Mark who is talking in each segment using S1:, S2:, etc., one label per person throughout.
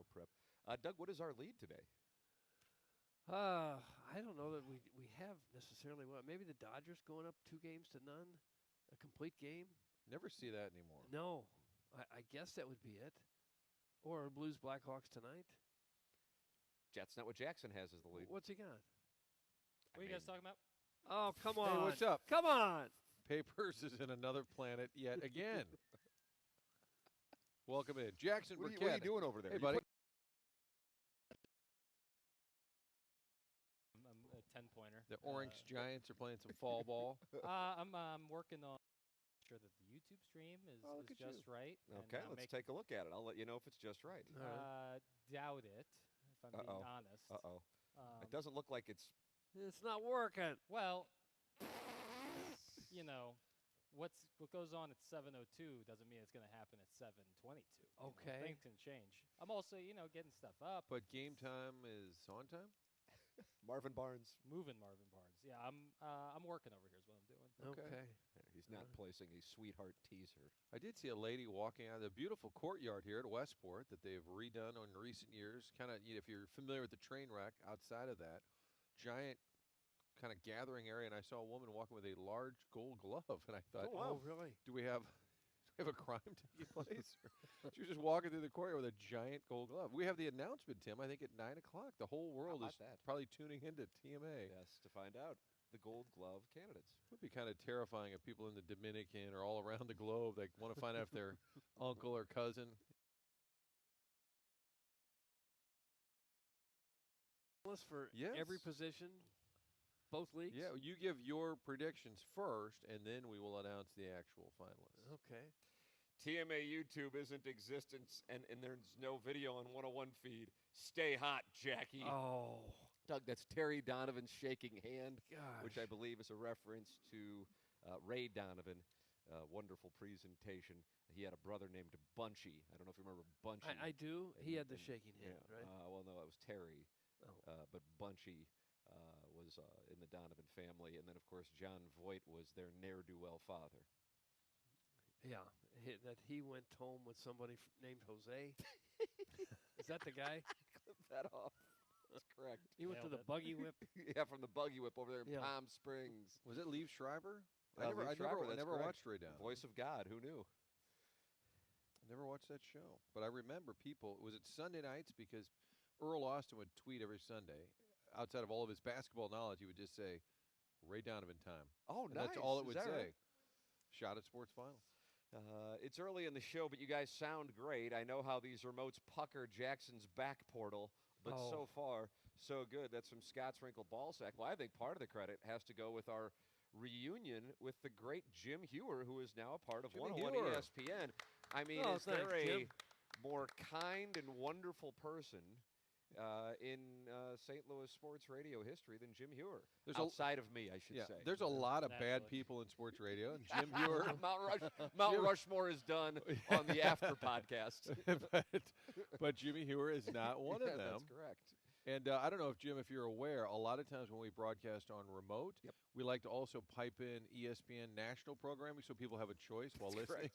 S1: no prep. Doug, what is our lead today?
S2: I don't know that we have necessarily. Well, maybe the Dodgers going up 2-0, a complete game.
S3: Never see that anymore.
S2: No, I guess that would be it. Or Blues Blackhawks tonight.
S1: That's not what Jackson has as the lead.
S2: What's he got?
S4: What are you guys talking about?
S2: Oh, come on.
S3: Hey, what's up?
S2: Come on.
S3: Papers is in another planet yet again. Welcome in. Jackson Burkett.
S1: What are you doing over there?
S3: Hey, buddy.
S4: I'm a 10-pointer.
S3: The Orange Giants are playing some fall ball.
S4: I'm working on sure that the YouTube stream is just right.
S1: Okay, let's take a look at it. I'll let you know if it's just right.
S4: Doubt it, if I'm being honest.
S1: It doesn't look like it's...
S2: It's not working.
S4: Well, you know, what goes on at 7:02 doesn't mean it's going to happen at 7:22.
S2: Okay.
S4: Things can change. I'm also, getting stuff up.
S3: But game time is on time?
S1: Marvin Barnes.
S4: Moving Marvin Barnes. Yeah, I'm working over here is what I'm doing.
S2: Okay.
S1: He's not placing a sweetheart teaser.
S3: I did see a lady walking out of the beautiful courtyard here at Westport that they've redone in recent years. Kind of, if you're familiar with the train wreck, outside of that, giant kind of gathering area, and I saw a woman walking with a large gold glove, and I thought,
S2: oh really?
S3: Do we have a crime taking place? She was just walking through the courtyard with a giant gold glove. We have the announcement, Tim, I think at 9 o'clock. The whole world is probably tuning into TMA.
S1: Yes, to find out the gold glove candidates.
S3: It would be kind of terrifying if people in the Dominican or all around the globe that want to find out if their uncle or cousin.
S2: For every position, both leagues?
S3: Yeah, you give your predictions first, and then we will announce the actual finalists.
S2: Okay.
S1: TMA YouTube isn't existence, and there's no video on 101 feed. Stay hot, Jackie.
S2: Oh.
S1: Doug, that's Terry Donovan's shaking hand,
S2: Gosh.
S1: which I believe is a reference to Ray Donovan. Wonderful presentation. He had a brother named Bunchy. I don't know if you remember Bunchy.
S2: I do. He had the shaking hand, right?
S1: Well, no, it was Terry.
S2: Oh.
S1: But Bunchy was in the Donovan family. And then, of course, John Voight was their ne'er-do-well father.
S2: Yeah, that he went home with somebody named Jose. Is that the guy?
S1: Clip that off. That's correct.
S2: He went to the Buggy Whip.
S1: Yeah, from the Buggy Whip over there in Palm Springs.
S3: Was it Liev Schreiber?
S1: I
S3: never watched Ray Donovan.
S1: Voice of God. Who knew?
S3: I never watched that show. But I remember people, was it Sunday nights? Because Earl Austin would tweet every Sunday. Outside of all of his basketball knowledge, he would just say, Ray Donovan time.
S1: Oh,
S3: and
S1: nice.
S3: That's all it would say.
S1: Right?
S3: Shot at Sports Finals.
S1: It's early in the show, but you guys sound great. I know how these remotes pucker Jackson's back portal, but so far, so good. That's from Scott's Wrinkled Ballsack. Well, I think part of the credit has to go with our reunion with the great Jim Hewer, who is now a part of 101 ESPN. I mean, is there a more kind and wonderful person in St. Louis sports radio history than Jim Hewer? Outside of me, I should say.
S3: There's a lot of bad people in sports radio, and Jim Hewer.
S1: Mount Rushmore is done on the After podcast.
S3: but Jimmy Hewer is not one of them.
S1: That's correct.
S3: And I don't know if you're aware, a lot of times when we broadcast on remote, we like to also pipe in ESPN national programming so people have a choice while listening.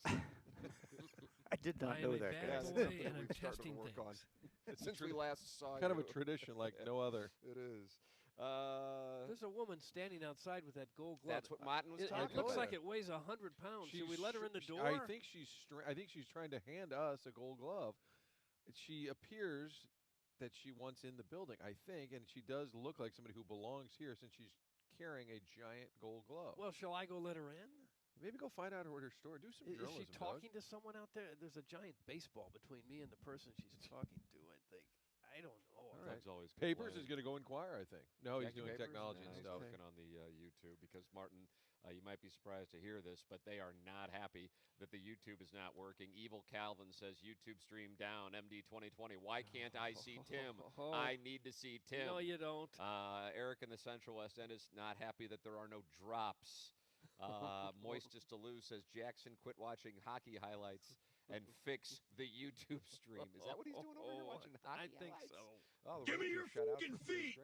S5: I did not know that, guys.
S2: And I'm testing things.
S1: Since we last saw you.
S3: Kind of a tradition like no other.
S1: It is.
S2: There's a woman standing outside with that gold glove.
S1: That's what Martin was talking about.
S2: It looks like it weighs 100 pounds. Should we let her in the door?
S3: I think she's trying to hand us a gold glove. She appears that she wants in the building, I think, and she does look like somebody who belongs here since she's carrying a giant gold glove.
S2: Well, shall I go let her in?
S3: Maybe go find out at her store. Do some journalism.
S2: Is she talking to someone out there? There's a giant baseball between me and the person she's talking to, I think. I don't know.
S3: Right. Always Papers is going to go inquire, I think. No, he's doing technology and stuff.
S1: He's working on the YouTube because, Martin, you might be surprised to hear this, but they are not happy that the YouTube is not working. Evil Calvin says, YouTube stream down, MD 2020. Why can't I see Tim? I need to see Tim.
S2: No, you don't.
S1: Eric in the Central West End is not happy that there are no drops. Moistest Deleuze says, Jackson, quit watching hockey highlights and fix the YouTube stream. Is that what he's doing over here, watching hockey highlights?
S2: I think so.
S1: Oh,
S5: give me your fucking feet!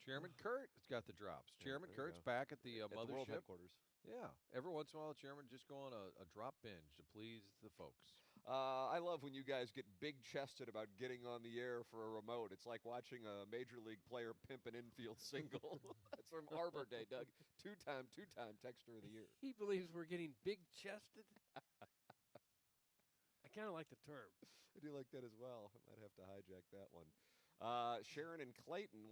S3: Chairman Kurt has got the drops. Chairman Kurt's back at the mothership.
S1: The world headquarters.
S3: Yeah. Every once in a while, the chairman just go on a drop binge to please the folks.
S1: I love when you guys get big-chested about getting on the air for a remote. It's like watching a major league player pimp an infield single. That's from Arbor Day, Doug. Two-time Texter of the Year.
S2: He believes we're getting big-chested. I kind of like the term.
S1: I do like that as well. I might have to hijack that one. Sharon in Clayton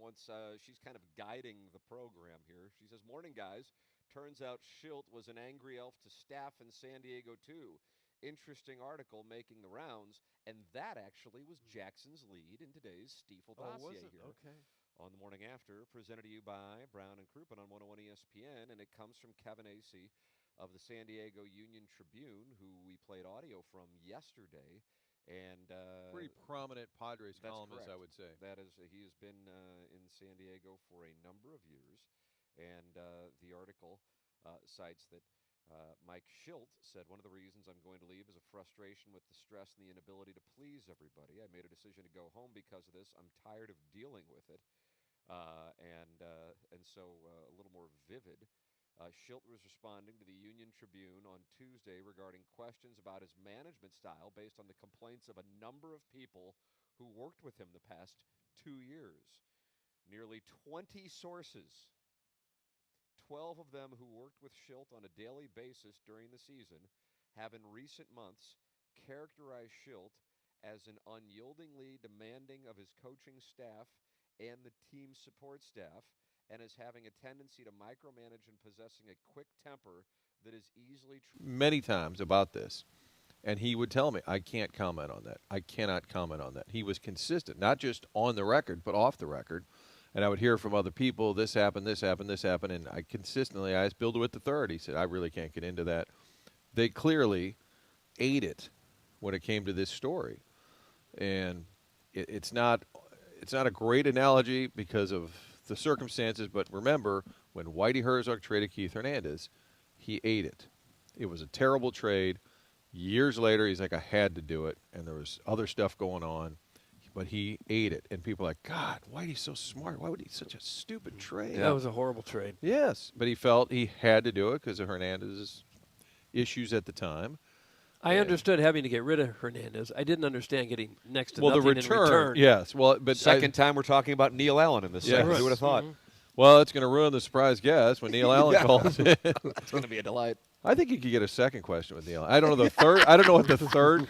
S1: she's kind of guiding the program here. She says, "Morning, guys. Turns out Shildt was an angry elf to staff in San Diego, too. Interesting article making the rounds, and that actually was Jackson's lead in today's Stiefel dossier here.
S2: Okay.
S1: On the morning after, presented to you by Brown and Crouppen on 101 ESPN, and it comes from Kevin Acey of the San Diego Union Tribune, who we played audio from yesterday. And
S3: pretty prominent Padres columnist,
S1: correct.
S3: I would say.
S1: That is, he has been in San Diego for a number of years, and the article cites that Mike Shildt said, "One of the reasons I'm going to leave is a frustration with the stress and the inability to please everybody. I made a decision to go home because of this. I'm tired of dealing with it." And so a little more vivid. Shildt was responding to the Union Tribune on Tuesday regarding questions about his management style based on the complaints of a number of people who worked with him the past 2 years. Nearly 20 sources, 12 of them who worked with Shildt on a daily basis during the season, have in recent months characterized Shildt as an unyieldingly demanding of his coaching staff and the team's support staff, and as having a tendency to micromanage and possessing a quick temper that is easily
S3: many times about this. And he would tell me, I can't comment on that. I cannot comment on that. He was consistent, not just on the record, but off the record. And I would hear from other people, this happened, this happened, this happened. And I asked Bill DeWitt III. He said, I really can't get into that. They clearly ate it when it came to this story. And it's not a great analogy because of the circumstances, but remember, when Whitey Herzog traded Keith Hernandez, he ate it. It was a terrible trade. Years later, he's like, I had to do it, and there was other stuff going on, but he ate it. And people are like, God, Whitey's so smart. Why would he such a stupid trade?
S2: That was a horrible trade.
S3: Yes, but he felt he had to do it because of Hernandez's issues at the time.
S2: I understood having to get rid of Hernandez. I didn't understand getting next to
S3: the
S2: nothing
S3: return,
S2: in return.
S3: Yes. Well, but
S1: Second time we're talking about Neil Allen in this segment.
S3: Yes.
S1: Who would have thought?
S3: Well, it's going to ruin the surprise guest when Neil Allen calls in.
S1: It's going to be a delight.
S3: I think you could get a second question with Neil. I don't know the third. I don't know what the third.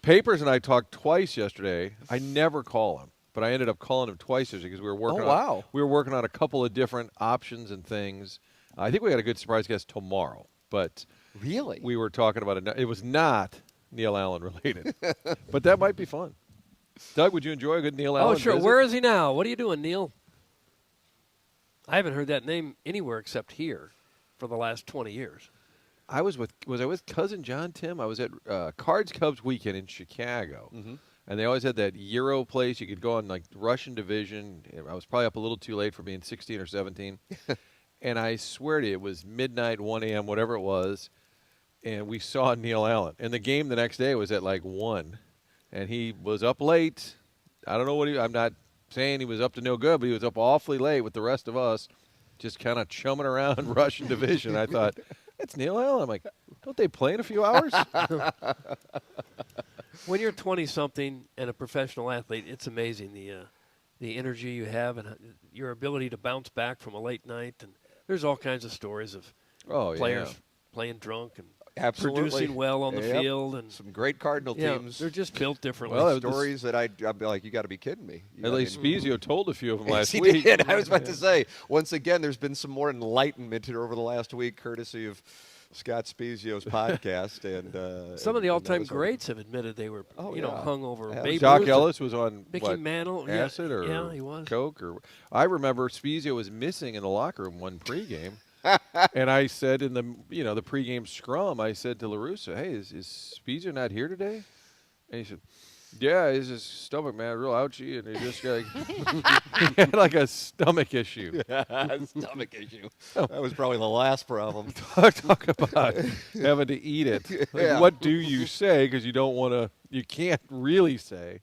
S3: Papers and I talked twice yesterday. I never call him, but I ended up calling him twice yesterday because we were working. We were working on a couple of different options and things. I think we got a good surprise guest tomorrow, but
S1: really,
S3: we were talking about it. It was not Neil Allen related, but that might be fun. Doug, would you enjoy a good Neil Allen?
S2: Oh, sure.
S3: Visit?
S2: Where is he now? What are you doing, Neil? I haven't heard that name anywhere except here for the last 20 years.
S3: Was I with cousin John Tim? I was at Cards Cubs weekend in Chicago, and they always had that Euro place. You could go on like Russian division. I was probably up a little too late for being 16 or 17, and I swear to you, it was midnight, 1 a.m., whatever it was. And we saw Neil Allen. And the game the next day was at like 1. And he was up late. I don't know I'm not saying he was up to no good, but he was up awfully late with the rest of us, just kind of chumming around Russian division. I thought, it's Neil Allen. I'm like, don't they play in a few hours?
S2: When you're 20-something and a professional athlete, it's amazing the energy you have and your ability to bounce back from a late night. And there's all kinds of stories of players playing drunk and producing well on the field, and
S1: some great Cardinal teams.
S2: They're just built differently.
S1: Well, stories that I'd be like, you got to be kidding me.
S3: At least Spezio told a few of them last
S1: he
S3: week.
S1: Did. I was about to say, once again, there's been some more enlightenment over the last week, courtesy of Scott Spezio's podcast. And
S2: some of the all-time greats have admitted they were, hung over.
S3: Jock Ellis was on
S2: Mickey Mantle,
S3: acid or
S2: he was.
S3: coke, or I remember Spezio was missing in the locker room one pregame. And I said in the the pregame scrum, I said to LaRussa, hey, is Spezio not here today? And he said, yeah, his stomach, man, real ouchy, and he just he had like a stomach issue.
S1: Stomach issue. That was probably the last problem.
S3: Talk about having to eat it. Like, what do you say? Because you can't really say.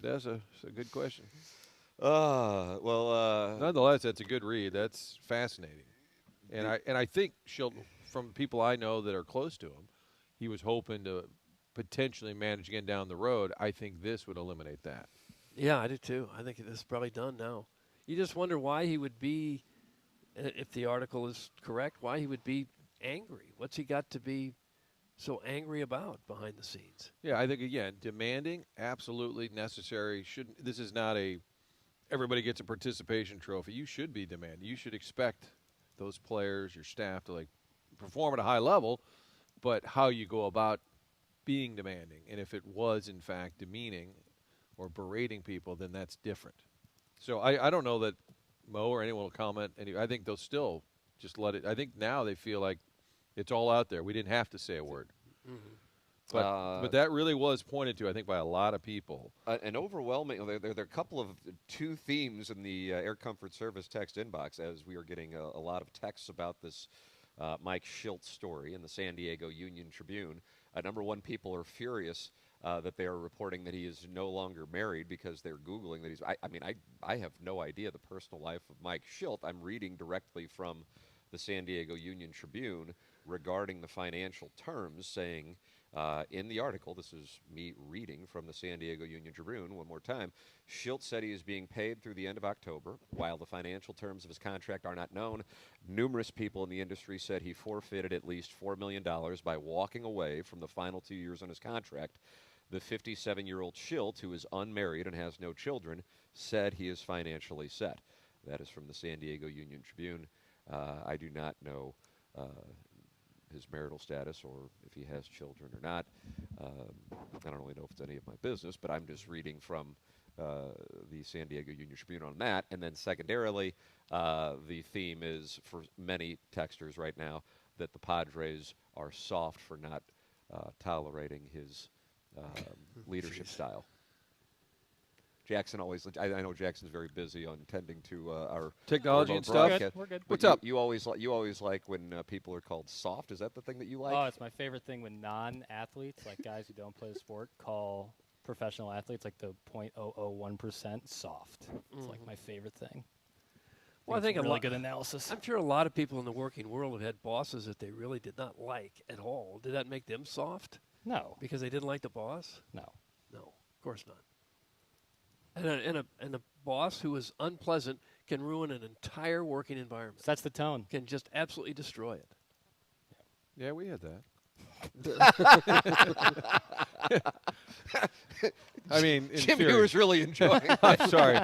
S3: That's a good question. Nonetheless, that's a good read. That's fascinating. And I think Shildt, from people I know that are close to him, he was hoping to potentially manage again down the road, I think this would eliminate that.
S2: Yeah, I do too. I think this is probably done now. You just wonder why he would be, if the article is correct, why he would be angry. What's he got to be so angry about behind the scenes?
S3: Yeah, I think, again, demanding, absolutely necessary. This is not a everybody gets a participation trophy. You should be demanding. You should expect those players, your staff, to perform at a high level, but how you go about being demanding. And if it was, in fact, demeaning or berating people, then that's different. So I don't know that Mo or anyone will comment. I think they'll still just let it. I think now they feel like it's all out there. We didn't have to say a word.
S2: Mm-hmm.
S3: But that really was pointed to, I think, by a lot of people.
S1: An overwhelming. There are a couple of two themes in the Air Comfort Service text inbox as we are getting a lot of texts about this Mike Shildt story in the San Diego Union Tribune. Number one, people are furious that they are reporting that he is no longer married because they're Googling that he's. I have no idea the personal life of Mike Shildt. I'm reading directly from the San Diego Union Tribune regarding the financial terms, saying. In the article, this is me reading from the San Diego Union Tribune one more time, Shildt said he is being paid through the end of October. While the financial terms of his contract are not known, numerous people in the industry said he forfeited at least $4 million by walking away from the final 2 years on his contract. The 57-year-old Shildt, who is unmarried and has no children, said he is financially set. That is from the San Diego Union Tribune. I do not know his marital status or if he has children or not. I don't really know if it's any of my business, but I'm just reading from the San Diego Union Tribune on that. And then secondarily, the theme is for many texters right now that the Padres are soft for not tolerating his leadership style. Jackson always. I know Jackson's very busy on tending to our
S3: technology and stuff.
S4: We're good.
S3: What's up?
S1: You always like when people are called soft. Is that the thing that you like?
S4: Oh, it's my favorite thing when non-athletes, like guys who don't play the sport, call professional athletes, like the 0.001% soft. It's like my favorite thing.
S2: Well, I think
S4: really good analysis.
S2: I'm sure a lot of people in the working world have had bosses that they really did not like at all. Did that make them soft?
S4: No.
S2: Because they didn't like the boss?
S4: No.
S2: No, of course not. And a boss who is unpleasant can ruin an entire working environment.
S4: Sets the tone.
S2: Can just absolutely destroy it.
S3: Yeah, we had that. I mean, in
S1: Jim
S3: theory.
S1: here is really enjoying it.
S3: I'm sorry.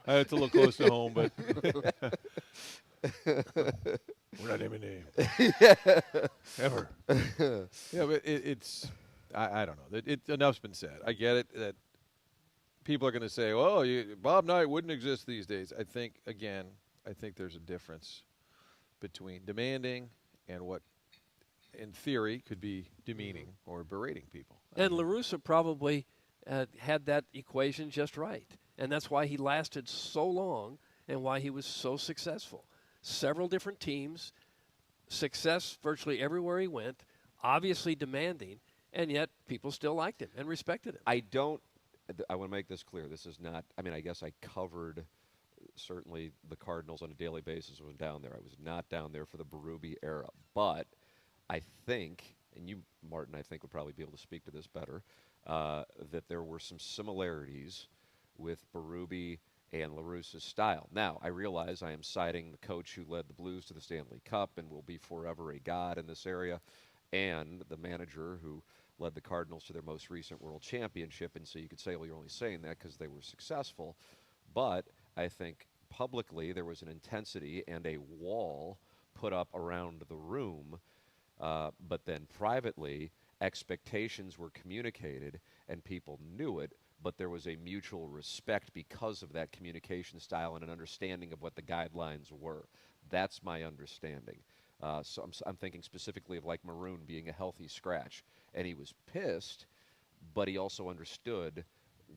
S3: It's a little close to home, but we're not naming names. Ever. Yeah, but it's I don't know. Enough's been said. I get it that people are going to say, "Oh, Bob Knight wouldn't exist these days." I think there's a difference between demanding and what, in theory, could be demeaning or berating people.
S2: And La Russa probably had that equation just right. And that's why he lasted so long and why he was so successful. Several different teams, success virtually everywhere he went, obviously demanding, and yet people still liked him and respected him.
S1: I want to make this clear. This is not, I guess I covered certainly the Cardinals on a daily basis when down there. I was not down there for the Berube era. But I think, and you, Martin, I think would probably be able to speak to this better, that there were some similarities with Berube and La Russa's style. Now, I realize I am citing the coach who led the Blues to the Stanley Cup and will be forever a god in this area, and the manager who led the Cardinals to their most recent World Championship, and so you could say, well, you're only saying that because they were successful. But I think publicly there was an intensity and a wall put up around the room, but then privately expectations were communicated and people knew it, but there was a mutual respect because of that communication style and an understanding of what the guidelines were. That's my understanding. So I'm thinking specifically of like Maroon being a healthy scratch. And he was pissed, but he also understood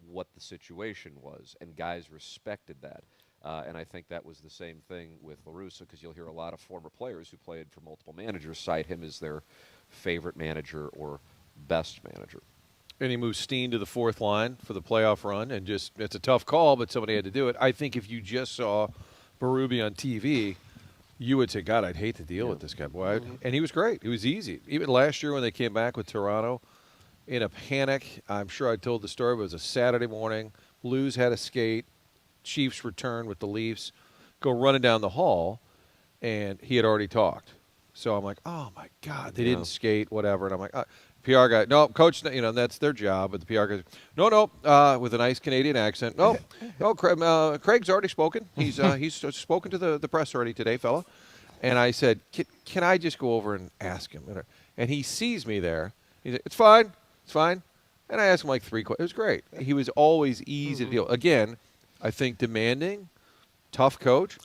S1: what the situation was, and guys respected that. And I think that was the same thing with La Russa, because you'll hear a lot of former players who played for multiple managers cite him as their favorite manager or best manager.
S3: And he moved Steen to the fourth line for the playoff run, and it's a tough call, but somebody had to do it. I think if you just saw Berube on TV, you would say, God, I'd hate to deal with this guy. Boy, and he was great. It was easy. Even last year when they came back with Toronto, in a panic. I'm sure I told the story, but it was a Saturday morning. Blues had a skate. Chiefs return with the Leafs. Go running down the hall, and he had already talked. So I'm like, oh, my God, they didn't skate, whatever. And I'm like, PR guy, no, coach, that's their job. But the PR guy, no, with a nice Canadian accent. No, Craig's already spoken. He's spoken to the press already today, fella. And I said, can I just go over and ask him? And he sees me there. He said, it's fine. And I asked him like 3 questions. It was great. He was always easy to deal. Again, I think demanding, tough coach,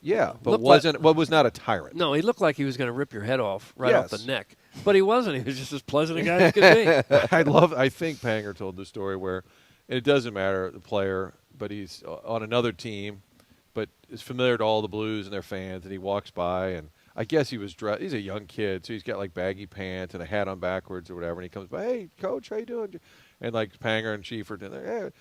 S3: but was not a tyrant.
S2: No, he looked like he was going to rip your head off off the neck. But he wasn't. He was just as pleasant a guy as could be.
S3: I think Panger told the story where it doesn't matter the player, but he's on another team, but is familiar to all the Blues and their fans, and he walks by, and I guess he was dressed. He's a young kid, so he's got like baggy pants and a hat on backwards or whatever, and he comes by, hey, coach, how you doing? And like Panger and Chief are doing there,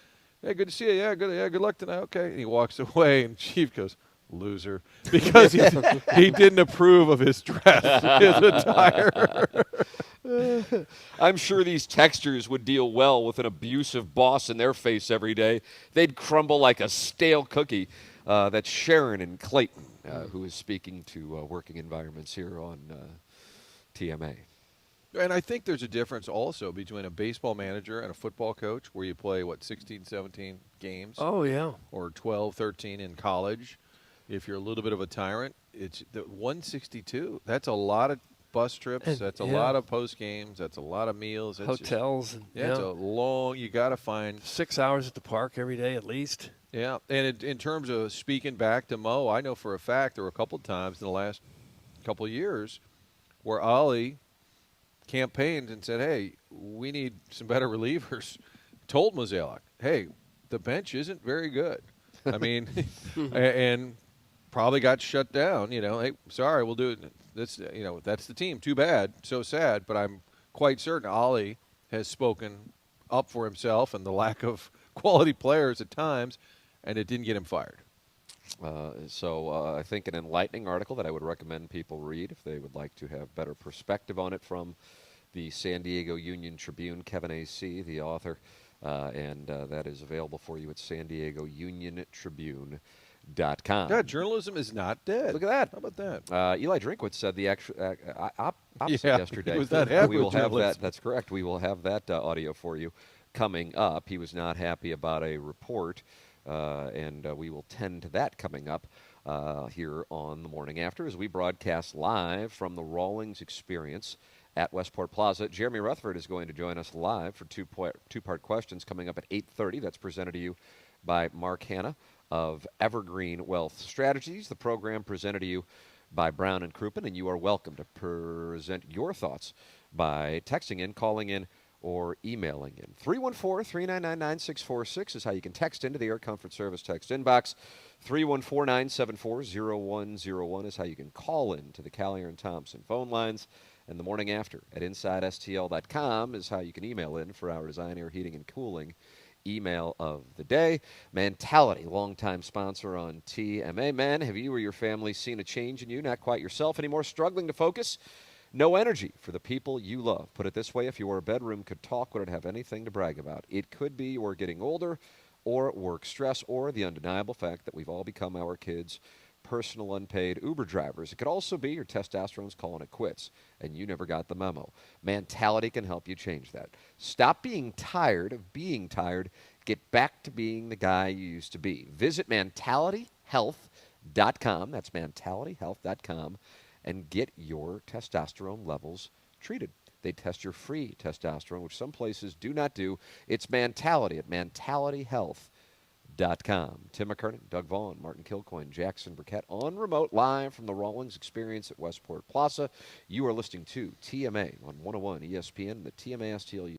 S3: hey, good to see you. Yeah, good luck tonight. Okay. And he walks away, and Chief goes, loser, because he didn't approve of his dress, his attire.
S1: I'm sure these textures would deal well with an abusive boss in their face every day. They'd crumble like a stale cookie. That's Sharon and Clayton, who is speaking to working environments here on TMA.
S3: And I think there's a difference also between a baseball manager and a football coach where you play, 16, 17 games?
S2: Oh, yeah.
S3: Or 12, 13 in college. If you're a little bit of a tyrant, it's the 162. That's a lot of bus trips. That's a lot of post games. That's a lot of meals.
S2: Hotels.
S3: It's a long, you got to find
S2: 6 hours at the park every day at least.
S3: Yeah, and in terms of speaking back to Mo, I know for a fact there were a couple of times in the last couple of years where Ollie campaigned and said, hey, we need some better relievers. Told Mozeliak, hey, the bench isn't very good. I mean, and probably got shut down. Hey, sorry, we'll do it. That's the team. Too bad. So sad. But I'm quite certain Ollie has spoken up for himself and the lack of quality players at times, and it didn't get him fired.
S1: So I think an enlightening article that I would recommend people read if they would like to have better perspective on it from the San Diego Union Tribune, Kevin A.C., the author, and that is available for you at SanDiegoUnionTribune.com.
S3: Yeah, journalism is not dead.
S1: Look at that.
S3: How about that?
S1: Eli Drinkwitz said the opposite yesterday.
S3: He was not happy
S1: we will
S3: with
S1: have
S3: journalism.
S1: that. That's correct. We will have that audio for you coming up. He was not happy about a report, and we will tend to that coming up here on the morning after as we broadcast live from the Rawlings Experience at Westport Plaza. Jeremy Rutherford is going to join us live for two-part questions coming up at 8:30. That's presented to you by Mark Hanna of Evergreen Wealth Strategies, the program presented to you by Brown and Crouppen, and you are welcome to present your thoughts by texting in, calling in, or emailing in. 314-399-9646 is how you can text into the Air Comfort Service text inbox. 314-974-0101 is how you can call in to the Callier and Thompson phone lines. And the morning after at InsideSTL.com is how you can email in for our Design, Air, Heating, and Cooling email of the day. Mentality, longtime sponsor on TMA. Man, have you or your family seen a change in you? Not quite yourself anymore? Struggling to focus? No energy for the people you love. Put it this way, if your bedroom could talk, would it have anything to brag about? It could be you're getting older, or work stress, or the undeniable fact that we've all become our kids' personal unpaid Uber drivers. It could also be your testosterone's calling it quits, and you never got the memo. Mentality can help you change that. Stop being tired of being tired. Get back to being the guy you used to be. Visit mentalityhealth.com. That's mentalityhealth.com. And get your testosterone levels treated. They test your free testosterone, which some places do not do. It's Mentality at mentalityhealth.com. Tim McKernan, Doug Vaughn, Martin Kilcoyne, Jackson Burkett on remote live from the Rawlings Experience at Westport Plaza. You are listening to TMA on 101 ESPN, the TMA STL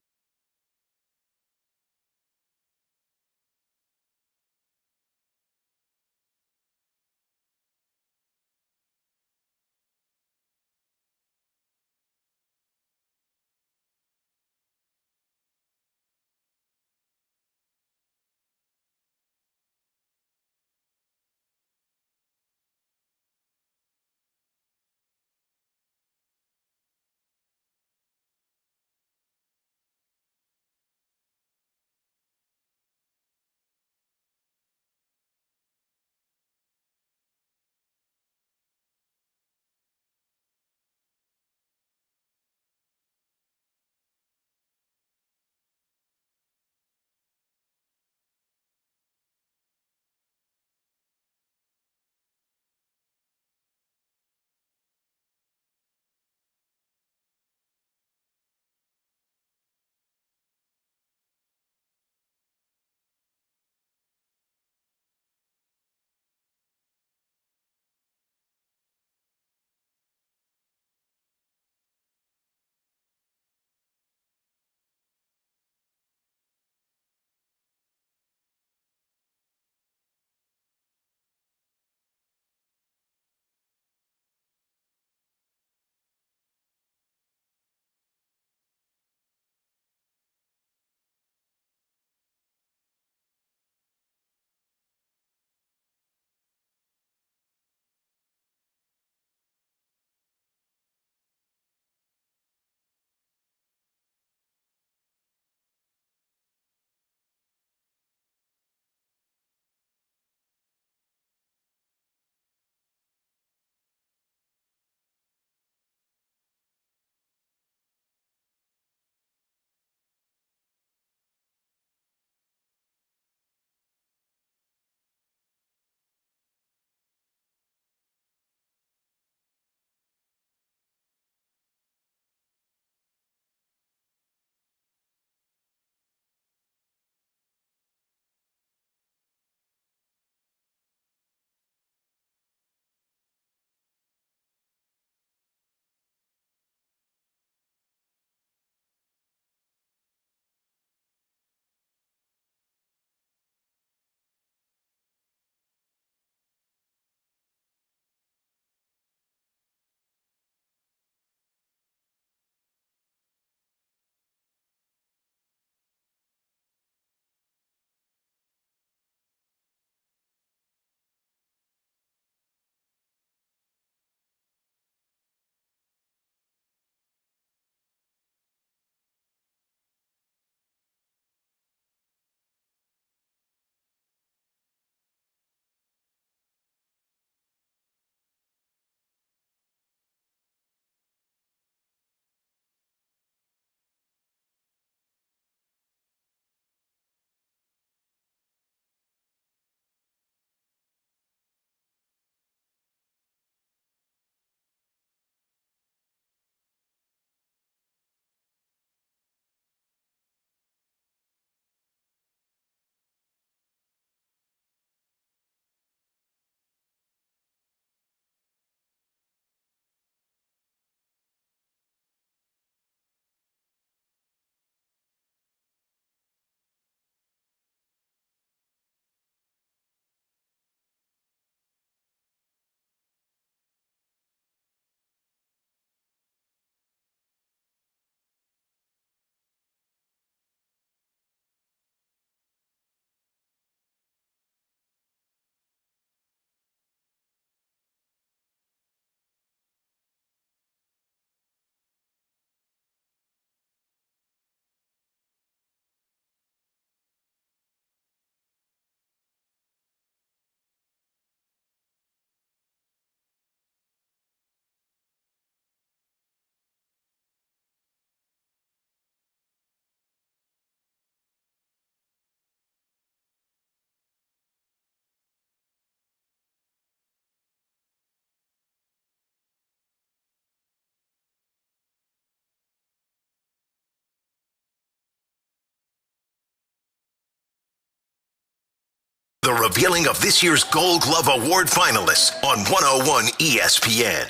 S6: the revealing of this year's Gold Glove Award finalists on 101 ESPN.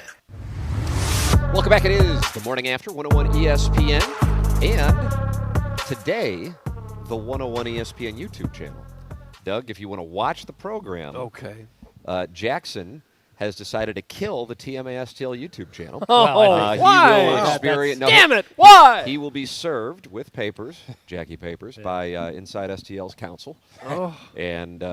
S1: Welcome back. It is the morning after 101 ESPN. And today, the 101 ESPN YouTube channel. Doug, if you want to watch the program,
S2: okay.
S1: Jackson has decided to kill the TMASTL YouTube channel.
S2: Why?
S1: He will experience,
S2: damn it! Why?
S1: He will be served with papers, Jackie papers, by Inside STL's counsel. And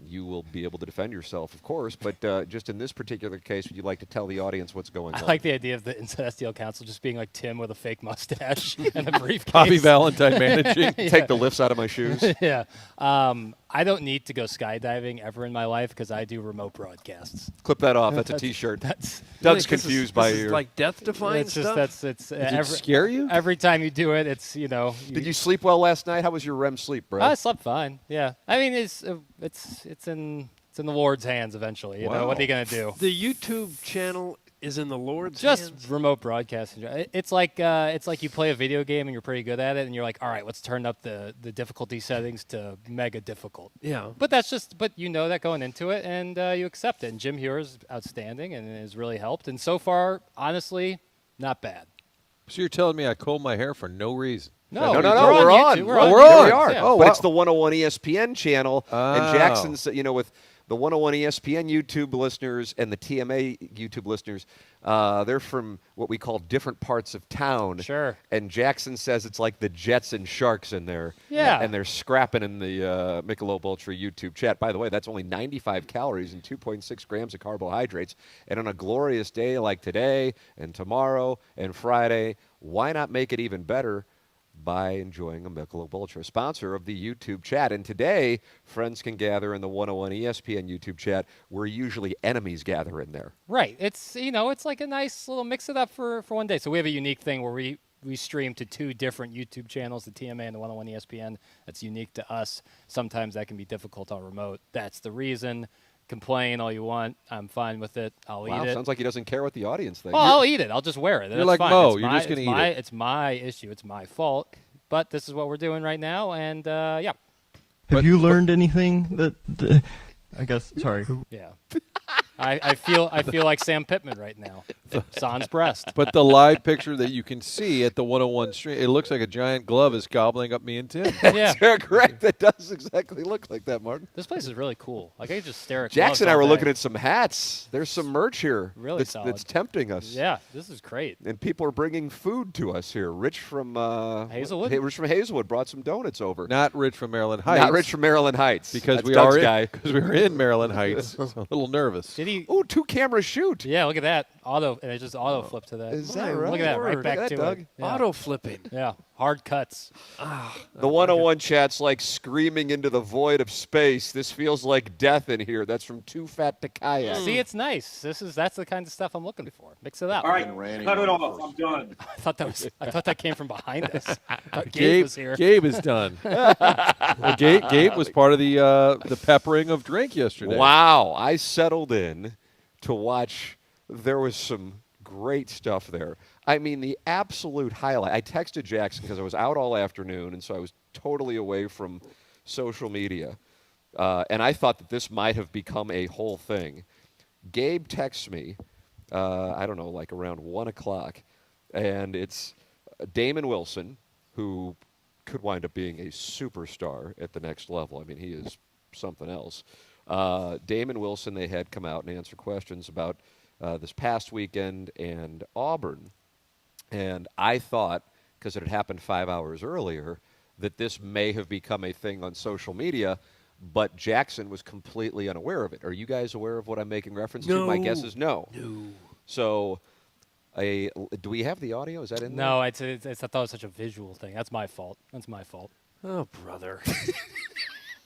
S1: you will be able to defend yourself, of course. But just in this particular case, would you like to tell the audience what's going on?
S4: I like the idea of the Inside STL counsel just being like Tim with a fake mustache and a briefcase.
S3: Bobby Valentine managing.
S1: Take the lifts out of my shoes.
S4: Yeah. I don't need to go skydiving ever in my life because I do remote broadcasts.
S1: Clip that off. That's a T-shirt.
S4: That's
S1: Doug's confused by
S2: your
S1: like
S2: death-defying
S4: it's
S2: stuff.
S4: just it's
S3: Did it scare you?
S4: Every time you do it, it's
S1: Did you sleep well last night? How was your REM sleep, bro?
S4: I slept fine. Yeah. I mean, it's in the Lord's hands eventually. You know what are you gonna do?
S2: The YouTube channel is in the Lord's
S4: Just
S2: hands?
S4: remote broadcasting. It's like you play a video game and you're pretty good at it, and you're like, all right, let's turn up the difficulty settings to mega difficult.
S2: Yeah.
S4: But you know that going into it, and you accept it. And Jim here is outstanding and has really helped. And so far, honestly, not bad.
S3: So you're telling me I combed my hair for no reason?
S1: No, we're
S4: on.
S1: on.
S4: We're on.
S1: Here we are.
S4: Yeah.
S1: But it's the 101 ESPN channel, and Jackson's, with the 101 ESPN YouTube listeners and the TMA YouTube listeners, they're from what we call different parts of town.
S4: Sure.
S1: And Jackson says it's like the Jets and Sharks in there.
S4: Yeah.
S1: And they're scrapping in the Michelob Ultra YouTube chat. By the way, that's only 95 calories and 2.6 grams of carbohydrates. And on a glorious day like today and tomorrow and Friday, why not make it even better by enjoying a Michelob Ultra, sponsor of the YouTube chat? And today, friends can gather in the 101 ESPN YouTube chat, where usually enemies gather in there.
S4: Right. It's it's like a nice little mix it up for one day. So we have a unique thing where we stream to two different YouTube channels, the TMA and the 101 ESPN. That's unique to us. Sometimes that can be difficult on remote. That's the reason. Complain all you want. I'm fine with it. I'll eat it.
S1: Sounds like he doesn't care what the audience thinks.
S4: Well, I'll eat it. I'll just wear it.
S3: You're like
S4: fine.
S3: Mo. You're just going to eat it.
S4: It's my issue. It's my fault. But this is what we're doing right now, and yeah.
S5: Have you learned anything that I guess? Sorry.
S4: Yeah. I feel like Sam Pittman right now. Sans breast.
S3: But the live picture that you can see at the 101 stream, it looks like a giant glove is gobbling up me and Tim.
S4: Yeah.
S1: Correct. That does exactly look like that, Martin.
S4: This place is really cool. Like I could just stare at
S1: Jackson and I
S4: gloves
S1: were
S4: all
S1: looking
S4: day.
S1: at some hats. There's some merch here
S4: Really solid.
S1: that's tempting us.
S4: Yeah, this is great.
S1: And people are bringing food to us here. Rich from
S4: Hazelwood?
S1: Rich from Hazelwood brought some donuts over.
S3: Not Rich from Maryland Heights.
S1: Not Rich from Maryland Heights.
S3: Because
S1: That's
S3: we
S1: Doug's
S3: are
S1: guy.
S3: because we were in Maryland Heights. So a little nervous.
S4: Did he?
S1: Ooh, 2-camera shoot.
S4: Yeah, look at that. And it just auto flipped to that.
S1: Is that right?
S4: Look at that. Right
S1: Look
S4: back
S1: at that,
S4: to
S1: Doug.
S4: it. Yeah.
S2: Auto flipping.
S4: Yeah. Hard cuts.
S1: The 101 chat's like screaming into the void of space. This feels like death in here. That's from Too Fat to Kayak.
S4: See, it's nice. That's the kind of stuff I'm looking for. Mix it up.
S7: All right, cut it off. I'm done.
S4: I thought that came from behind us.
S3: Gabe
S4: was here.
S3: Gabe is done. Well, Gabe was part of the peppering of drink yesterday.
S1: Wow. I settled in to watch. There was some great stuff there. I mean, the absolute highlight. I texted Jackson because I was out all afternoon, and so I was totally away from social media. And I thought that this might have become a whole thing. Gabe texts me, I don't know, like around 1 o'clock, and it's Damon Wilson, who could wind up being a superstar at the next level. I mean, he is something else. Damon Wilson, they had come out and answer questions about this past weekend and Auburn. And I thought, because it had happened 5 hours earlier, that this may have become a thing on social media, but Jackson was completely unaware of it. Are you guys aware of what I'm making reference to? My guess is no.
S2: No.
S1: So, do we have the audio? Is that in there?
S4: No, I thought it was such a visual thing. That's my fault.
S2: Oh, brother.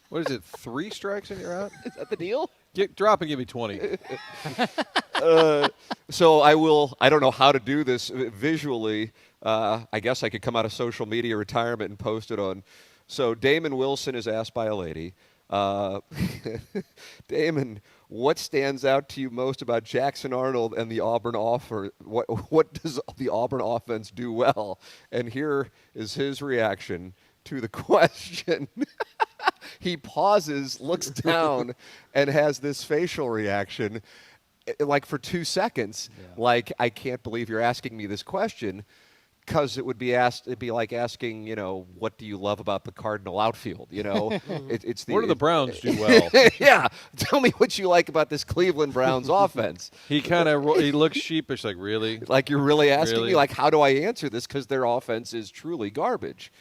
S3: What is it, 3 strikes and you're out?
S1: Is that the deal?
S3: Drop and give me 20.
S1: So I don't know how to do this visually. I guess I could come out of social media retirement and post it on. So Damon Wilson is asked by a lady, Damon, what stands out to you most about Jackson Arnold and the Auburn offer? What does the Auburn offense do well? And here is his reaction to the question. he pauses, looks down, and has this facial reaction, like for 2 seconds, like, I can't believe you're asking me this question. Because it'd be like asking, what do you love about the Cardinal outfield? It's the.
S3: What do the Browns do well?
S1: Yeah, tell me what you like about this Cleveland Browns offense.
S3: He he looks sheepish, like, really?
S1: Like, you're really asking
S3: Really?
S1: me, like, how do I answer this? Because their offense is truly garbage.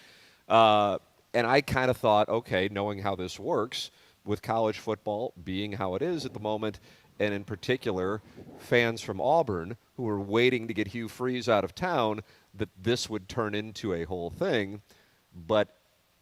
S1: And I kind of thought, okay, knowing how this works with college football being how it is at the moment, and in particular, fans from Auburn who are waiting to get Hugh Freeze out of town, that this would turn into a whole thing. But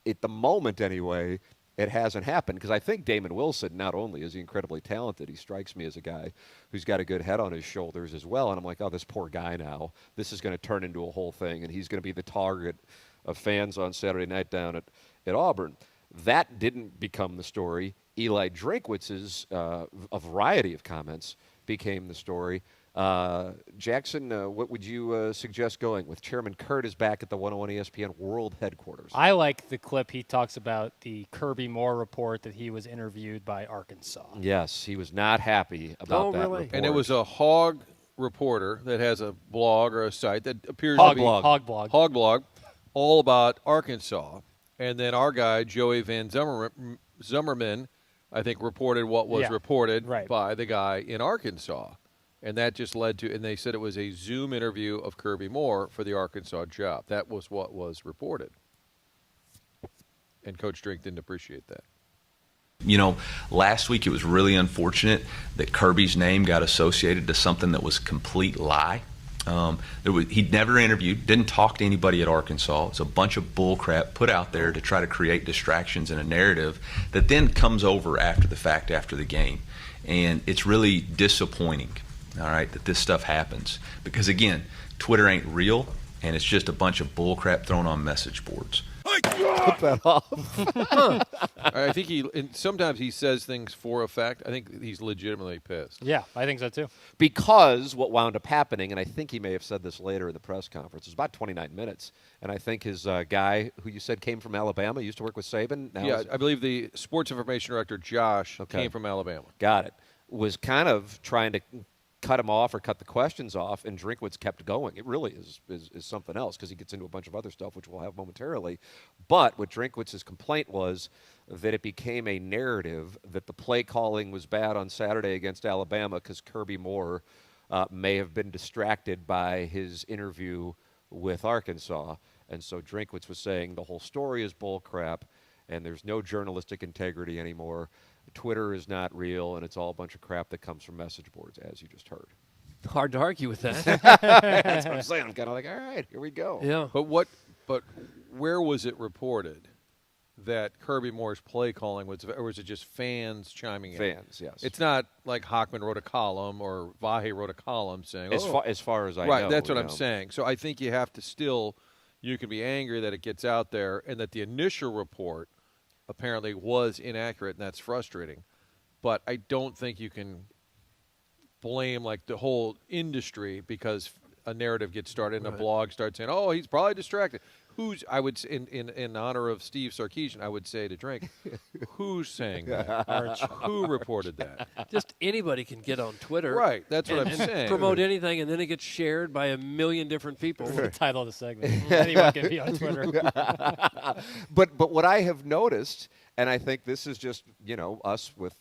S1: at the moment, anyway, it hasn't happened. Because I think Damon Wilson, not only is he incredibly talented, he strikes me as a guy who's got a good head on his shoulders as well. And I'm like, oh, this poor guy now. This is going to turn into a whole thing, and he's going to be the target of fans on Saturday night down at Auburn. That didn't become the story. Eli Drinkwitz's a variety of comments became the story. Jackson, what would you suggest going with? Chairman Kurt is back at the 101 ESPN World Headquarters.
S4: I like the clip he talks about the Kirby Moore report that he was interviewed by Arkansas.
S1: Yes, he was not happy about that report.
S3: And it was a hog reporter that has a blog or a site that appears
S4: Hog
S3: to be
S4: blog.
S3: Hog blog, all about Arkansas. And then our guy, Joey Van Zimmerman, I think, reported what was reported by the guy in Arkansas. And that just led to, and they said it was a Zoom interview of Kirby Moore for the Arkansas job. That was what was reported. And Coach Drink didn't appreciate that.
S8: Last week it was really unfortunate that Kirby's name got associated to something that was a complete lie. He'd never interviewed, didn't talk to anybody at Arkansas. It's a bunch of bull crap put out there to try to create distractions in a narrative that then comes over after the fact, after the game. And it's really disappointing, all right, that this stuff happens. Because, again, Twitter ain't real, and it's just a bunch of bull crap thrown on message boards.
S1: Put that off.
S3: I think sometimes he says things for effect. I think he's legitimately pissed.
S4: Yeah, I think so too.
S1: Because what wound up happening, and I think he may have said this later in the press conference, it was about 29 minutes, and I think his guy, who you said came from Alabama, used to work with Saban.
S3: Yeah, I believe the sports information director, Josh, came from Alabama.
S1: Got it. Was kind of trying to cut him off or cut the questions off, and Drinkwitz kept going. It really is something else because he gets into a bunch of other stuff, which we'll have momentarily. But what Drinkwitz's complaint was that it became a narrative that the play calling was bad on Saturday against Alabama because Kirby Moore may have been distracted by his interview with Arkansas. And so Drinkwitz was saying the whole story is bull crap and there's no journalistic integrity anymore. Twitter is not real, and it's all a bunch of crap that comes from message boards, as you just heard.
S2: Hard to argue with that.
S1: That's what I'm saying. I'm kind of like, all right, here we go.
S2: Yeah.
S3: But where was it reported that Kirby Moore's play calling was, or was it just fans chiming in?
S1: Fans, yes.
S3: It's not like Hockman wrote a column or Vahe wrote a column saying,
S1: as far as I know.
S3: Right, that's what I'm saying. So I think you have to still, you can be angry that it gets out there and that the initial report apparently was inaccurate, and that's frustrating. But I don't think you can blame like the whole industry because a narrative gets started and a blog starts saying, "Oh, he's probably distracted." I would say, in honor of Steve Sarkisian, I would say to Drink, who's saying that? Who reported that?
S2: Just anybody can get on Twitter.
S3: Right, that's what I'm saying.
S2: Promote anything, and then it gets shared by a million different people.
S4: That's the title of the segment. Anyone can be on Twitter.
S1: But what I have noticed, and I think this is just, us with,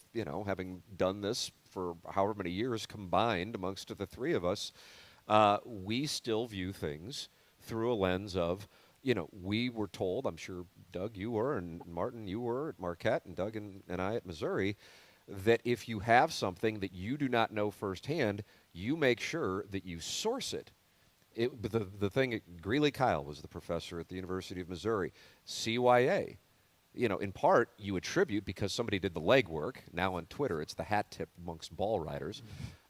S1: having done this for however many years combined amongst the three of us, we still view things through a lens of, we were told, I'm sure, Doug, you were, and Martin, you were at Marquette, and Doug and I at Missouri, that if you have something that you do not know firsthand, you make sure that you source it. The thing, Greeley Kyle was the professor at the University of Missouri. CYA, in part, you attribute because somebody did the legwork. Now on Twitter, it's the hat tip amongst ball riders,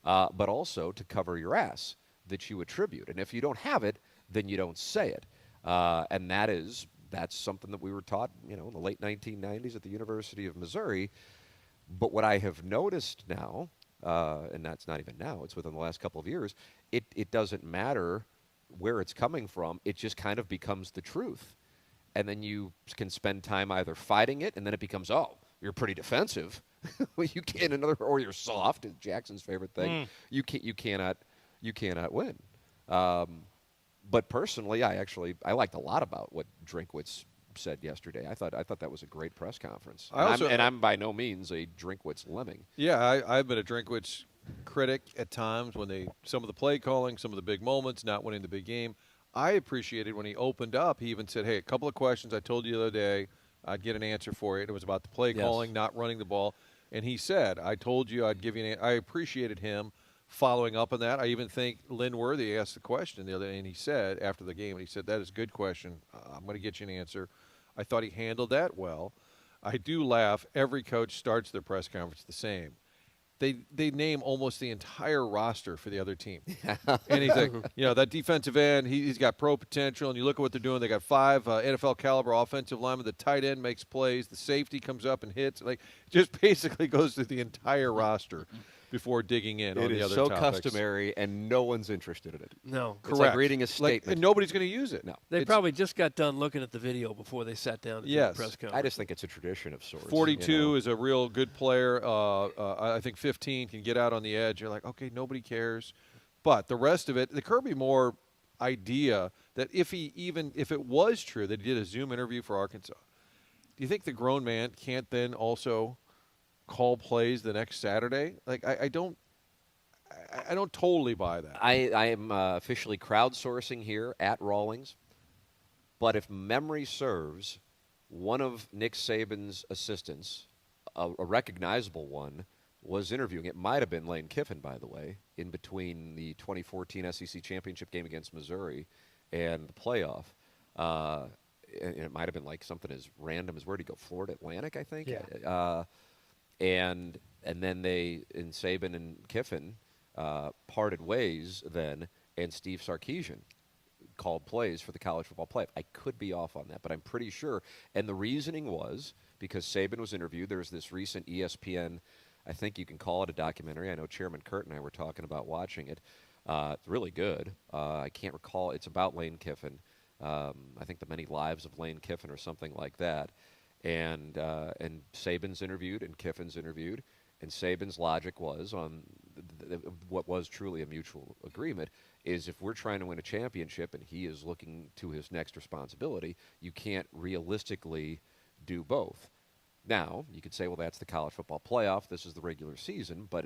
S1: but also to cover your ass that you attribute. And if you don't have it, then you don't say it. And that's something that we were taught, in the late 1990s at the University of Missouri. But what I have noticed now, and that's not even now, it's within the last couple of years, it doesn't matter where it's coming from. It just kind of becomes the truth. and then you can spend time either fighting it, and then it becomes, oh, you're pretty defensive. Well, you can't or you're soft. Is Jackson's favorite thing. You cannot win. But personally, I liked a lot about what Drinkwitz said yesterday. I thought that was a great press conference. I'm by no means a Drinkwitz lemming.
S3: Yeah, I've been a Drinkwitz critic at times when some of the play calling, some of the big moments, not winning the big game. I appreciated when he opened up. He even said, "Hey, a couple of questions I told you the other day, I'd get an answer for you. It was about the play calling, not running the ball." And he said, "I told you I'd give you an answer." I appreciated him following up on that. I even think Lynn Worthy asked the question the other day, and he said after the game, he said, "That is a good question. I'm going to get you an answer." I thought he handled that well. I do laugh. Every coach starts their press conference the same. They name almost the entire roster for the other team. And he's like, that defensive end, he's got pro potential, and you look at what they're doing. They got 5 NFL caliber offensive linemen. The tight end makes plays. The safety comes up and hits. Just basically goes through the entire roster before digging in on the other topics.
S1: It is so customary, and no one's interested in it.
S2: No.
S1: It's like reading a statement.
S3: And nobody's going to use it.
S1: No.
S2: They probably just got done looking at the video before they sat down to do the press conference.
S1: I just think it's a tradition of sorts.
S3: 42 is a real good player. I think 15 can get out on the edge. You're like, okay, nobody cares. But the rest of it, the Kirby Moore idea that if it was true that he did a Zoom interview for Arkansas, do you think the grown man can't then also call plays the next Saturday? I don't totally buy that.
S1: I am officially crowdsourcing here at Rawlings, but if memory serves, one of Nick Saban's assistants, a recognizable one, was interviewing. It might have been Lane Kiffin, by the way, in between the 2014 SEC championship game against Missouri and the playoff. And it might have been like something as random as, where did he go? Florida Atlantic, I think.
S4: Yeah.
S1: And then Saban and Kiffin parted ways then, and Steve Sarkisian called plays for the college football playoff. I could be off on that, but I'm pretty sure. And the reasoning was because Saban was interviewed. There was this recent ESPN, I think you can call it a documentary. I know Chairman Kurt and I were talking about watching it. It's really good. I can't recall. It's about Lane Kiffin. I think The Many Lives of Lane Kiffin or something like that. And Saban's interviewed and Kiffin's interviewed, and Saban's logic was on what was truly a mutual agreement is if we're trying to win a championship and he is looking to his next responsibility, you can't realistically do both. Now, you could say, well, that's the college football playoff. This is the regular season, but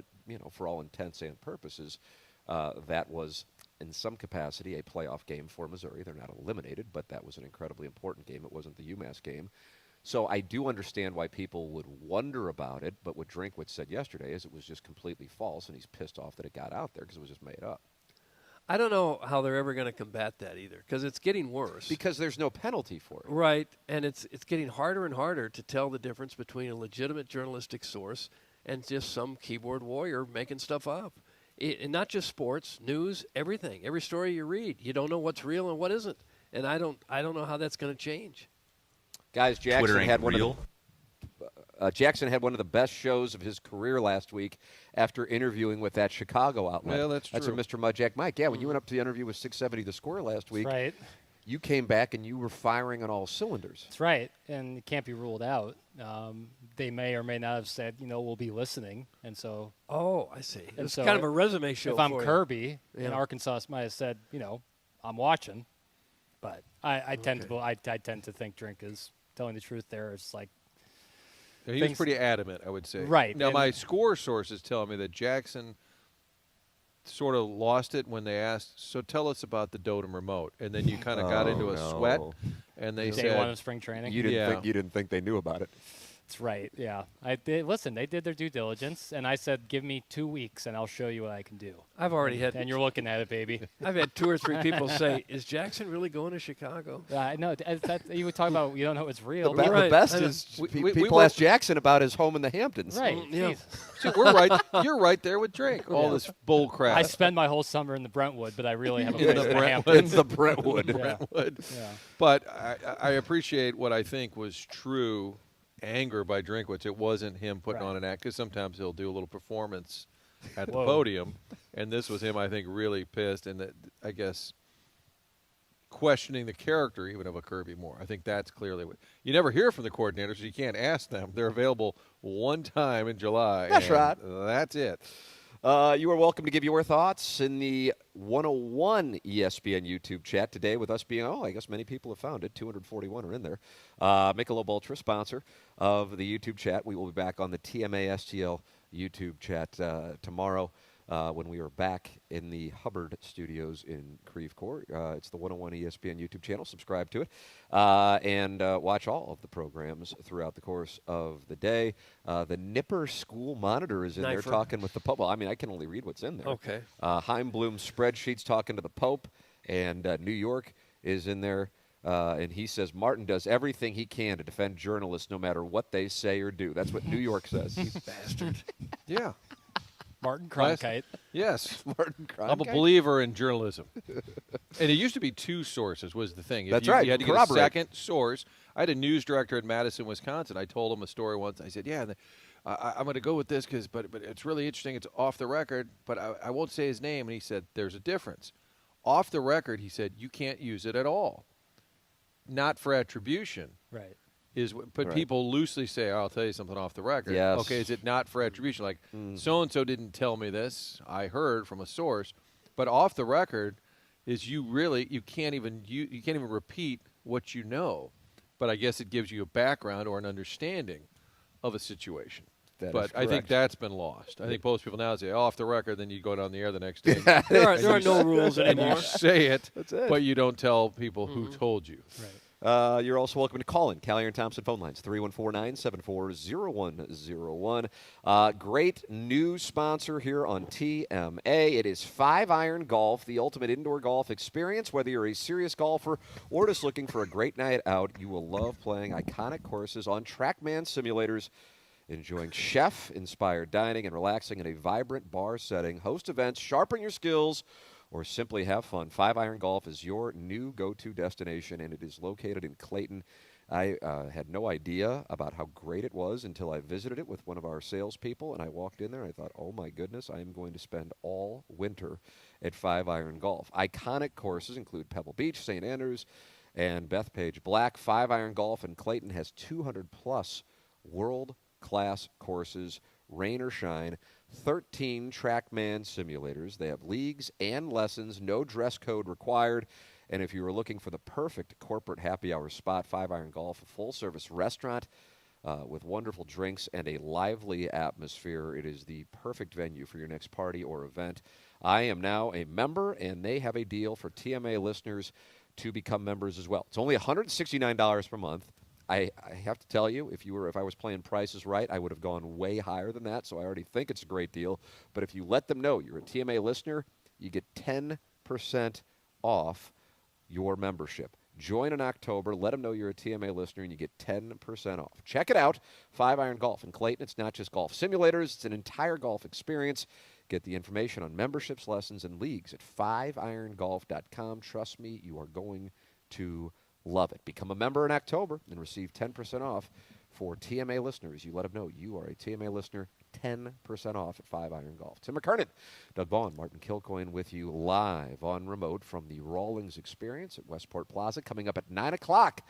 S1: for all intents and purposes, that was in some capacity a playoff game for Missouri. They're not eliminated, but that was an incredibly important game. It wasn't the UMass game. So I do understand why people would wonder about it, but what Drinkwitz said yesterday is it was just completely false, and he's pissed off that it got out there because it was just made up.
S2: I don't know how they're ever going to combat that either, because it's getting worse.
S1: Because there's no penalty for it.
S2: Right, and it's getting harder and harder to tell the difference between a legitimate journalistic source and just some keyboard warrior making stuff up. And not just sports, news, everything. Every story you read, you don't know what's real and what isn't. And I don't know how that's going to change.
S1: Guys, Jackson had one of the best shows of his career last week after interviewing with that Chicago outlet.
S3: Yeah, that's true.
S1: That's a Mr. Mudjack Mike. Yeah, when you went up to the interview with 670 The Score last week,
S4: right.
S1: You came back and you were firing on all cylinders.
S4: That's right, and it can't be ruled out. They may or may not have said, we'll be listening, and so.
S2: Oh, I see. It's
S4: so
S2: kind of a resume show.
S4: If I'm Kirby, and Arkansas might have said, I'm watching, but I tend to think Drink is telling the truth. There, it's like.
S3: He was pretty adamant, I would say.
S4: Right.
S3: Now, my score sources tell me that Jackson sort of lost it when they asked, so tell us about the Dotem remote. And then you kind of got into a sweat, and they said.
S4: Day one of spring training.
S1: You didn't think they knew about it.
S4: That's right, yeah. Listen, they did their due diligence, and I said, give me 2 weeks, and I'll show you what I can do.
S2: I've already had.
S4: And you're looking at it, baby.
S2: I've had 2 or 3 people say, is Jackson really going to Chicago?
S4: No, you were talking about you don't know what's real.
S1: The best is people ask Jackson about his home in the Hamptons.
S4: Right.
S2: Yeah.
S3: See, we're right. You're right there with Drake. All this bull crap.
S4: I spend my whole summer in the Brentwood, but I really have a place in the Hamptons.
S1: In the Brentwood.
S3: Brentwood.
S4: Yeah.
S3: But I appreciate what I think was true anger by Drinkwitz. It wasn't him putting on an act, because sometimes he'll do a little performance at the podium, and this was him, I think, really pissed. And I guess questioning the character even of a Kirby Moore. I think that's clearly what you never hear from the coordinators. So you can't ask them. They're available one time in July.
S1: That's right.
S3: That's it.
S1: You are welcome to give your thoughts in the 101 ESPN YouTube chat today with us being, I guess many people have found it. 241 are in there. Michelob Ultra, sponsor of the YouTube chat. We will be back on the TMA STL YouTube chat tomorrow when we are back in the Hubbard studios in Creve Court. It's the 101 ESPN YouTube channel. Subscribe to it and watch all of the programs throughout the course of the day. The Nipper School Monitor is in there talking with the Pope. Well, I mean, I can only read what's in there.
S2: Okay.
S1: Heimblum's spreadsheets talking to the Pope, and New York is in there. And he says Martin does everything he can to defend journalists no matter what they say or do. That's what New York says. You bastard.
S3: Yeah.
S4: Martin Cronkite.
S3: Yes.
S1: Martin Cronkite.
S3: I'm a believer in journalism. And it used to be two sources was the thing.
S1: That's right.
S3: You had to get a second source. I had a news director in Madison, Wisconsin. I told him a story once. I said, I'm going to go with this but it's really interesting. It's off the record, but I won't say his name. And he said, there's a difference. Off the record, he said, you can't use it at all. Not for attribution.
S4: Right.
S3: But people loosely say, I'll tell you something off the record.
S1: Yes.
S3: Okay, is it not for attribution? Like, so-and-so didn't tell me this. I heard from a source. But off the record is you can't even repeat what you know. But I guess it gives you a background or an understanding of a situation. But I think that's been lost. I think most people now say, off the record, then you go down the air the next day.
S2: There are no rules anymore.
S3: And you say it,
S1: That's it.
S3: but you don't tell people who told you.
S4: Right.
S1: You're also welcome to call in. Callier and Thompson phone lines, 314-974-0101. Great new sponsor here on TMA. It is 5-Iron Golf, the ultimate indoor golf experience. Whether you're a serious golfer or just looking for a great night out, you will love playing iconic courses on TrackMan simulators, enjoying chef-inspired dining and relaxing in a vibrant bar setting. Host events, sharpen your skills, or simply have fun. 5-Iron Golf is your new go-to destination, and it is located in Clayton. I had no idea about how great it was until I visited it with one of our salespeople, and I walked in there, and I thought, oh, my goodness, I am going to spend all winter at 5-Iron Golf. Iconic courses include Pebble Beach, St. Andrews, and Bethpage Black. 5-Iron Golf in Clayton has 200-plus world-class courses, rain or shine. 13 TrackMan simulators. They have leagues and lessons, no dress code required. And if you were looking for the perfect corporate happy hour spot, 5-Iron Golf, a full-service restaurant with wonderful drinks and a lively atmosphere. It is the perfect venue for your next party or event. I am now a member, and they have a deal for TMA listeners to become members as well. It's only $169 per month. I have to tell you, if I was playing Price is Right, I would have gone way higher than that, so I already think it's a great deal. But if you let them know you're a TMA listener, you get 10% off your membership. Join in October. Let them know you're a TMA listener, and you get 10% off. Check it out, 5-Iron Golf in Clayton. It's not just golf simulators. It's an entire golf experience. Get the information on memberships, lessons, and leagues at 5irongolf.com. Trust me, you are going to love it. Become a member in October and receive 10% off for TMA listeners. You let them know you are a TMA listener, 10% off at 5-Iron Golf. Tim McKernan, Doug Vaughn, Martin Kilcoyne with you live on remote from the Rawlings Experience at Westport Plaza. Coming up at 9 o'clock,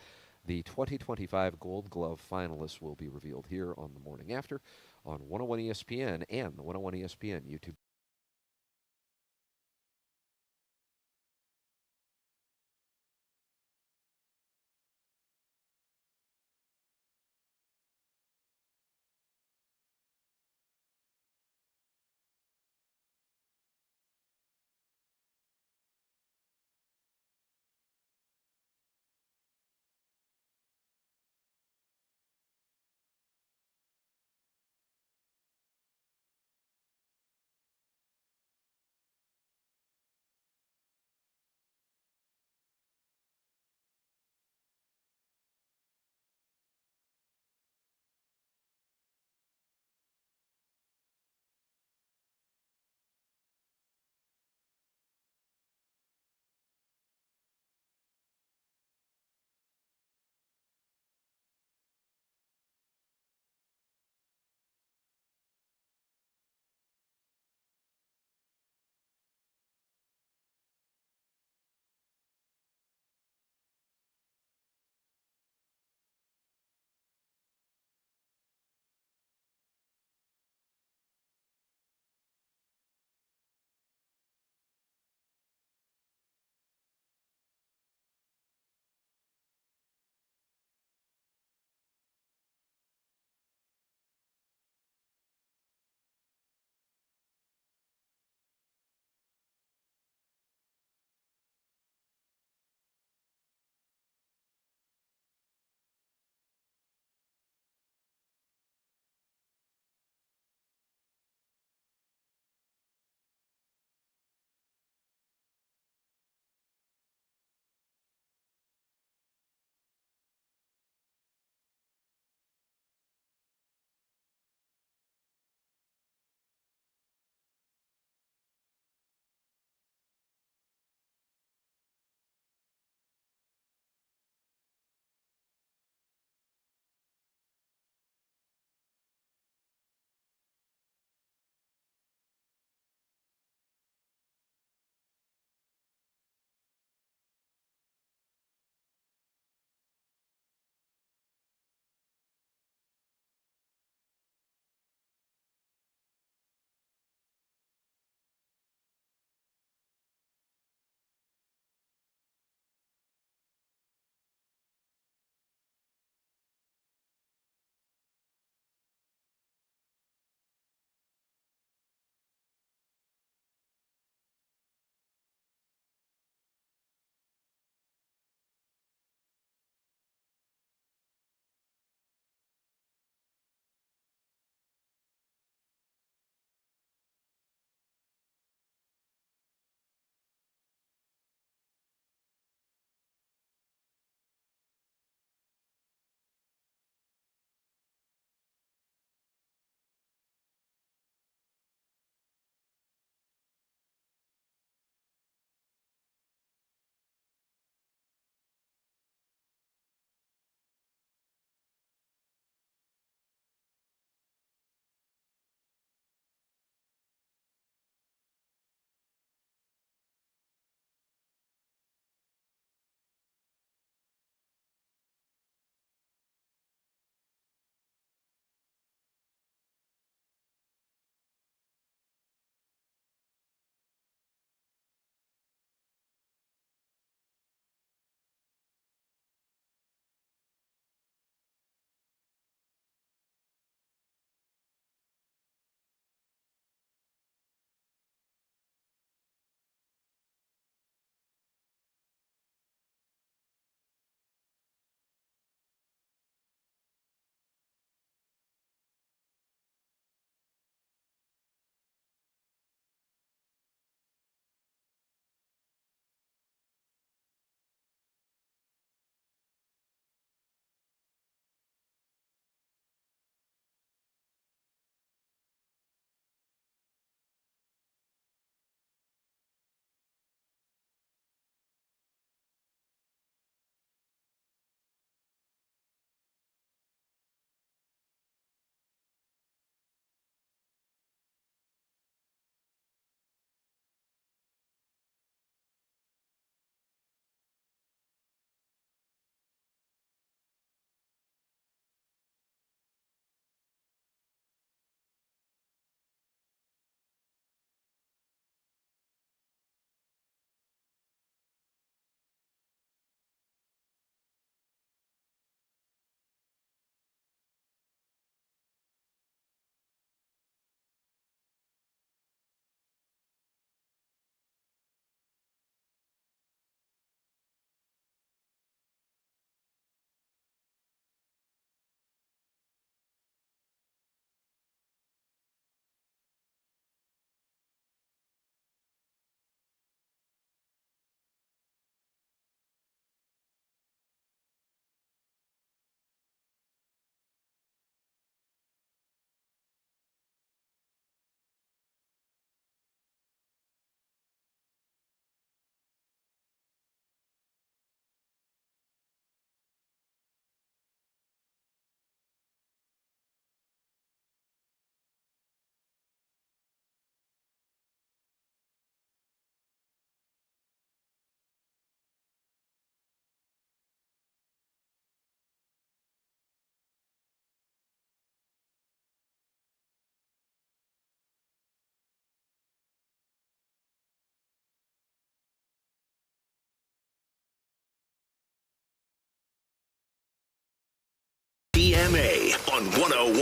S1: the 2025 Gold Glove finalists will be revealed here on the morning after on 101 ESPN and the 101 ESPN YouTube.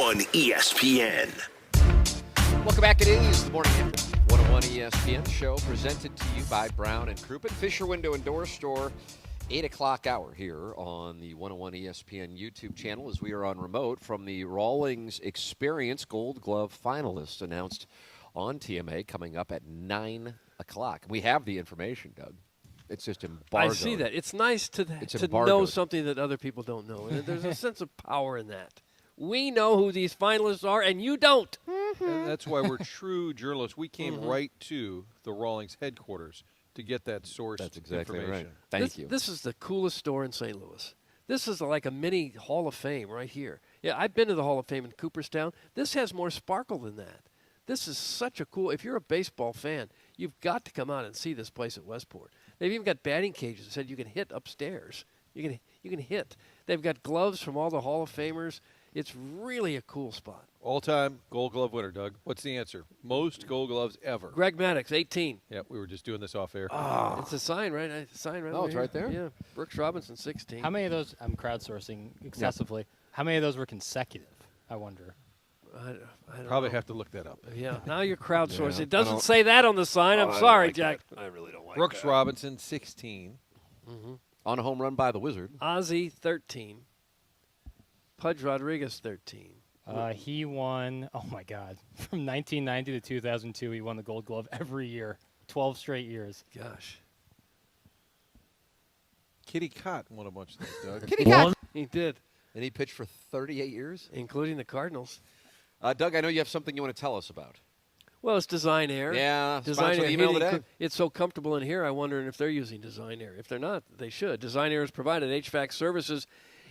S6: 101 ESPN.
S1: Welcome back. It is the Morning After 101 ESPN show presented to you by Brown and Crouppen, Fisher Window and Door Store. 8 o'clock hour here on the 101 ESPN YouTube channel as we are on remote from the Rawlings Experience Gold Glove finalists announced on TMA coming up at 9 o'clock. We have the information, Doug. It's just embargoed.
S2: I see that. It's nice to know something that other people don't know. And there's a sense of power in that. We know who these finalists are, and you don't.
S3: And that's why we're true journalists. We came right to the Rawlings headquarters to get that source information.
S1: Right. Thank you.
S2: This is the coolest store in St. Louis. This is like a mini Hall of Fame right here. Yeah, I've been to the Hall of Fame in Cooperstown. This has more sparkle than that. This is such a cool – if you're a baseball fan, you've got to come out and see this place at Westport. They've even got batting cages that said you can hit upstairs. You can hit. They've got gloves from all the Hall of Famers. It's really a cool spot.
S3: All-time Gold Glove winner, Doug. What's the answer? Most Gold Gloves ever.
S2: Greg Maddox, 18.
S3: Yeah, we were just doing this off air.
S2: Oh. It's a sign, right? It's
S1: right there?
S2: Yeah. Brooks Robinson, 16.
S4: How many of those, I'm crowdsourcing excessively, how many of those were consecutive, I wonder?
S2: I don't
S3: Probably
S2: know.
S3: have to look that up.
S2: Yeah, now you're crowdsourcing. It doesn't say that on the sign. I'm sorry, Jack.
S1: I really don't like
S3: Brooks
S1: that.
S3: Robinson, 16.
S1: On a home run by the Wizard.
S2: Ozzie, 13. Pudge Rodriguez, 13.
S4: He won, oh my God, from 1990 to 2002, he won the Gold Glove every year, 12 straight years.
S2: Gosh.
S3: Kitty Cott won a bunch of things, Doug.
S1: Kitty Cott.
S2: He did,
S1: And he pitched for 38 years.
S2: including the Cardinals.
S1: Doug, I know you have something you want to tell us about.
S2: Well, it's Design Air.
S1: Yeah,
S2: Design
S1: sponsor
S2: Air
S1: the email
S2: heating
S1: today.
S2: It's so comfortable in here, I wonder if they're using Design Air. If they're not, they should. Design Air has provided HVAC services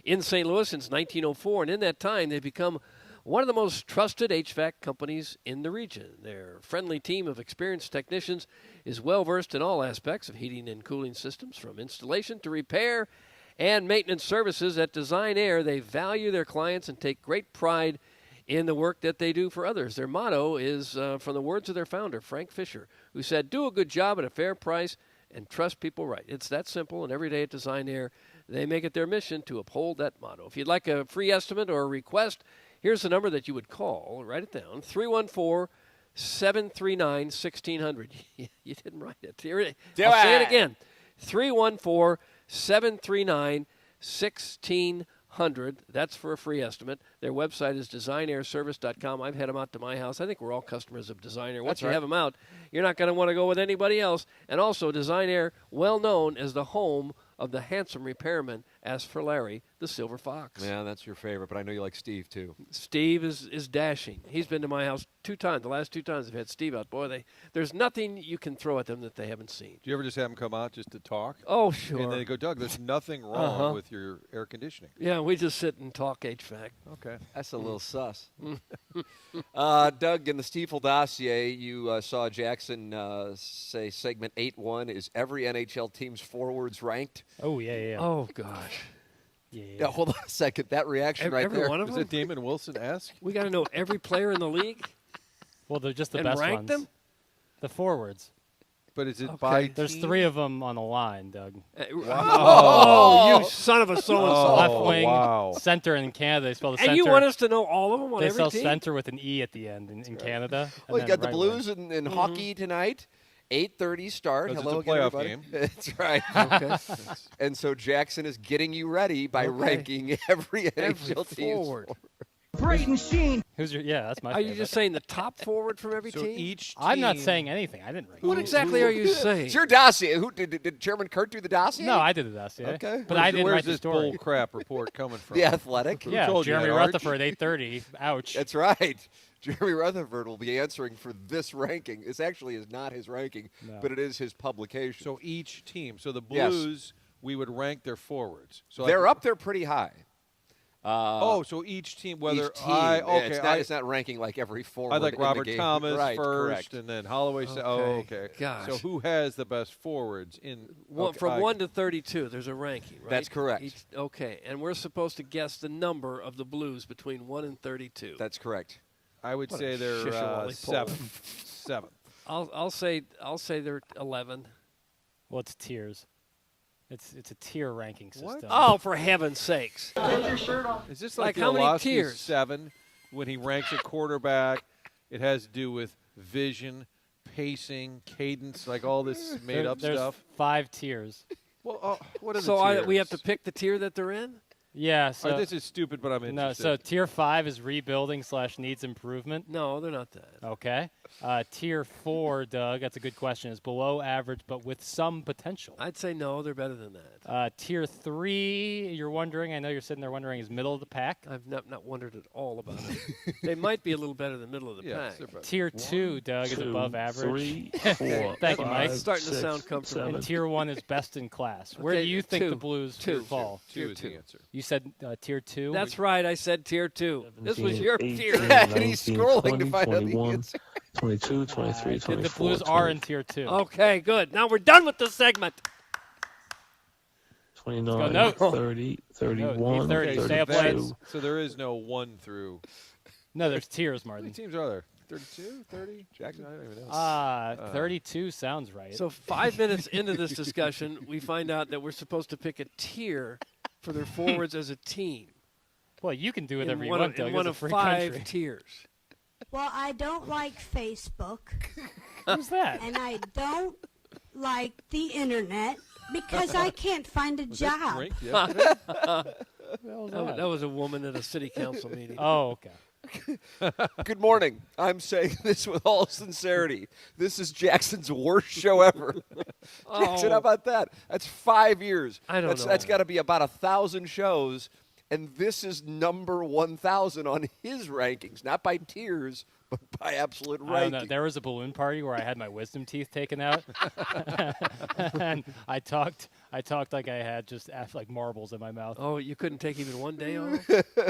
S2: in St. Louis since 1904, and in that time, they've become one of the most trusted HVAC companies in the region. Their friendly team of experienced technicians is well-versed in all aspects of heating and cooling systems, from installation to repair and maintenance services. At Design Air, they value their clients and take great pride in the work that they do for others. Their motto is from the words of their founder, Frank Fisher, who said, "Do a good job at a fair price and trust people right." It's that simple, and every day at Design Air, they make it their mission to uphold that motto. If you'd like a free estimate or a request, here's the number that you would call. Write it down, 314-739-1600. You didn't write it. I'll say it again, 314-739-1600. That's for a free estimate. Their website is designairservice.com. I've had them out to my house. I think we're all customers of Design Air. Once you have them out, you're not going to want to go with anybody else. And also, Design Air, well known as the home of the handsome repairman, as for Larry, the Silver Fox.
S1: Yeah, that's your favorite, but I know you like Steve, too.
S2: Steve is dashing. He's been to my house 2 times. The last 2 times I've had Steve out. Boy, there's nothing you can throw at them that they haven't seen.
S3: Do you ever just have them come out just to talk?
S2: Oh, sure.
S3: And they go, "Doug, there's nothing wrong with your air conditioning."
S2: Yeah, we just sit and talk HVAC.
S3: Okay.
S1: That's a little sus. Doug, in the Stiefel dossier, you saw Jackson say segment 8-1 is every NHL team's forwards ranked.
S4: Oh, yeah.
S2: Oh, gosh.
S1: Yeah, hold on a second. That reaction right
S2: every
S1: there.
S2: one of
S3: Was
S2: them?
S3: it Damon Wilson-esque?
S2: We got to know every player in the league
S4: Well, they're just the
S2: and
S4: best
S2: rank
S4: ones.
S2: them?
S4: The forwards.
S3: But is it
S2: Okay.
S3: by
S4: There's
S3: team?
S4: 3 of them on the line, Doug.
S2: Oh, you son of a so-and-so.
S4: Left wing,
S3: wow.
S4: center in Canada. They spell the center.
S2: And you want us to know all of them on
S4: they
S2: every
S4: spell
S2: team?
S4: center with an E at the end in Canada.
S1: Well, you
S4: and
S1: got
S4: then
S1: the
S4: right
S1: Blues
S4: wing.
S1: in hockey tonight. 8:30 start.
S3: Because
S1: Hello
S3: it's a playoff
S1: again,
S3: game.
S1: everybody. That's right.
S2: Okay.
S1: And so Jackson is getting you ready by ranking every NHL team's
S2: forward.
S4: Who's your? Yeah, that's my.
S2: Are you
S4: favorite.
S2: just saying the top forward from every
S3: So
S2: team?
S3: each team.
S4: I'm not saying anything. I didn't rank.
S2: What
S4: them.
S2: exactly are you saying?
S1: It's your dossier. Who did Chairman Kurt do the dossier?
S4: No, I did the dossier.
S1: Okay.
S4: But I didn't
S3: Where's
S4: write the
S3: this
S4: story.
S3: bull crap report coming from?
S1: The Athletic.
S3: Who
S4: Yeah,
S3: told you
S4: Jeremy
S3: that, Arch?
S4: Rutherford, 8:30. Ouch.
S1: That's right. Jeremy Rutherford will be answering for this ranking. This actually is not his ranking,
S4: No.
S1: but it is his publication.
S3: So each team. So the
S1: Yes.
S3: Blues, we would rank their forwards. So
S1: they're
S3: like,
S1: up there pretty high.
S3: so each team, whether
S1: Each team.
S3: I
S1: Yeah,
S3: okay,
S1: it's not ranking like every forward.
S3: I like
S1: in the
S3: Robert
S1: game.
S3: Thomas
S1: right,
S3: first,
S1: correct.
S3: and then Holloway.
S2: Okay.
S3: Okay.
S2: Gosh.
S3: So who has the best forwards in? Okay,
S2: From
S3: I-
S2: 1 to 32, there's a ranking, right?
S1: That's correct.
S2: Okay, and we're supposed to guess the number of the Blues between 1 and 32.
S1: That's correct.
S3: I would
S2: What a
S3: say they're
S2: shishawally poll.
S3: seventh.
S2: I'll say they're 11.
S4: Well, it's tiers. It's a tier ranking system.
S3: What?
S2: Oh, for heaven's sakes!
S3: Is this
S2: Like
S3: like,
S2: how
S3: the
S2: many
S3: Orlovsky
S2: tiers?
S3: 7? when he ranks a quarterback, it has to do with vision, pacing, cadence, like all this made-up
S4: There's
S3: stuff.
S4: 5 tiers.
S3: Well, what are the
S2: So
S3: tiers?
S2: we have to pick the tier that they're in?
S4: Yeah. So
S3: this is stupid, but I'm interested.
S4: no. So tier 5 is rebuilding / needs improvement.
S2: No, they're not that.
S4: Okay. Tier 4, Doug, that's a good question, is below average but with some potential.
S2: I'd say no, they're better than that.
S4: Tier 3, you're wondering, I know you're sitting there wondering, is middle of the pack.
S2: I've not wondered at all about it. They might be a little better than middle of the pack.
S4: Tier 2, Doug, is above average.
S5: 3, 4.
S4: Thank you, Mike.
S2: It's starting to sound comfortable.
S4: And tier 1 is best in class. Where do you think the Blues fall?
S3: Two is the answer.
S4: You said tier 2?
S2: That's right. I said tier 2. This was your
S5: 18,
S2: tier.
S5: 19,
S1: He's scrolling
S5: 20,
S1: to find out the
S5: 21,
S1: answer.
S5: 22, 23, 24.
S4: The Blues are in tier 2.
S2: Okay, good. Now we're done with the segment.
S5: 29,
S4: Let's go.
S5: 30, 31,
S4: 30. Stay up
S5: 32.
S4: late.
S3: So there is no 1 through.
S4: No, there's tiers,
S3: How many
S4: Martin.
S3: teams are there? 32, 30? Jackson? I don't even know.
S4: 32 sounds right.
S2: So 5 minutes into this discussion, we find out that we're supposed to pick a tier for their forwards as a team.
S4: well, you can do whatever
S2: in
S4: you
S2: one,
S4: want,
S2: in
S4: Doug.
S2: one
S4: It's a
S2: of
S4: free
S2: 5
S4: country.
S2: tiers.
S9: Well, I don't like Facebook,
S4: Who's that?
S9: and I don't like the internet because I can't find a
S3: Was that
S9: job.
S3: drink yesterday?
S2: That was a woman at a city council meeting.
S4: Oh, okay.
S1: Good morning. I'm saying this with all sincerity. This is Jackson's worst show ever. Jackson, how about that? That's 5 years.
S2: I don't know.
S1: That's got to be about 1,000 shows, and this is number 1,000 on his rankings, not by tiers, but by absolute
S4: I don't know.
S1: ranking.
S4: There was a balloon party where I had my wisdom teeth taken out, and I talked like I had just like marbles in my mouth.
S2: Oh, you couldn't take even one day off?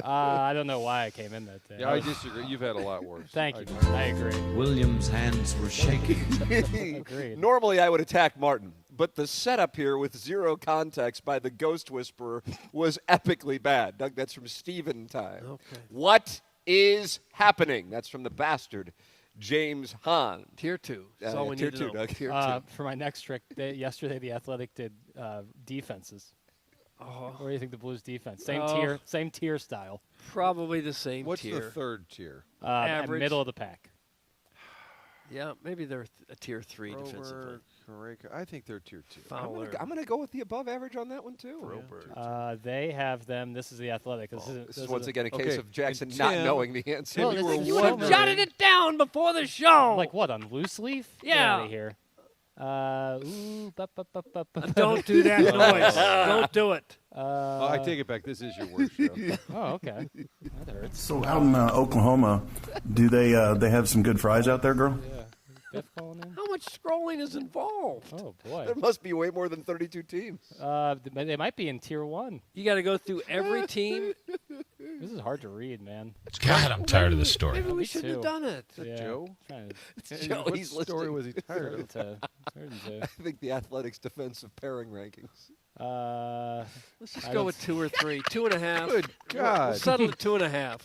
S4: I don't know why I came in that day.
S3: Yeah, I disagree. You've had a lot worse.
S4: Thank
S3: I
S4: you.
S3: agree.
S4: I agree.
S10: William's hands were shaking.
S4: Agreed.
S1: Normally, I would attack Martin, but the setup here with zero context by the Ghost Whisperer was epically bad. Doug, that's from Steven time.
S2: Okay.
S1: What is happening? That's from the bastard, James Hahn.
S2: Tier 2. That's all we
S1: tier
S2: need
S1: 2,
S2: to know.
S1: Doug. Tier 2.
S4: For my next trick, yesterday the Athletic did defenses. What do you think the Blues defense? Same tier style.
S2: Probably the same
S3: What's
S2: tier.
S3: the third tier?
S2: Average.
S4: Middle of the pack.
S2: Yeah, maybe they're a tier 3 defensively.
S3: Rover, Correca. I think they're tier 2.
S2: Fowler.
S1: I'm going to go with the above average on that one, too.
S2: Robert.
S4: They have them. This is the Athletic.
S1: This is once again a case
S3: Okay,
S1: of Jackson
S3: and
S1: not
S3: Tim-
S1: knowing the answer.
S4: Well,
S3: you
S4: it's-
S3: were
S4: you
S3: wondering-
S2: Jotted it down before the show.
S4: Like what, on loose leaf?
S2: Yeah.
S4: Get out of here.
S2: Don't do that noise. Don't do it.
S3: I take it back. This is your worst show.
S4: Oh, okay. That hurts.
S11: So out in Oklahoma, do they have some good fries out there, girl?
S4: Biff calling in?
S2: How much scrolling is involved?
S4: Oh, boy.
S1: There must be way more than 32 teams.
S4: They might be in tier 1.
S2: You got to go through every team.
S4: This is hard to read, man.
S10: God, I'm tired of this story.
S2: Maybe we
S4: Me
S2: shouldn't have
S4: too.
S2: done it.
S4: Yeah.
S3: Joe?
S4: Trying to-
S1: Joe,
S3: What
S1: he's
S3: story
S1: listening.
S3: was he tired of?
S4: certain to-
S1: I think the Athletics' defensive pairing rankings.
S2: Let's just
S4: I
S2: go
S4: don't-
S2: with 2 or 3. 2.5.
S3: Good
S2: We'll
S3: God.
S2: settle at 2.5.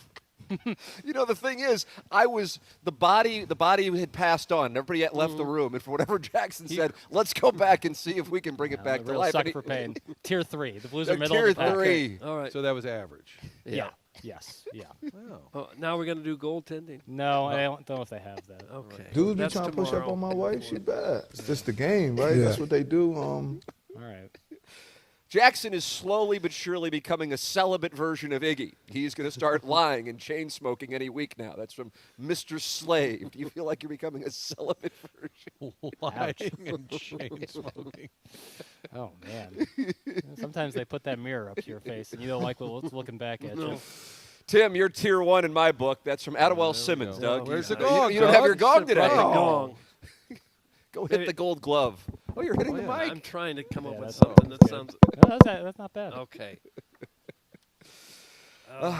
S1: You know, the thing is, the body had passed on. Everybody had left the room, and for whatever Jackson said, let's go back and see if we can bring it back to
S4: real
S1: life.
S4: suck
S1: And he-
S4: for pain. Tier 3. The Blues are middle
S1: Tier
S4: of the pack.
S1: 3.
S2: All right.
S3: So that was average.
S4: Yeah. Yes. Yeah.
S3: Wow.
S2: Oh, now we're going to do goaltending.
S4: No, I don't know if they have that.
S2: Okay.
S12: Dudes be
S2: That's
S12: trying to push up
S2: tomorrow.
S12: on my wife. She bad. It's just the game, right? That's what they do.
S4: All right.
S1: Jackson is slowly but surely becoming a celibate version of Iggy. He's going to start lying and chain smoking any week now. That's from Mr. Slave. Do you feel like you're becoming a celibate version?
S3: Lying and chain smoking.
S4: Oh, man. Sometimes they put that mirror up to your face, and you don't like what's looking back at you.
S1: Tim, you're tier 1 in my book. That's from Adewell Simmons,
S3: go.
S1: Doug.
S3: Where's the
S1: You-
S3: gong,
S1: You don't have
S3: Doug?
S1: your gong today.
S2: Brought the gong.
S1: Go hit the gold glove. Oh, you're hitting the mic.
S2: I'm trying to come up with
S4: that's
S2: something that
S4: good.
S2: sounds
S4: No, that's not bad.
S2: okay.
S4: All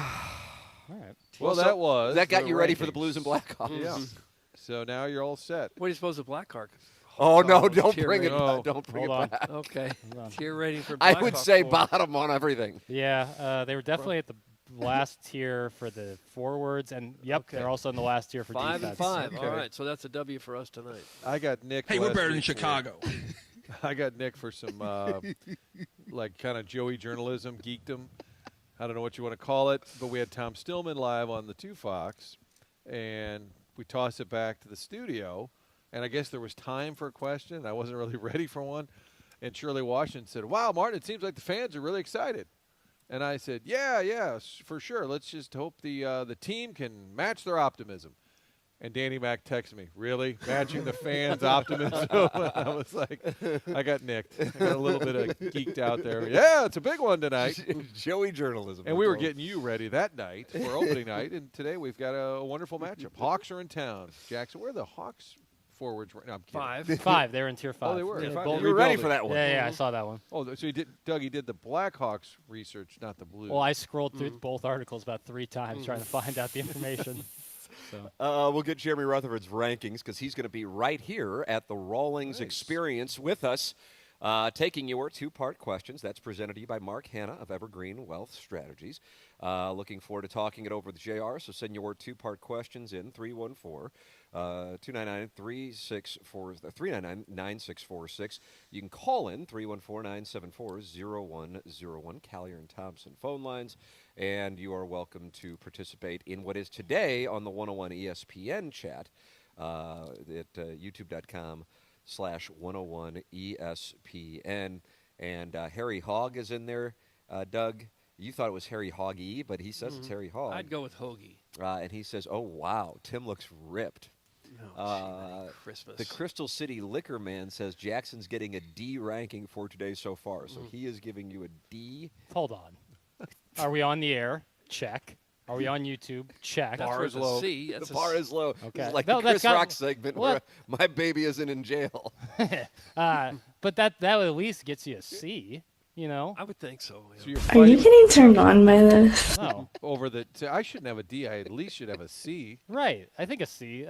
S4: right.
S3: Well,
S1: so
S3: that was.
S1: That got
S3: the
S1: you ready for the
S3: rankings.
S1: Blues and Blackhawks.
S3: Yeah. So now you're all set.
S2: What do you suppose the Blackhawks?
S1: Oh, no, don't
S2: tier
S1: bring it
S2: rating.
S1: back. Don't bring
S4: Hold
S1: it back.
S2: Okay.
S4: Hold on.
S2: Tier rating for
S1: I
S2: Blackhawks.
S1: would say
S2: for-
S1: bottom on everything.
S4: Yeah, they were definitely at the last tier for the forwards, and
S2: Okay.
S4: they're also in the last tier for
S2: 5
S4: defense.
S2: and 5.
S3: Okay.
S2: All right, so that's a W for us tonight.
S3: I got Nick.
S10: Hey, we're
S3: last
S10: better than
S3: week for-
S10: Chicago.
S3: I got Nick for some, like, kind of Joey journalism, geekdom. I don't know what you want to call it, but we had Tom Stillman live on the 2 Fox, and we tossed it back to the studio, and I guess there was time for a question. I wasn't really ready for one. And Shirley Washington said, wow, Martin, it seems like the fans are really excited. And I said, yeah, for sure. Let's just hope the team can match their optimism. And Danny Mac texted me, really? Matching the fans' optimism? I was like, I got nicked. I got a little bit of geeked out there. Yeah, it's a big one tonight.
S1: Joey journalism.
S3: And we were getting you ready that night for opening night. And today we've got a wonderful matchup. Hawks are in town. Jackson, where are the Hawks forwards right now? I'm kidding.
S4: 5. They were in tier 5.
S3: Oh, they were.
S4: Yeah,
S3: You
S1: were ready for that one.
S4: Yeah, I saw that one.
S3: Oh, so Dougie did the Blackhawks research, not the Blues.
S4: Well, I scrolled through both articles about 3 times trying to find out the information.
S1: We'll get Jeremy Rutherford's rankings because he's going to be right here at the Rawlings Experience with us, taking your 2-part questions. That's presented to you by Mark Hanna of Evergreen Wealth Strategies. Looking forward to talking it over with JR, so send your 2-part questions in 314-299-9646. You can call in 314-974-0101, Callier and Thompson phone lines. And you are welcome to participate in what is today on the 101 ESPN chat at youtube.com/101 ESPN. And Harry Hogg is in there. Doug, you thought it was Harry Hoggy, but he says it's Harry Hogg.
S2: I'd go with Hoagie.
S1: And he says, oh, wow, Tim looks ripped.
S2: Christmas.
S1: The Crystal City Liquor Man says Jackson's getting a D ranking for today so far. So he is giving you a D.
S4: Hold on. Are we on the air? Check. Are we on YouTube? Check.
S1: Bar is low.
S2: C.
S1: The bar is low.
S4: Okay.
S1: This is like the Chris Rock segment where my baby isn't in jail.
S4: But that at least gets you a C. You know,
S2: I would think so.
S3: Yeah.
S13: Are you getting turned on by this?
S4: No.
S3: I shouldn't have a D. I at least should have a C.
S4: Right. I think a C.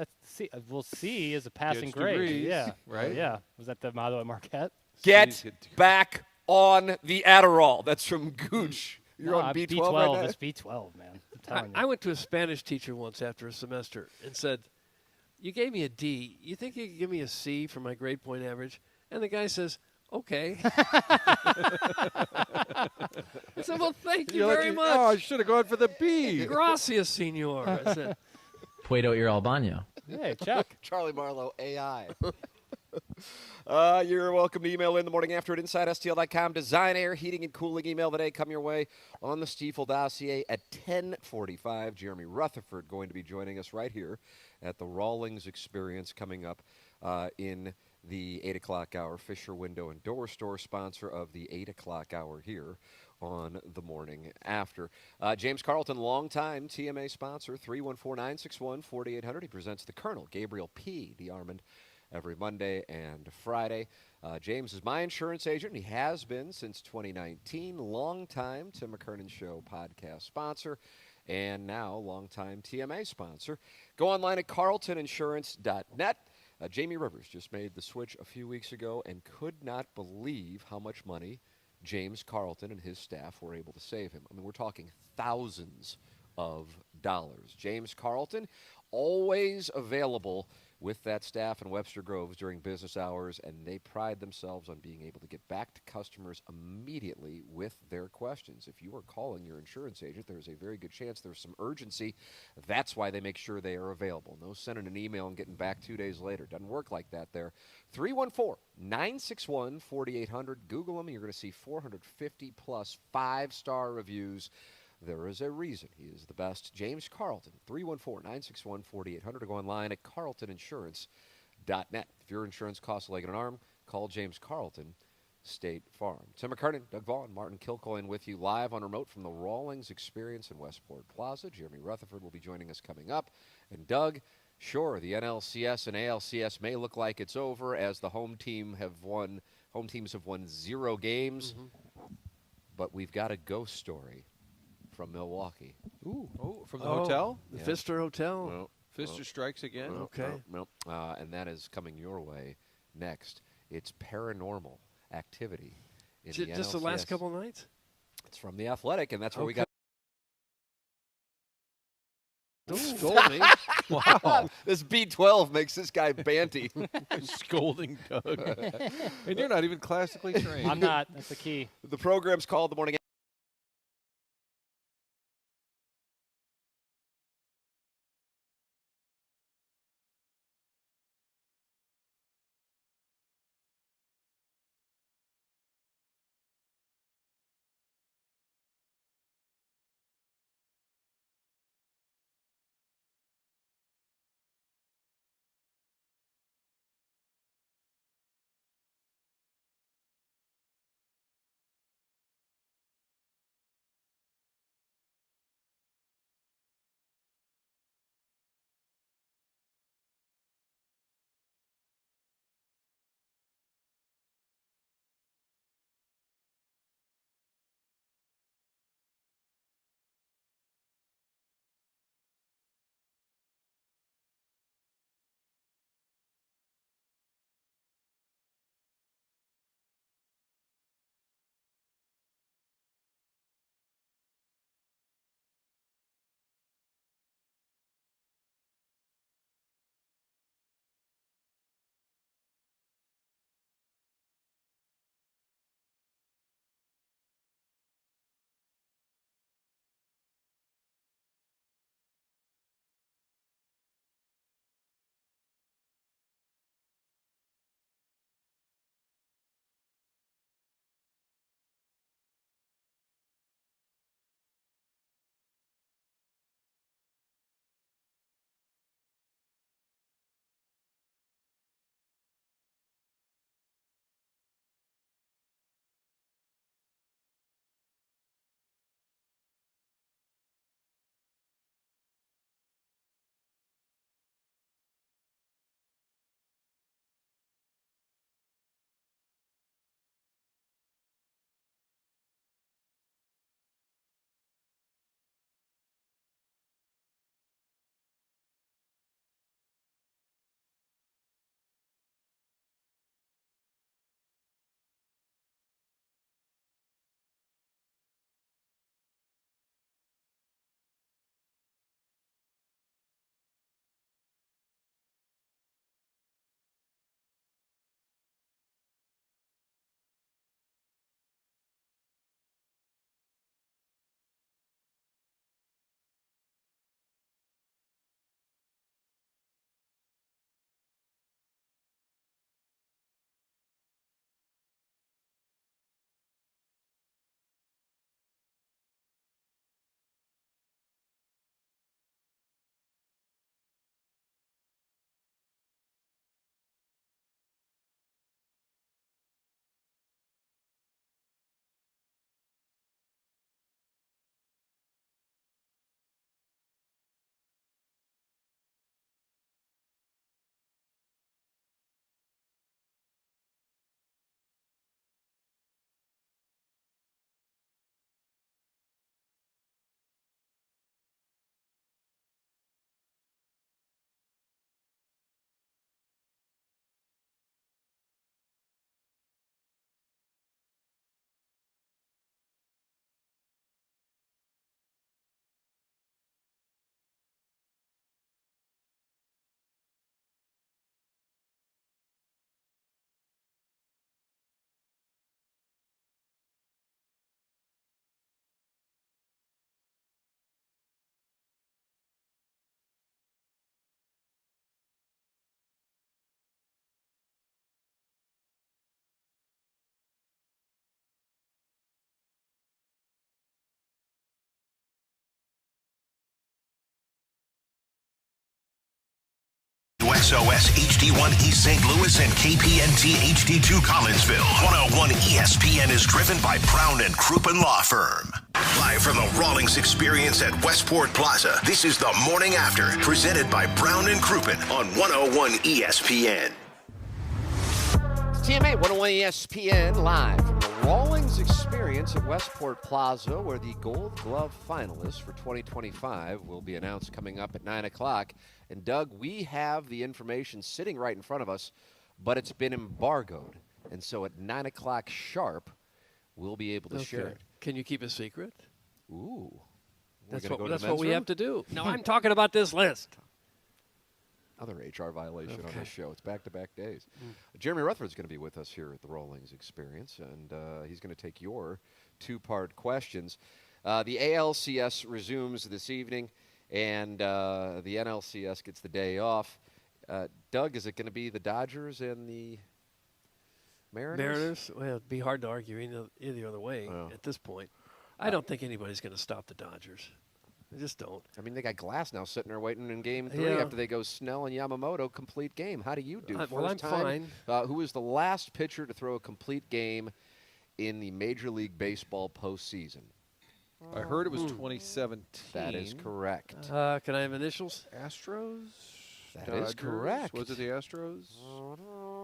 S4: Well, C is a passing grade.
S3: Degrees,
S4: yeah.
S3: right?
S4: Yeah. Was that the motto at Marquette?
S1: Get back on the Adderall. That's from Gooch. You're on B12 right now?
S4: It's B12, man. I'm telling you.
S2: I went to a Spanish teacher once after a semester and said, you gave me a D. You think you could give me a C for my grade point average? And the guy says, okay. I said, well, thank you very much.
S3: Oh, I should have gone for the B.
S2: Gracias, senor. I said,
S14: Puedo ir al baño.
S4: Hey, Chuck.
S1: Charlie Marlowe, AI. You're welcome to email in the morning after at InsideSTL.com. Design, air, heating, and cooling email today. Come your way on the Stiefel dossier at 10:45. Jeremy Rutherford going to be joining us right here at the Rawlings Experience coming up in the 8 o'clock hour. Fisher Window and Door Store, sponsor of the 8 o'clock hour here on the morning after. James Carlton, longtime TMA sponsor, 314-961-4800. He presents the Colonel, Gabriel P. DeArmond, every Monday and Friday. James is my insurance agent. He has been since 2019. Longtime Tim McKernan Show podcast sponsor, and now longtime TMA sponsor. Go online at carltoninsurance.net. Jamie Rivers just made the switch a few weeks ago and could not believe how much money James Carlton and his staff were able to save him. I mean, we're talking thousands of dollars. James Carlton, always available with that staff in Webster Groves during business hours, and they pride themselves on being able to get back to customers immediately with their questions. If you are calling your insurance agent, there's a very good chance there's some urgency. That's why they make sure they are available. No sending an email and getting back 2 days later. Doesn't work like that there. 314-961-4800. Google them. You're going to see 450-plus 5-star reviews. There is a reason he is the best. James Carlton, 314-961-4800. Go online at carltoninsurance.net. If your insurance costs a leg and an arm, call James Carlton, State Farm. Tim McKernan, Doug Vaughn, Martin Kilcoyne with you live on remote from the Rawlings Experience in Westport Plaza. Jeremy Rutherford will be joining us coming up. And Doug, sure, the NLCS and ALCS may look like it's over as the home teams have won 0 games. But we've got a ghost story from Milwaukee.
S3: From the hotel?
S2: The Pfister Hotel.
S1: Well,
S3: Pfister strikes again?
S2: Okay.
S1: And that is coming your way next. It's paranormal activity in the
S2: Just
S1: NLCS.
S2: the last couple of nights?
S1: It's from The Athletic, and that's where we got.
S2: Don't scold me.
S3: Wow.
S1: This B12 makes this guy banty.
S3: Scolding Doug. And you're not even classically trained.
S4: I'm not. That's the key.
S1: The program's called The Morning
S6: KXOS HD1 East St. Louis and KPNT HD2 Collinsville. 101 ESPN is driven by Brown and Crouppen Law Firm. Live from the Rawlings Experience at Westport Plaza, this is The Morning After, presented by Brown and Crouppen on 101 ESPN.
S1: TMA 101 ESPN live from the Rawlings Experience at Westport Plaza, where the Gold Glove finalists for 2025 will be announced coming up at 9 o'clock. And, Doug, we have the information sitting right in front of us, but it's been embargoed. And so at 9 o'clock sharp, we'll be able to share it.
S2: Can you keep a secret?
S1: Ooh.
S2: That's what we have to do. No, I'm talking about this list.
S1: Another HR violation on this show. It's back-to-back days. Jeremy Rutherford's going to be with us here at the Rawlings Experience, and he's going to take your two-part questions. The ALCS resumes this evening, and the NLCS gets the day off. Doug, is it going to be the Dodgers and the Mariners?
S2: Well, it'd be hard to argue either other way at this point. I don't think anybody's going to stop the Dodgers. I just don't.
S1: I mean, they got Glass now sitting there waiting in Game 3 after they go Snell and Yamamoto complete game. How do you do?
S2: Well, I'm fine.
S1: Who was the last pitcher to throw a complete game in the Major League Baseball postseason?
S3: I heard it was 2017.
S1: That is correct.
S2: Can I have initials?
S3: Astros?
S1: That is correct.
S3: Was it the Astros?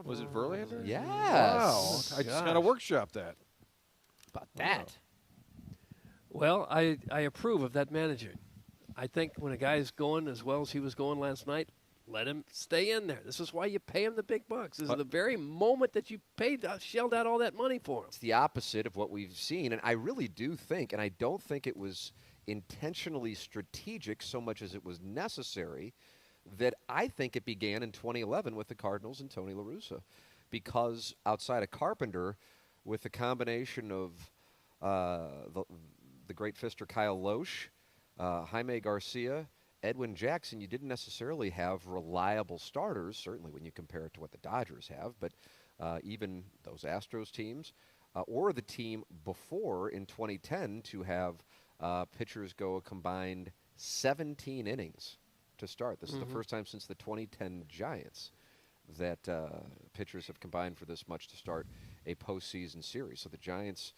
S3: Was it Verlander?
S1: Yes.
S3: Wow. I just kind of workshopped that.
S1: About that.
S2: Well, I approve of that manager. I think when a guy's going as well as he was going last night, let him stay in there. This is why you pay him the big bucks. This is the very moment that you shelled out all that money for him.
S1: It's the opposite of what we've seen, and I really do think, and I don't think it was intentionally strategic so much as it was necessary, that I think it began in 2011 with the Cardinals and Tony La Russa, because outside of Carpenter, with the combination of the great Pfister Kyle Loesch, Jaime Garcia, Edwin Jackson, you didn't necessarily have reliable starters, certainly when you compare it to what the Dodgers have, but even those Astros teams, or the team before in 2010 to have pitchers go a combined 17 innings to start. This is the first time since the 2010 Giants that pitchers have combined for this much to start a postseason series. So the Giants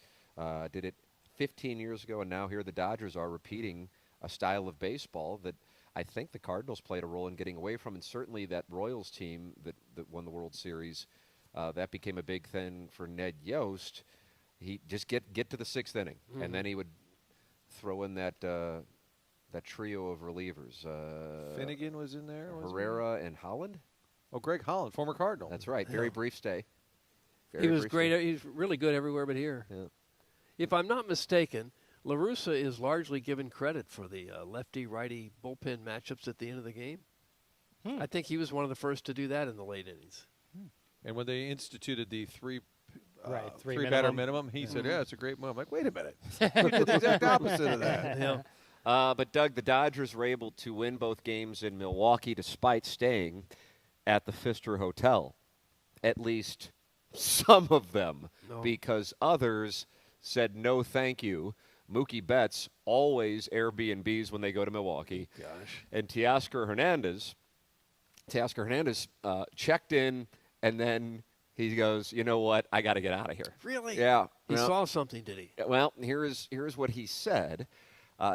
S1: did it 15 years ago, and now here the Dodgers are repeating a style of baseball that I think the Cardinals played a role in getting away from, and certainly that Royals team that won the World Series, that became a big thing for Ned Yost. He just get to the sixth inning, and then he would throw in that trio of relievers.
S3: Finnegan was in there?
S1: Herrera and Holland?
S3: Oh, Greg Holland, former Cardinal.
S1: That's right. Very brief stay.
S2: He was great. He's really good everywhere but here.
S1: Yeah.
S2: If I'm not mistaken, La Russa is largely given credit for the lefty-righty bullpen matchups at the end of the game. I think he was one of the first to do that in the late innings.
S3: And when they instituted the three
S4: batter
S3: minimum, he said, yeah, it's a great move. I'm like, wait a minute. We did the exact opposite of that.
S2: Yeah.
S1: But, Doug, the Dodgers were able to win both games in Milwaukee despite staying at the Pfister Hotel, at least some of them, because others said no thank you. Mookie Betts always Airbnbs when they go to Milwaukee.
S2: Gosh.
S1: And Teoscar Hernandez checked in, and then he goes, you know what, I got to get out of here.
S2: Really?
S1: Yeah.
S2: He saw something, did he?
S1: Well, here's what he said.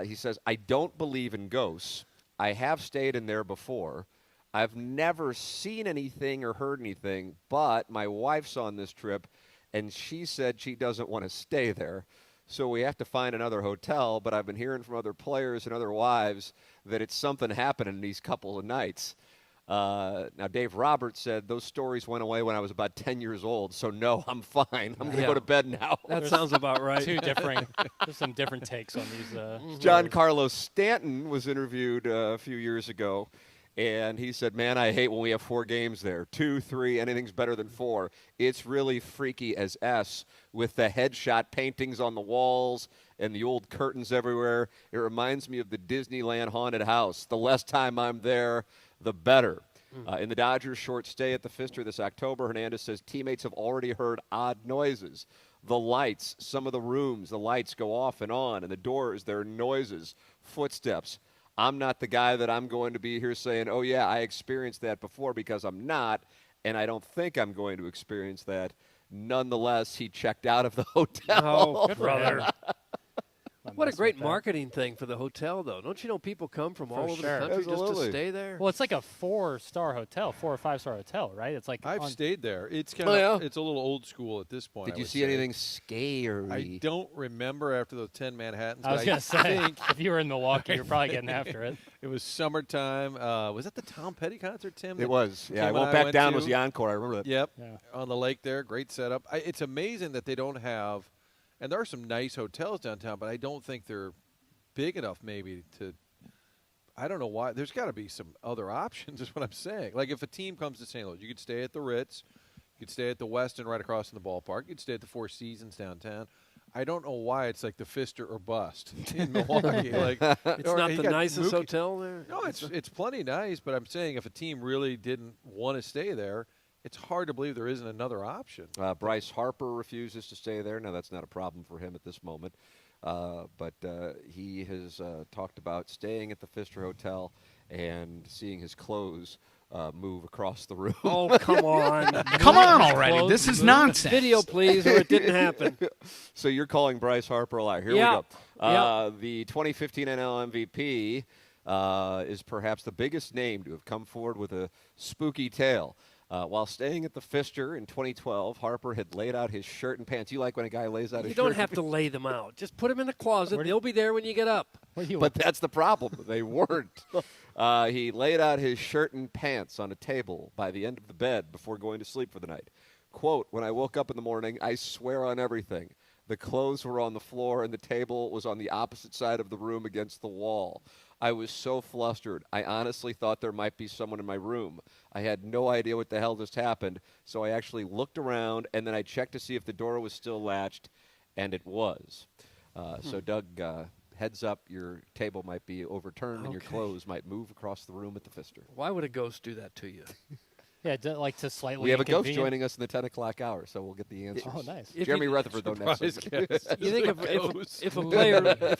S1: He says, I don't believe in ghosts. I have stayed in there before. I've never seen anything or heard anything, but my wife's on this trip, and she said she doesn't want to stay there. So we have to find another hotel, but I've been hearing from other players and other wives that it's something happening these couple of nights. Now, Dave Roberts said those stories went away when I was about 10 years old, so no, I'm fine. I'm going to go to bed now.
S2: That sounds about right.
S4: There's some different takes on these.
S1: John Carlos Stanton was interviewed a few years ago, and he said, man, I hate when we have 4 games there. 2, 3, anything's better than 4. It's really freaky as S with the headshot paintings on the walls and the old curtains everywhere. It reminds me of the Disneyland haunted house. The less time I'm there, the better. In the Dodgers' short stay at the Pfister this October, Hernandez says teammates have already heard odd noises. The lights, some of the rooms, the lights go off and on, and the doors, there are noises, footsteps. I'm not the guy that I'm going to be here saying, oh, yeah, I experienced that before, because I'm not, and I don't think I'm going to experience that. Nonetheless, he checked out of the hotel.
S2: Oh, brother. What a great marketing thing for the hotel, though. Don't you know people come from all over the country just to stay there?
S4: Well, it's like a 4-star hotel, 4 or 5-star hotel, right? It's like
S3: I've stayed there. It's kind of it's a little old school at this point.
S1: Did you see anything scary?
S3: I don't remember after the 10 Manhattans.
S4: I was going to say, if you were in Milwaukee, you're probably getting after it.
S3: It was summertime. Was that the Tom Petty concert, Tim?
S1: It was. Yeah, I Won't Back Down was the encore. I remember that.
S3: Yep. Yeah. On the lake there. Great setup. It's amazing that they don't have, and there are some nice hotels downtown, but I don't think they're big enough maybe to, I don't know why. There's got to be some other options is what I'm saying. Like if a team comes to St. Louis, you could stay at the Ritz, you could stay at the Westin right across from the ballpark, you could stay at the Four Seasons downtown. I don't know why it's like the Pfister or bust in Milwaukee. Like
S2: it's not the nicest hotel there?
S3: No, it's plenty nice, but I'm saying if a team really didn't want to stay there, it's hard to believe there isn't another option.
S1: Bryce Harper refuses to stay there. Now, that's not a problem for him at this moment. But he has talked about staying at the Pfister Hotel and seeing his clothes move across the room.
S2: Oh, come on.
S15: Come on already. This is nonsense.
S2: Video, please, or it didn't happen.
S1: So you're calling Bryce Harper a liar. Here we go. The 2015 NL MVP is perhaps the biggest name to have come forward with a spooky tale. While staying at the Pfister in 2012, Harper had laid out his shirt and pants. You like when a guy lays out his shirt?
S2: You don't have to lay them out. Just put them in the closet. They'll be there when you get up.
S1: But that's the problem. They weren't. He laid out his shirt and pants on a table by the end of the bed before going to sleep for the night. Quote, when I woke up in the morning, I swear on everything. The clothes were on the floor and the table was on the opposite side of the room against the wall. I was so flustered. I honestly thought there might be someone in my room. I had no idea what the hell just happened, so I actually looked around, and then I checked to see if the door was still latched, and it was. So, Doug, heads up, your table might be overturned and your clothes might move across the room at the Pfister.
S2: Why would a ghost do that to you?
S4: Yeah, like to slightly.
S1: We have a ghost joining us in the 10 o'clock hour, so we'll get the answers.
S4: Oh, nice.
S1: Jeremy Rutherford, though, next week.
S2: You think if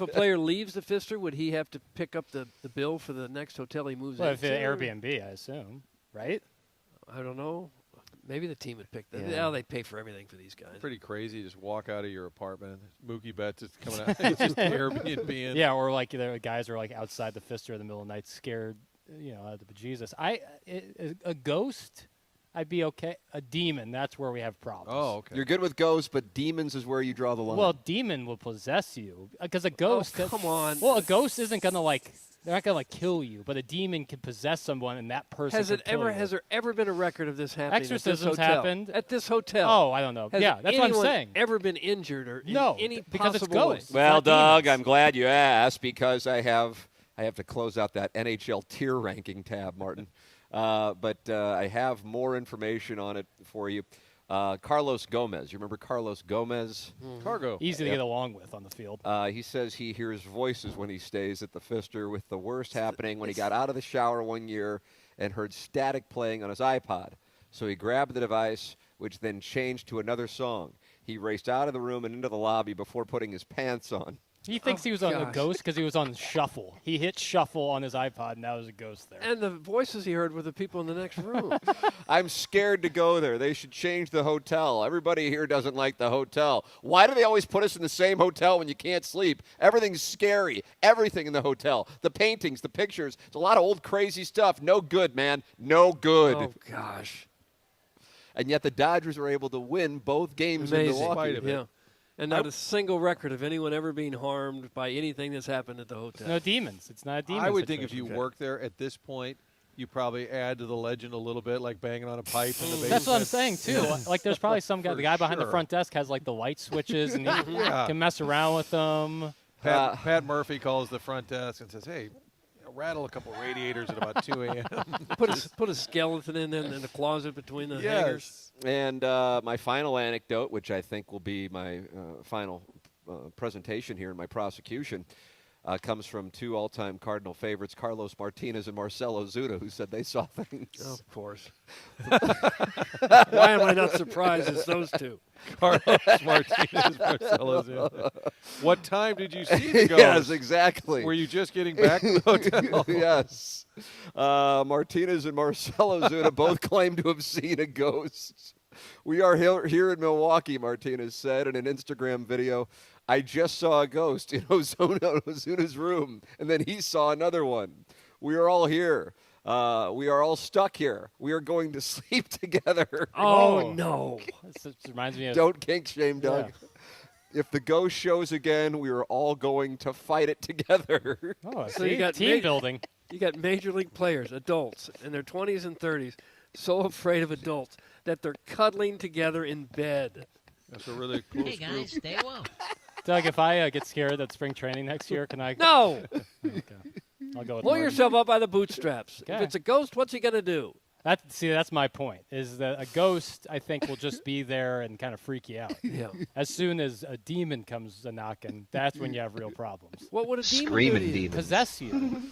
S2: a player leaves the Pfister, would he have to pick up the bill for the next hotel he moves into?
S4: Well, if Airbnb, I assume, right?
S2: I don't know. Maybe the team would pick that. Yeah, they pay for everything for these guys.
S3: Pretty crazy. Just walk out of your apartment. Mookie Betts is coming out. It's just Airbnb.
S4: Yeah, or like the guys are like outside the Pfister in the middle of the night, scared, out of the bejesus. A ghost, I'd be okay. A demon, that's where we have problems.
S3: Oh, okay.
S1: You're good with ghosts, but demons is where you draw the line.
S4: Well, demon will possess you because a ghost.
S2: Oh, come on.
S4: Well, a ghost isn't gonna they're not gonna kill you, but a demon can possess someone, and that person. Has
S2: there ever been a record of this happening?
S4: Exorcisms happened
S2: at this hotel.
S4: Oh, I don't know. That's what I'm saying.
S2: Ever been injured or in any
S4: because it's
S2: possible
S4: ghosts.
S2: way?
S1: Well, Doug, I'm glad you asked because I have to close out that NHL tier ranking tab, Martin. But I have more information on it for you. Carlos Gomez. You remember Carlos Gomez?
S3: Cargo.
S4: Easy to get along with on the field.
S1: He says he hears voices when he stays at the Pfister, with the worst happening when he got out of the shower one year and heard static playing on his iPod. So he grabbed the device, which then changed to another song. He raced out of the room and into the lobby before putting his pants on.
S4: He thinks he was on a ghost because he was on shuffle. He hit shuffle on his iPod, and now there's a ghost there.
S2: And the voices he heard were the people in the next room.
S1: I'm scared to go there. They should change the hotel. Everybody here doesn't like the hotel. Why do they always put us in the same hotel when you can't sleep? Everything's scary. Everything in the hotel. The paintings, the pictures. It's a lot of old crazy stuff. No good, man. No good.
S2: Oh, gosh.
S1: And yet the Dodgers were able to win both games in Milwaukee.
S2: Yeah. And not a single record of anyone ever being harmed by anything that's happened at the hotel.
S4: No demons. It's not a demon.
S3: I would think if you work there at this point, you probably add to the legend a little bit, like banging on a pipe in the basement.
S4: That's what I'm saying, too. Like, there's probably some guy, the guy behind the front desk has, like, the light switches, and he can mess around with them.
S3: Pat Murphy calls the front desk and says, hey, rattle a couple radiators at about 2 a.m.
S2: Put a skeleton in the closet between the hangers.
S1: And my final anecdote, which I think will be my final presentation here in my prosecution, comes from two all-time Cardinal favorites, Carlos Martinez and Marcelo Zuna, who said they saw things.
S2: Oh, of course. Why am I not surprised it's those two?
S3: Carlos Martinez, Marcelo Zuna. What time did you see the ghost?
S1: Yes, exactly.
S3: Were you just getting back to the hotel?
S1: Yes. Martinez and Marcelo Zuna both claim to have seen a ghost. We are here in Milwaukee, Martinez said in an Instagram video. I just saw a ghost in Ozuna's room, and then he saw another one. We are all here. We are all stuck here. We are going to sleep together.
S2: Oh, no.
S4: This reminds me of...
S1: Don't kink shame, Doug. Yeah. If the ghost shows again, we are all going to fight it together.
S4: Oh, so you got team building.
S2: You got major league players, adults, in their 20s and 30s, so afraid of adults that they're cuddling together in bed.
S3: That's a really close
S16: Hey, guys,
S3: group.
S16: stay woke.
S4: Doug, if I get scared at spring training next year, can I...
S2: No!
S4: Okay. I'll go with
S2: Pull
S4: Martin.
S2: yourself up by the bootstraps.
S4: Okay.
S2: If it's a ghost, what's he going to do?
S4: That's my point, is that a ghost, I think, will just be there and kind of freak you out.
S2: Yeah.
S4: As soon as a demon comes a-knocking, that's when you have real problems.
S2: What would a demon
S16: Screaming
S2: do to you?
S16: demons.
S4: Possess you.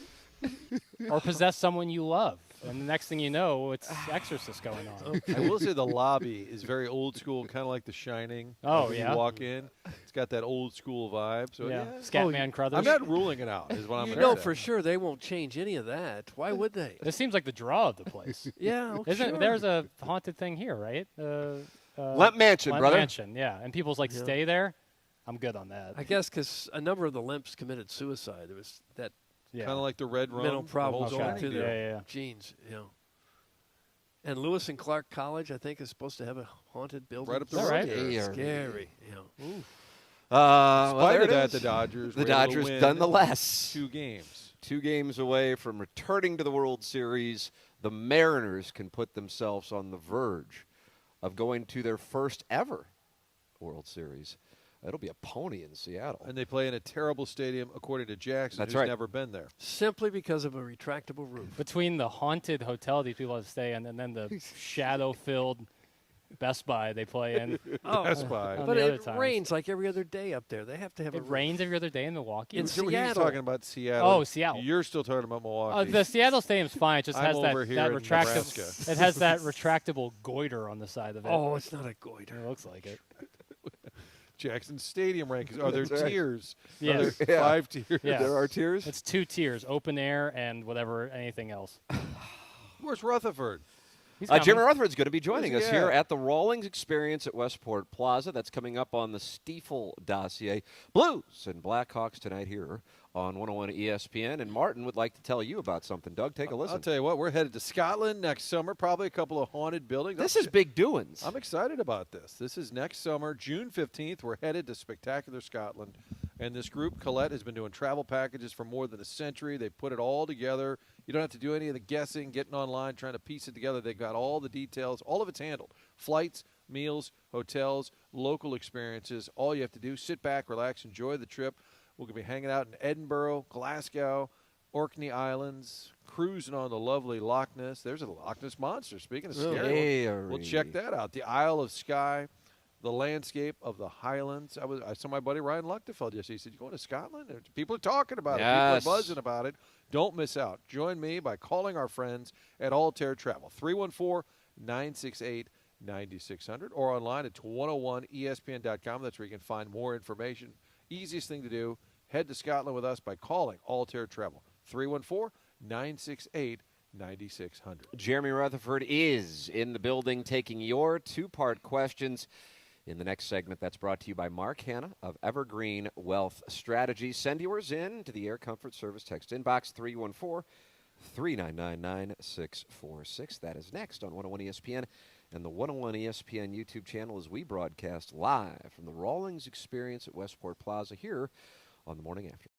S4: Or possess someone you love. And the next thing you know, it's Exorcist going on.
S3: I will say the lobby is very old school, kind of like The Shining.
S4: Oh,
S3: When
S4: yeah?
S3: You walk in, it's got that old school vibe. So yeah,
S4: Scatman Crothers.
S3: I'm not ruling it out. Is what I'm
S2: You
S3: going
S2: know
S3: to say.
S2: for sure they won't change any of that. Why would they?
S4: This seems like the draw of the place.
S2: Yeah,
S4: Isn't there's a haunted thing here, right?
S1: Lemp Mansion,
S4: Lemp
S1: brother.
S4: Mansion, yeah. And people's like, stay there. I'm good on that.
S2: I guess because a number of the Limps committed suicide. There was that
S4: Yeah.
S3: Kind of like the Red Rum.
S2: mental
S3: the
S2: problems
S3: whole
S2: going
S3: Shining
S2: through
S3: deal.
S2: their genes. You know. And Lewis and Clark College, I think, is supposed to have a haunted building.
S3: Right up the
S4: Is that
S3: road
S4: right?
S3: here.
S2: Scary. You know.
S1: Well,
S3: Spite
S1: there
S3: of
S1: it
S3: that,
S1: is.
S3: the Dodgers.
S1: The
S3: were able to
S1: Dodgers
S3: win
S1: nonetheless.
S3: 2 games.
S1: 2 games away from returning to the World Series. The Mariners can put themselves on the verge of going to their first ever World Series. It'll be a pony in Seattle.
S3: And they play in a terrible stadium, according to Jackson,
S1: That's
S3: who's
S1: right.
S3: never been there.
S2: Simply because of a retractable roof.
S4: Between the haunted hotel these people have to stay in and then the shadow-filled Best Buy they play in.
S3: Best Buy.
S4: on
S2: But
S4: the other
S2: it
S4: times.
S2: rains like every other day up there. They have to have a
S4: It
S2: roof.
S4: rains every other day in Milwaukee.
S2: In
S3: He's
S2: Seattle.
S3: talking about Seattle.
S4: Oh, Seattle.
S3: You're still talking about Milwaukee.
S4: The Seattle Stadium's fine. It just
S3: I'm
S4: has that
S3: over here in
S4: retractable.
S3: Nebraska.
S4: It has that retractable goiter on the side of it.
S2: Oh, it's not a goiter.
S4: It looks like it.
S3: Jackson Stadium rankings. Are there
S1: That's right.
S3: tiers?
S4: Yes.
S3: Are there 5 tiers?
S4: Yeah.
S1: There are tiers?
S4: It's 2 tiers: open air and whatever, anything else.
S3: Where's Rutherford?
S4: He's
S1: Jimmy
S4: coming.
S1: Rutherford's going to be joining
S3: Where's
S1: us
S3: he
S1: here
S3: at?
S1: at the Rawlings Experience at Westport Plaza. That's coming up on the Stiefel dossier. Blues and Blackhawks tonight here on 101 ESPN. And Martin would like to tell you about something. Doug, take a listen.
S3: I'll tell you what, we're headed to Scotland next summer, probably a couple of haunted buildings.
S1: This is big doings.
S3: I'm excited about this. This is next summer, June 15th. We're headed to spectacular Scotland. And this group, Colette, has been doing travel packages for more than a century. They put it all together. You don't have to do any of the guessing, getting online, trying to piece it together. They've got all the details. All of it's handled. Flights, meals, hotels, local experiences. All you have to do, sit back, relax, enjoy the trip. We're going to be hanging out in Edinburgh, Glasgow, Orkney Islands, cruising on the lovely Loch Ness. There's a Loch Ness monster. Speaking of scary, we'll check that out. The Isle of Skye, the landscape of the Highlands. I saw my buddy Ryan Luchtefeld yesterday. He said, "You going to Scotland?" And people are talking about it.
S1: Yes.
S3: People are buzzing about it. Don't miss out. Join me by calling our friends at Altair Travel, 314-968-9600, or online at 101ESPN.com. That's where you can find more information. Easiest thing to do, head to Scotland with us by calling Altair Travel, 314-968-9600.
S1: Jeremy Rutherford is in the building taking your 2-part questions in the next segment. That's brought to you by Mark Hanna of Evergreen Wealth Strategies. Send yours in to the Air Comfort Service text inbox 314-399-9646. That is next on 101 ESPN and the 101 ESPN YouTube channel as we broadcast live from the Rawlings Experience at Westport Plaza here on the morning after.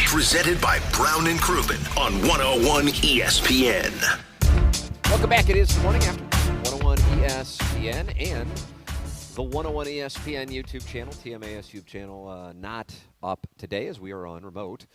S6: Presented by Brown and Crouppen on 101 ESPN.
S1: Welcome back. It is the morning after 101 ESPN and the 101 ESPN YouTube channel, TMAS YouTube channel, not up today as we are on remote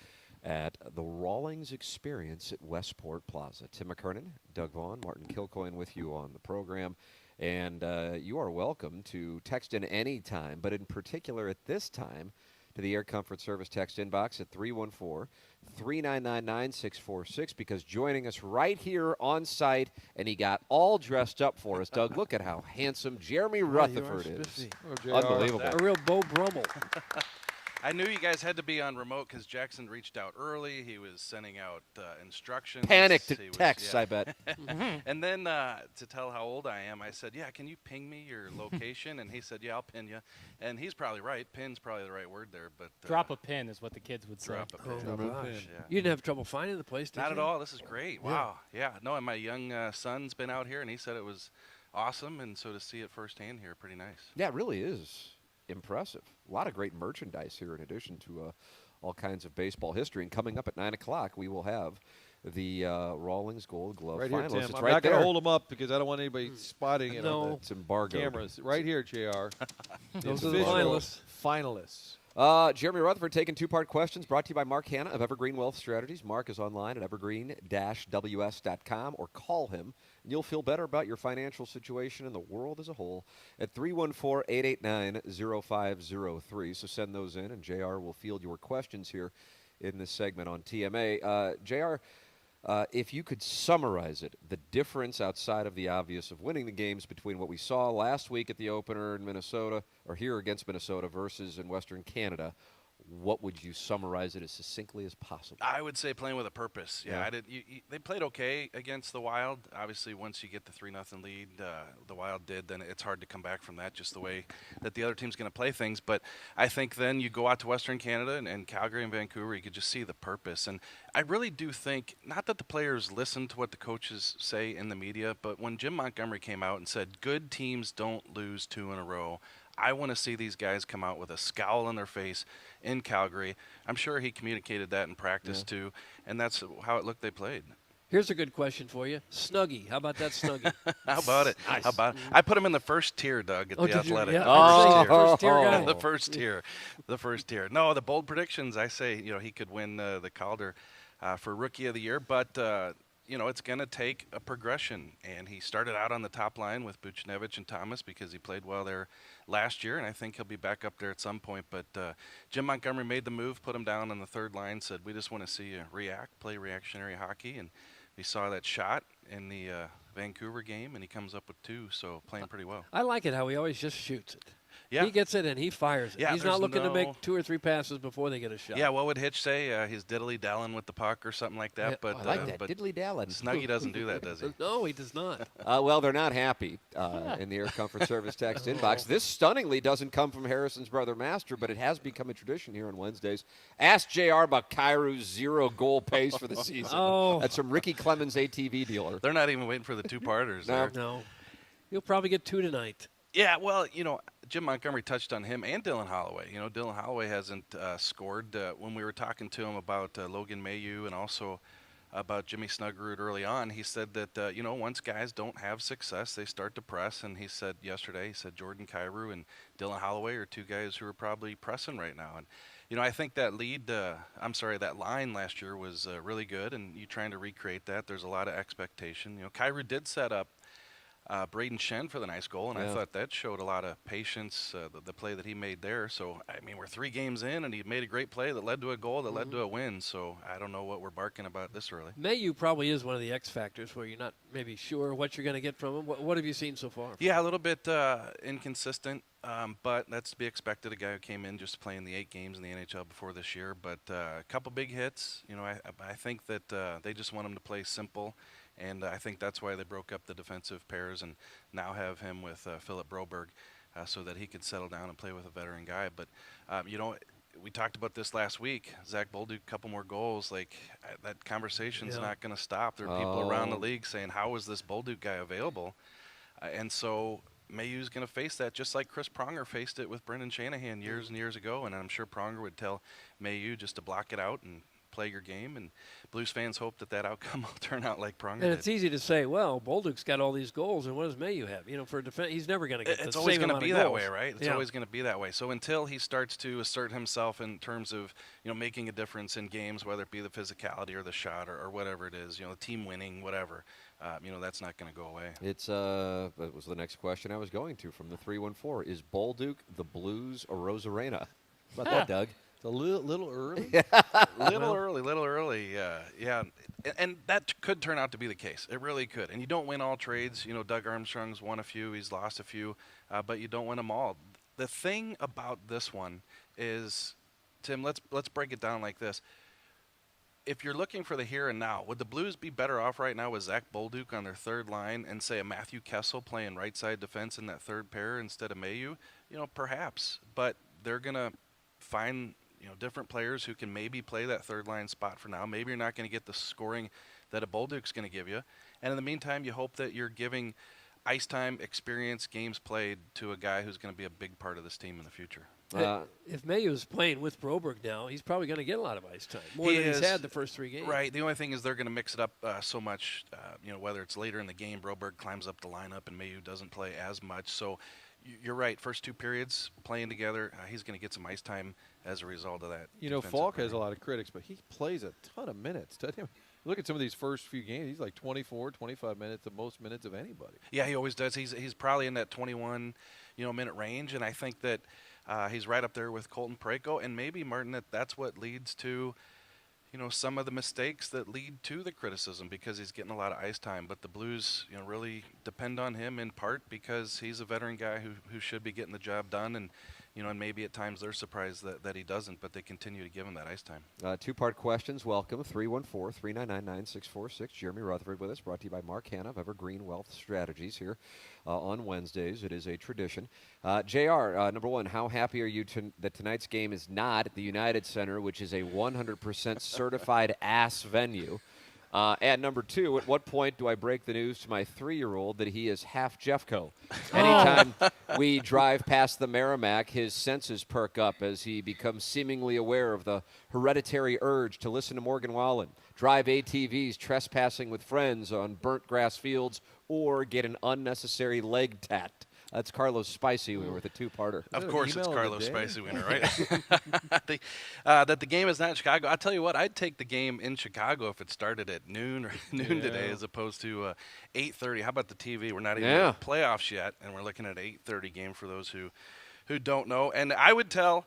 S1: at the Rawlings Experience at Westport Plaza. Tim McKernan, Doug Vaughn, Martin Kilcoyne with you on the program. And you are welcome to text in any time, but in particular at this time, to the Air Comfort Service text inbox at 314-399-9646, because joining us right here on site, and he got all dressed up for us. Doug, look at how handsome Jeremy Rutherford is. Unbelievable.
S2: A real Beau Brummel.
S16: I knew you guys had to be on remote because Jackson reached out early. He was sending out instructions.
S1: Panicked texts, I bet.
S16: And then to tell how old I am, I said, yeah, can you ping me your location? And he said, yeah, I'll pin you. And he's probably right. Pin's probably the right word there. But
S4: drop a pin is what the kids would say.
S16: Drop a pin.
S2: Oh, gosh. Yeah. You didn't have trouble finding the place, did
S16: Not
S2: you?
S16: at all. This is great. Yeah. Wow. Yeah. No, and my young son's been out here, and he said it was awesome. And so to see it firsthand here, pretty nice.
S1: Yeah, it really is. Impressive. A lot of great merchandise here in addition to all kinds of baseball history. And coming up at 9 o'clock, we will have the Rawlings Gold Glove
S3: right
S1: finalists.
S3: Here, Tim.
S1: It's
S3: I'm
S1: right
S3: not going
S1: there.
S3: to hold them up because I don't want anybody spotting it on
S1: It's embargoed.
S3: cameras. Right here, JR.
S2: Those are the finalists.
S3: Finalists.
S1: Jeremy Rutherford taking two-part questions brought to you by Mark Hanna of Evergreen Wealth Strategies. Mark is online at evergreen-ws.com, or call him, and you'll feel better about your financial situation and the world as a whole at 314-889-0503. So send those in, and JR will field your questions here in this segment on TMA. JR, if you could summarize it, the difference outside of the obvious of winning the games between what we saw last week at the opener in Minnesota, or here against Minnesota, versus in Western Canada, what would you summarize it as succinctly as possible?
S16: I would say playing with a purpose. Yeah, they played okay against the Wild. Obviously, once you get the 3-0 lead, the Wild did, then it's hard to come back from that, just the way that the other team's going to play things. But I think then you go out to Western Canada and Calgary and Vancouver, you could just see the purpose. And I really do think, not that the players listen to what the coaches say in the media, but when Jim Montgomery came out and said, good teams don't lose 2 in a row, I want to see these guys come out with a scowl on their face in Calgary. I'm sure he communicated that in practice too, and that's how it looked they played.
S2: Here's a good question for you. Snuggie. How about that Snuggie?
S16: How about it?
S2: Nice.
S16: How about it? I put him in the first tier, Doug, at the Athletic.
S2: Yeah.
S16: First tier
S2: guy.
S16: The first tier. The first tier. No, the bold predictions, I say, he could win the Calder for Rookie of the Year, but it's going to take a progression. And he started out on the top line with Buchnevich and Thomas because he played well there last year, and I think he'll be back up there at some point. But Jim Montgomery made the move, put him down on the third line, said, we just want to see you play reactionary hockey. And we saw that shot in the Vancouver game, and he comes up with 2, so playing pretty well.
S2: I like it how he always just shoots it.
S16: Yeah.
S2: He gets it and he fires it.
S16: Yeah,
S2: he's not looking to make 2 or 3 passes before they get a shot.
S16: Yeah, what would Hitch say? He's diddly-dalling with the puck or something like that.
S2: Yeah,
S16: but
S1: I like that,
S16: but
S1: diddly-dalling.
S16: Snuggie doesn't do that, does he?
S2: No, he does not.
S1: Well, they're not happy in the Air Comfort Service text inbox. This stunningly doesn't come from Harrison's brother Master, but it has become a tradition here on Wednesdays. Ask JR about Kairu's 0-goal pace for the season. That's from Ricky Clemens, ATV dealer.
S16: They're not even waiting for the 2-parters.
S2: No. He'll probably get 2 tonight.
S16: Yeah, well, Jim Montgomery touched on him and Dylan Holloway. Dylan Holloway hasn't scored. When we were talking to him about Logan Mailloux and also about Jimmy Snuggerud early on, he said that, once guys don't have success, they start to press. And he said yesterday, Jordan Kyrou and Dylan Holloway are 2 guys who are probably pressing right now. And, I think that that line last year was really good, and you trying to recreate that. There's a lot of expectation. Kyrou did set up Braden Shen for the nice goal, and I thought that showed a lot of patience, the play that he made there. So, we're 3 games in, and he made a great play that led to a goal that led to a win. So, I don't know what we're barking about this early.
S2: Mailloux probably is one of the X factors where you're not maybe sure what you're going to get from him. What have you seen so far?
S16: Yeah, a little bit inconsistent, but that's to be expected. A guy who came in just playing the 8 games in the NHL before this year. But a couple big hits. I think that they just want him to play simple. And I think that's why they broke up the defensive pairs and now have him with Philip Broberg so that he could settle down and play with a veteran guy. But, we talked about this last week. Zach Bolduc, a couple more goals. That conversation's not going to stop. There are people around the league saying, how is this Bolduc guy available? And so Mayu's going to face that just like Chris Pronger faced it with Brendan Shanahan years and years ago, and I'm sure Pronger would tell Mayu just to block it out and play your game, and Blues fans hope that outcome will turn out like Pronger
S2: And
S16: did.
S2: it's easy to say, well, Bolduc's got all these goals, and what does Mayu have? For a defense, he's never going to get
S16: It's
S2: the
S16: always
S2: same
S16: going to
S2: amount
S16: be
S2: of
S16: that
S2: goals.
S16: way, right? It's always going to be that way. So until he starts to assert himself in terms of, making a difference in games, whether it be the physicality or the shot or whatever it is, the team winning, whatever, that's not going to go away.
S1: It's that was the next question I was going to from the 314. Is Bolduc the Blues or Rosarena? How about that, Doug?
S3: It's a little early.
S16: Little early. Yeah. And that could turn out to be the case. It really could. And you don't win all trades. Doug Armstrong's won a few. He's lost a few. But you don't win them all. The thing about this one is, Tim, let's break it down like this. If you're looking for the here and now, would the Blues be better off right now with Zach Bolduc on their third line and, say, a Matthew Kessel playing right side defense in that third pair instead of Mayu? Perhaps. But they're going to find different players who can maybe play that third line spot for now. Maybe you're not going to get the scoring that a Bolduc's going to give you. And in the meantime, you hope that you're giving ice time, experience, games played to a guy who's going to be a big part of this team in the future.
S2: If Mayu's playing with Broberg now, he's probably going to get a lot of ice time, more than he's had the first 3 games.
S16: Right. The only thing is they're going to mix it up so much, whether it's later in the game, Broberg climbs up the lineup and Mayu doesn't play as much. So you're right. First 2 periods playing together, he's going to get some ice time as a result of that.
S3: Falk has a lot of critics, but he plays a ton of minutes. Look at some of these first few games. He's like 24, 25 minutes, the most minutes of anybody.
S16: Yeah, he always does. He's probably in that 21, minute range, and I think that he's right up there with Colton Parayko, and maybe, Martin, that's what leads to, some of the mistakes that lead to the criticism because he's getting a lot of ice time. But the Blues, really depend on him in part because he's a veteran guy who should be getting the job done, and and maybe at times they're surprised that he doesn't, but they continue to give him that ice time.
S1: 2-part questions. Welcome. 314-399-9646. Jeremy Rutherford with us, brought to you by Mark Hanna of Evergreen Wealth Strategies here on Wednesdays. It is a tradition. JR, number one, how happy are you that tonight's game is not at the United Center, which is a 100% certified ass venue? And number two, at what point do I break the news to my 3-year-old that he is half Jeffco? Anytime we drive past the Merrimack, his senses perk up as he becomes seemingly aware of the hereditary urge to listen to Morgan Wallen, drive ATVs trespassing with friends on burnt grass fields, or get an unnecessary leg tat. That's Carlos Spicy Winner with a 2-parter.
S16: Of course it's Carlos Spicy Winner, right? That the game is not in Chicago. I'll tell you what, I'd take the game in Chicago if it started at noon today as opposed to 8:30. How about the TV? We're not even in the playoffs yet, and we're looking at an 8:30 game for those who don't know. And I would tell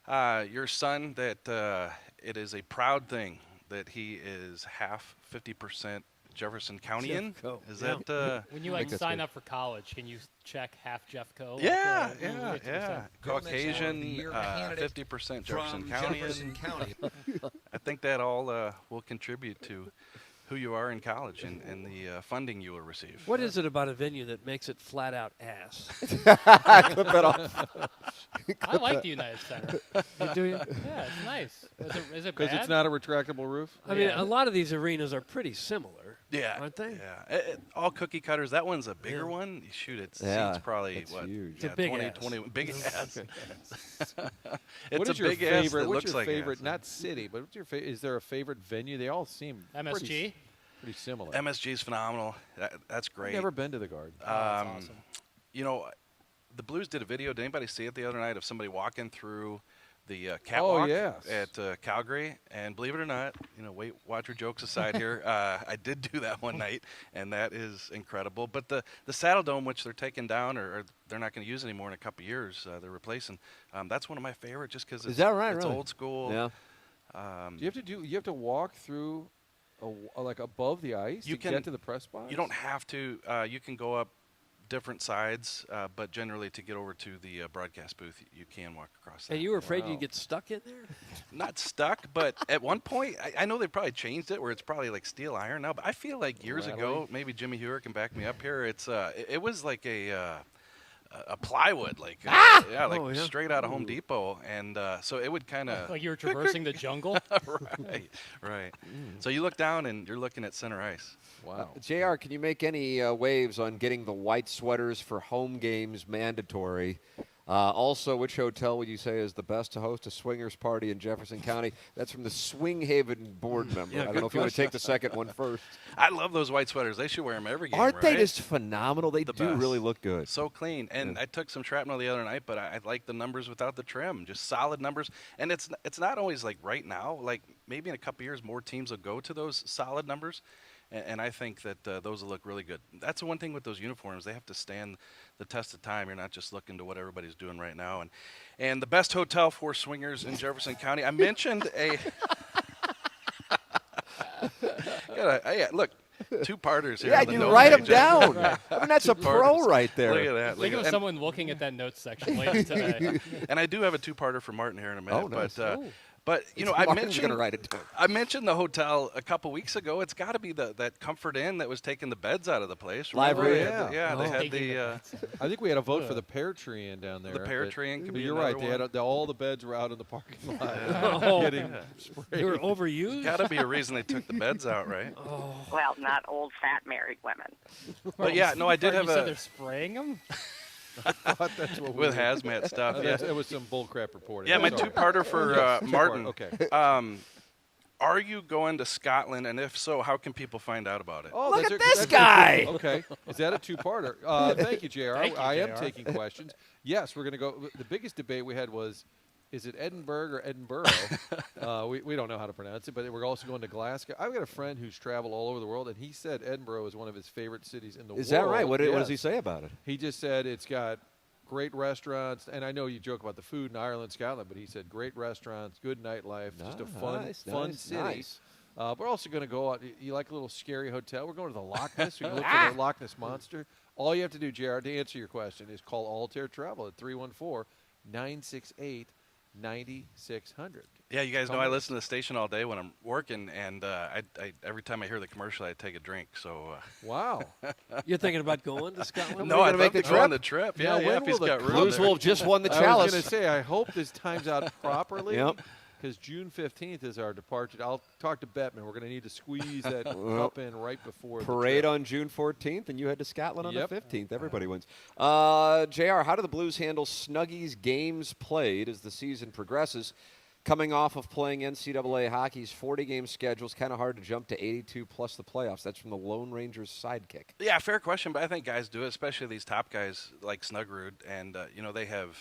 S16: your son that it is a proud thing that he is half 50% Jefferson Countyan. Is that
S4: when you sign up for college? Can you check half Jeffco?
S16: Yeah. Caucasian, 50% Jefferson County. I think that all will contribute to who you are in college and the funding you will receive.
S2: What is it about a venue that makes it flat out ass?
S1: Clip that off.
S4: I like the United Center.
S2: Do you?
S4: Yeah, it's nice. Is it
S3: because
S4: bad?
S3: it's not a retractable roof?
S2: I mean, a lot of these arenas are pretty similar.
S16: Yeah.
S2: Aren't they?
S16: Yeah. All cookie cutters. That one's a bigger one. Shoot, it's probably what?
S1: Huge.
S2: It's a big
S16: 20,
S2: ass.
S16: 20, big ass.
S3: What
S16: It's
S3: is
S16: a
S3: your
S16: big ass.
S3: favorite?
S16: It
S3: What's
S16: looks
S3: your
S16: like
S3: favorite?
S16: ass.
S3: Not city, but what's your is there a favorite venue? They all seem
S4: MSG.
S3: Pretty similar.
S16: MSG's phenomenal. That's great.
S3: I've never been to the Garden.
S4: That's awesome.
S16: The Blues did a video. Did anybody see it the other night of somebody walking through the catwalk at Calgary? And believe it or not, watch your jokes aside here. I did do that one night, and that is incredible. But the Saddle Dome, which they're taking down or they're not going to use anymore in a couple of years, they're replacing. That's one of my favorite, just because it's old school.
S1: Yeah.
S3: You have to walk through. Like above the ice to get to the press box?
S16: You don't have to. You can go up different sides, but generally to get over to the broadcast booth, you can walk across that.
S2: And you were afraid you'd get stuck in there?
S16: Not stuck, but at one point, I know they probably changed it where it's probably like steel iron now, but I feel like years ago, maybe Jimmy Hewer can back me up here, it was like a plywood, like straight out of Home Depot, and so it would kind of
S4: like you were traversing the jungle.
S16: right. So you look down and you're looking at center ice.
S3: Wow.
S1: JR, can you make any waves on getting the white sweaters for home games mandatory? Also, which hotel would you say is the best to host a swingers party in Jefferson County? That's from the Swing Haven board member.
S2: Yeah,
S1: I don't know if you want to take the second one first.
S16: I love those white sweaters. They should wear them every game.
S1: Aren't they just phenomenal? They do
S16: best.
S1: really look good.
S16: So clean. And I took some shrapnel the other night, but I like the numbers without the trim. Just solid numbers. And it's not always like right now. Like maybe in a couple years, more teams will go to those solid numbers. And I think that those will look really good. That's the one thing with those uniforms. They have to stand the test of time. You're not just looking to what everybody's doing right now. And the best hotel for swingers in Jefferson County. I mentioned look, two-parters here.
S1: Yeah, you write them down. I mean, that's a pro right there.
S16: Look at that.
S4: Think of someone looking at that notes section later today.
S16: And I do have a two-parter for Martin here in a minute.
S1: Oh, nice.
S16: But you know,
S1: Martin's gonna write it down.
S16: I mentioned the hotel a couple weeks ago. It's got to be that Comfort Inn that was taking the beds out of the place.
S1: Library.
S16: Yeah, they had the.
S3: I think we had a vote for the Pear Tree Inn down there.
S16: The Pear Tree Inn could be.
S3: You're right. They had all the beds were out in the parking lot. Getting sprayed.
S2: They were overused.
S16: Got to be a reason they took the beds out, right?
S17: Well, not old fat married women.
S16: But yeah, no, I did have
S4: you said they're spraying them.
S3: I thought that's what
S16: with hazmat stuff.
S3: It was some bullcrap reporting.
S16: Yeah, my two-parter for Martin.
S3: Okay.
S16: Are you going to Scotland, and if so, how can people find out about it?
S1: Oh, look at this guy.
S3: Okay, is that a two-parter? Thank you, JR. I am taking questions. Yes, we're going to go. The biggest debate we had was, is it Edinburgh or Edinburgh? We don't know how to pronounce it, but we're also going to Glasgow. I've got a friend who's traveled all over the world, and he said Edinburgh is one of his favorite cities in the world.
S1: Is that right? What
S3: Yes.
S1: does he say about it?
S3: He just said it's got great restaurants, and I know you joke about the food in Ireland, Scotland, but he said great restaurants, good nightlife, just a fun city.
S1: Nice.
S3: We're also going to go out. You like a little scary hotel? We're going to the Loch Ness. We can look for the Loch Ness Monster. All you have to do, JR, to answer your question is call Altair Travel at 314-968-9600.
S16: Yeah, you guys know I listen to the station all day when I'm working, and I every time I hear the commercial, I take a drink. So
S3: wow,
S2: you're thinking about going to Scotland?
S16: No, I'd love to go on the trip. Yeah, if he's got room.
S1: Blues Wolf just won the chalice.
S3: I was going to say, I hope this times out properly.
S1: Yep.
S3: Because June 15th is our departure. I'll talk to Bettman. We're going to need to squeeze that cup in right before
S1: parade
S3: the
S1: on June 14th, and you head to Scotland on the 15th. Everybody wins. JR, how do the Blues handle Snuggies games played as the season progresses? Coming off of playing NCAA hockey's 40-game schedule, it's kind of hard to jump to 82 plus the playoffs. That's from the Lone Ranger's sidekick.
S16: Yeah, fair question, but I think guys do it, especially these top guys like Snuggerud, and they have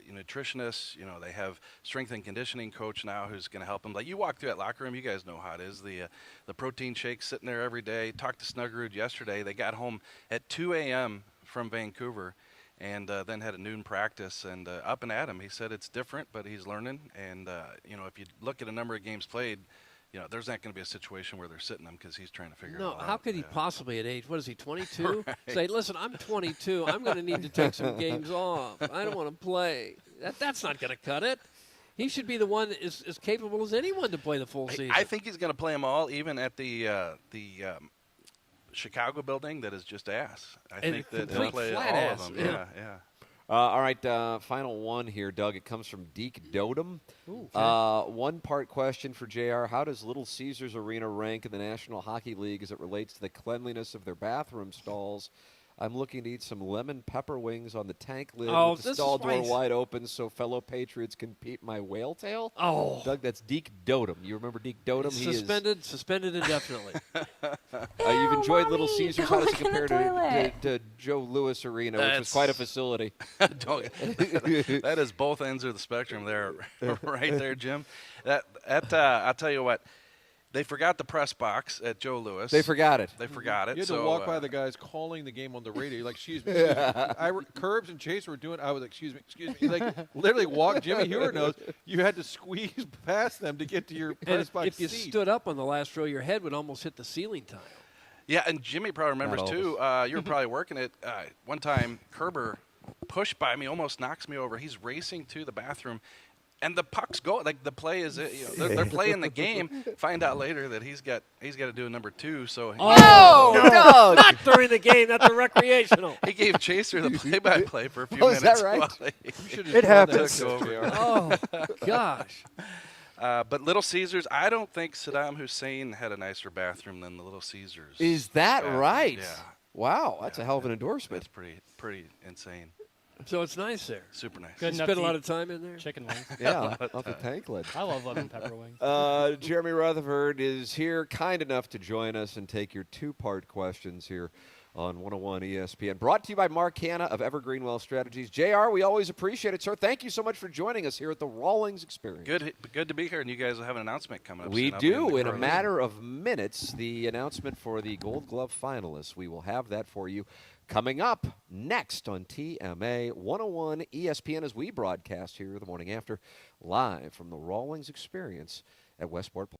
S16: nutritionists, they have strength and conditioning coach now who's going to help them. Like you walk through that locker room, you guys know how it is. The protein shake sitting there every day. Talked to Snuggerud yesterday. They got home at 2 a.m. from Vancouver and then had a noon practice and up and at him. He said it's different, but he's learning. And, if you look at a number of games played, there's not going to be a situation where they're sitting him because he's trying to figure it out.
S2: No, how could he possibly at age, what is he, 22? Right. Say, listen, I'm 22. I'm going to need to take some games off. I don't want to play. That's not going to cut it. He should be the one as capable as anyone to play the full season.
S16: I think he's going to play them all, even at the Chicago building that is just ass. I think that he'll play all of them. Yeah.
S1: All right, final one here, Doug. It comes from Deke Dodum. One-part question for JR. How does Little Caesars Arena rank in the National Hockey League as it relates to the cleanliness of their bathroom stalls? I'm looking to eat some lemon pepper wings on the tank lid with the stall door wide open so fellow Patriots can peep my whale tail.
S2: Oh.
S1: Doug, that's Deke Dodum. You remember Deke Dodum?
S2: Suspended indefinitely.
S1: You've enjoyed Little Caesars. How does it compare to Joe Louis Arena, which was quite a facility?
S16: That is both ends of the spectrum there, right there, Jim. I'll tell you what. They forgot the press box at Joe Louis.
S1: They forgot it.
S3: You had to walk by the guys calling the game on the radio. You're like, excuse me. Curbs and Chase were doing. I was like, excuse me. Like literally walk. Jimmy Hewer knows you had to squeeze past them to get to your press box.
S2: If you stood up on the last row, your head would almost hit the ceiling tile.
S16: Yeah, and Jimmy probably remembers too. You were probably working it one time. Kerber pushed by me, almost knocks me over. He's racing to the bathroom. And the pucks go like the play is they're playing the game. Find out later that he's got to do a number 2. So
S2: no, not during the game. That's a recreational.
S16: He gave Chaser the play-by-play for a few minutes.
S1: Is that right?
S2: It happens.
S16: Oh
S2: gosh.
S16: But Little Caesars, I don't think Saddam Hussein had a nicer bathroom than the Little Caesars.
S1: Is that
S16: bathroom.
S1: right?
S16: Yeah.
S1: Wow, that's a hell of an endorsement.
S16: That's pretty insane.
S2: So it's nice there.
S16: Super nice.
S2: You spend a lot of time in there?
S4: Chicken wings.
S1: Yeah, off the tank lid.
S4: I love lemon pepper wings.
S1: Jeremy Rutherford is here, kind enough to join us and take your 2-part questions here on 101 ESPN. Brought to you by Mark Hanna of Evergreen Wealth Strategies. JR, we always appreciate it, sir. Thank you so much for joining us here at the Rawlings Experience.
S16: Good to be here, and you guys will have an announcement coming up.
S1: We
S16: soon.
S1: do. In a matter of minutes, the announcement for the Gold Glove finalists. We will have that for you coming up next on TMA 101 ESPN as we broadcast here the morning after, live from the Rawlings Experience at Westport.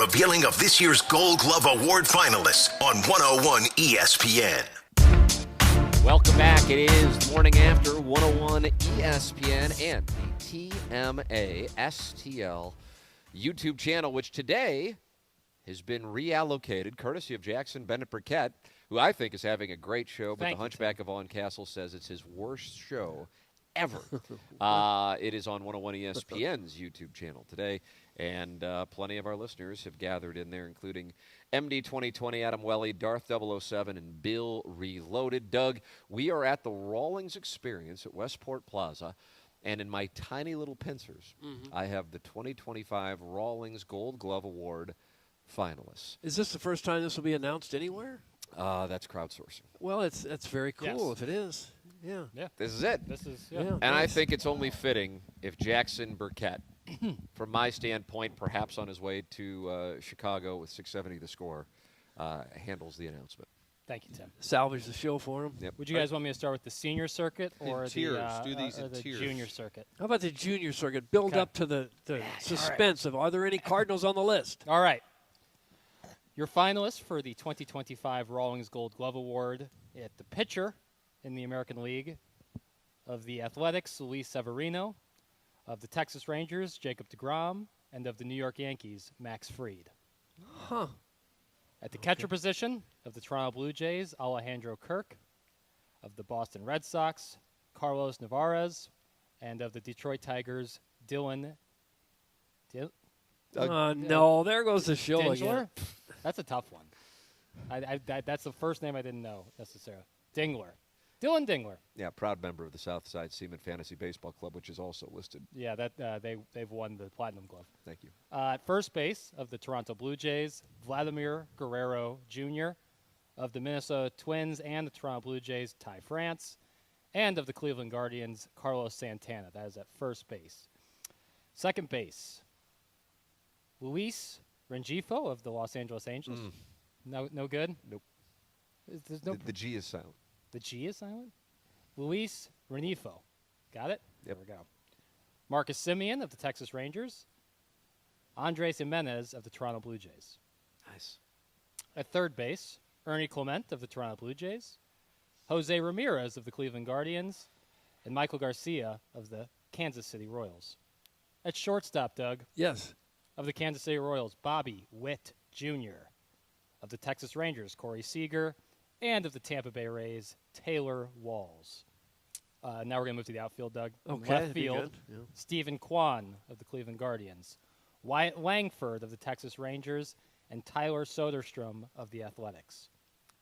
S6: revealing of this year's Gold Glove Award finalists on 101 ESPN.
S1: Welcome back. It is morning after 101 ESPN and the TMA STL YouTube channel, which today has been reallocated courtesy of Jackson Burkett, who I think is having a great show, but the Hunchback of Vaughn Castle says it's his worst show ever. It is on 101 ESPN's YouTube channel today, and plenty of our listeners have gathered in there, including MD 2020, Adam Welly, Darth 007, and Bill Reloaded. Doug, we are at the Rawlings Experience at Westport Plaza, and in my tiny little pincers, I have the 2025 Rawlings Gold Glove Award finalists.
S2: Is this the first time this will be announced anywhere?
S1: That's crowdsourcing.
S2: Well, that's very cool if it is. Yeah.
S1: This is it. And I think it's only fitting if Jackson Burkett, from my standpoint, perhaps on his way to Chicago with 670 the score, handles the announcement.
S4: Thank you, Tim.
S2: Salvage the show for him.
S4: Would you guys want me to start with the senior circuit or
S3: the
S4: junior circuit?
S2: How about the junior circuit? Build up to the suspense of, are there any Cardinals on the list?
S4: All right. Your finalists for the 2025 Rawlings Gold Glove Award at the pitcher in the American League of the Athletics, Luis Severino, of the Texas Rangers, Jacob deGrom, and of the New York Yankees, Max Fried.
S2: Huh.
S4: At the catcher position of the Toronto Blue Jays, Alejandro Kirk, of the Boston Red Sox, Carlos Nevarez, and of the Detroit Tigers, Dylan.
S2: No, there goes the show again.
S4: That's a tough one. That's the first name I didn't know necessarily. Dingler. Dylan Dingler.
S1: Yeah, proud member of the Southside Seaman Fantasy Baseball Club, which is also listed.
S4: Yeah, they've won the Platinum Glove.
S1: Thank you.
S4: At first base of the Toronto Blue Jays, Vladimir Guerrero Jr., of the Minnesota Twins and the Toronto Blue Jays, Ty France, and of the Cleveland Guardians, Carlos Santana. That is at first base. Second base, Luis Rengifo of the Los Angeles Angels. No good?
S1: Nope.
S4: There's no
S1: the G is silent.
S4: The G is silent? Luis Rengifo. Got it?
S1: Yep.
S4: There we go. Marcus Semien of the Texas Rangers. Andres Jimenez of the Toronto Blue Jays.
S1: Nice.
S4: At third base, Ernie Clement of the Toronto Blue Jays. Jose Ramirez of the Cleveland Guardians. And Michael Garcia of the Kansas City Royals. At shortstop, Doug.
S2: Yes.
S4: Of the Kansas City Royals, Bobby Witt Jr. Of the Texas Rangers, Corey Seager. And of the Tampa Bay Rays, Taylor Walls. Now we're going to move to the outfield, Doug.
S2: Okay.
S4: Left field, Stephen Kwan of the Cleveland Guardians. Wyatt Langford of the Texas Rangers. And Tyler Soderstrom of the Athletics.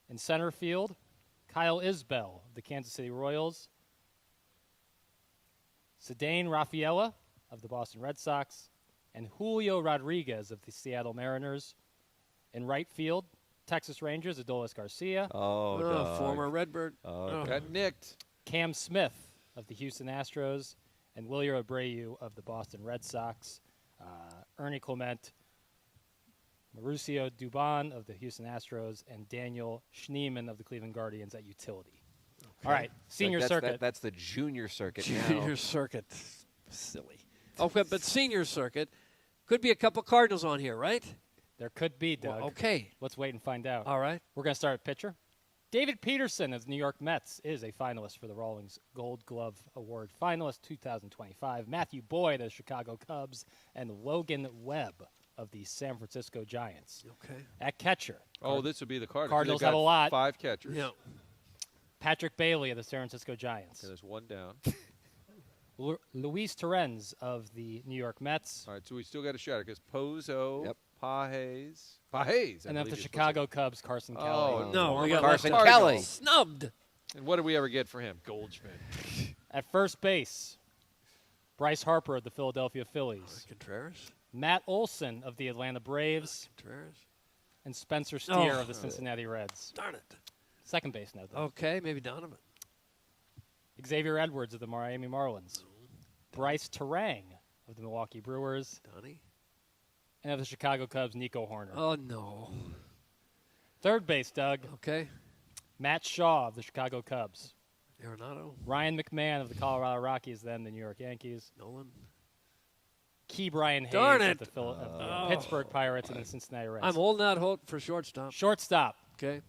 S4: In center field, Kyle Isbell of the Kansas City Royals. Cedane Rafaela of the Boston Red Sox. And Julio Rodriguez of the Seattle Mariners. In right field, Texas Rangers, Adolis Garcia.
S2: Former Redbird.
S3: Got nicked.
S4: Cam Smith of the Houston Astros. And Wilyer Abreu of the Boston Red Sox. Ernie Clement, Mauricio Dubon of the Houston Astros, and Daniel Schneemann of the Cleveland Guardians at utility. Okay. All right, senior circuit.
S1: That's the junior circuit
S2: Junior circuit. Silly. Okay, but senior circuit. Could be a couple Cardinals on here, right?
S4: There could be, Doug.
S2: Well, okay.
S4: Let's wait and find out.
S2: All right.
S4: We're going to start at pitcher. David Peterson of the New York Mets is a finalist for the Rawlings Gold Glove Award finalist 2025. Matthew Boyd of the Chicago Cubs and Logan Webb of the San Francisco Giants.
S2: Okay.
S4: At catcher.
S3: This would be the Cardinals.
S4: Cardinals have a lot.
S3: 5 catchers.
S2: Yeah.
S4: Patrick Bailey of the San Francisco Giants.
S3: Okay, there's one down.
S4: Luis Torrens of the New York Mets.
S3: All right, so we still got a shot because Pozo, Pages,
S4: and of the Chicago Cubs, Carson Kelly.
S3: Oh,
S2: no, we got
S1: Carson Kelly.
S2: Snubbed.
S3: And what did we ever get for him?
S4: Goldschmidt. At first base, Bryce Harper of the Philadelphia Phillies.
S2: Contreras.
S4: Matt Olson of the Atlanta Braves.
S2: Contreras.
S4: And Spencer Steer of the Cincinnati Reds.
S2: Darn it.
S4: Second base now, though.
S2: Okay, maybe Donovan.
S4: Xavier Edwards of the Miami Marlins. Bryce Terang of the Milwaukee Brewers.
S2: Donnie.
S4: And of the Chicago Cubs, Nico Horner.
S2: Oh, no.
S4: Third base, Doug.
S2: Okay.
S4: Matt Shaw of the Chicago Cubs.
S2: Arenado.
S4: Ryan McMahon of the Colorado Rockies, then the New York Yankees.
S2: Nolan.
S4: Key Brian Hayes
S2: Darn
S4: of
S2: it.
S4: the Pittsburgh Pirates and the Cincinnati Reds.
S2: I'm holding out hope for shortstop.
S4: Shortstop.
S2: Okay.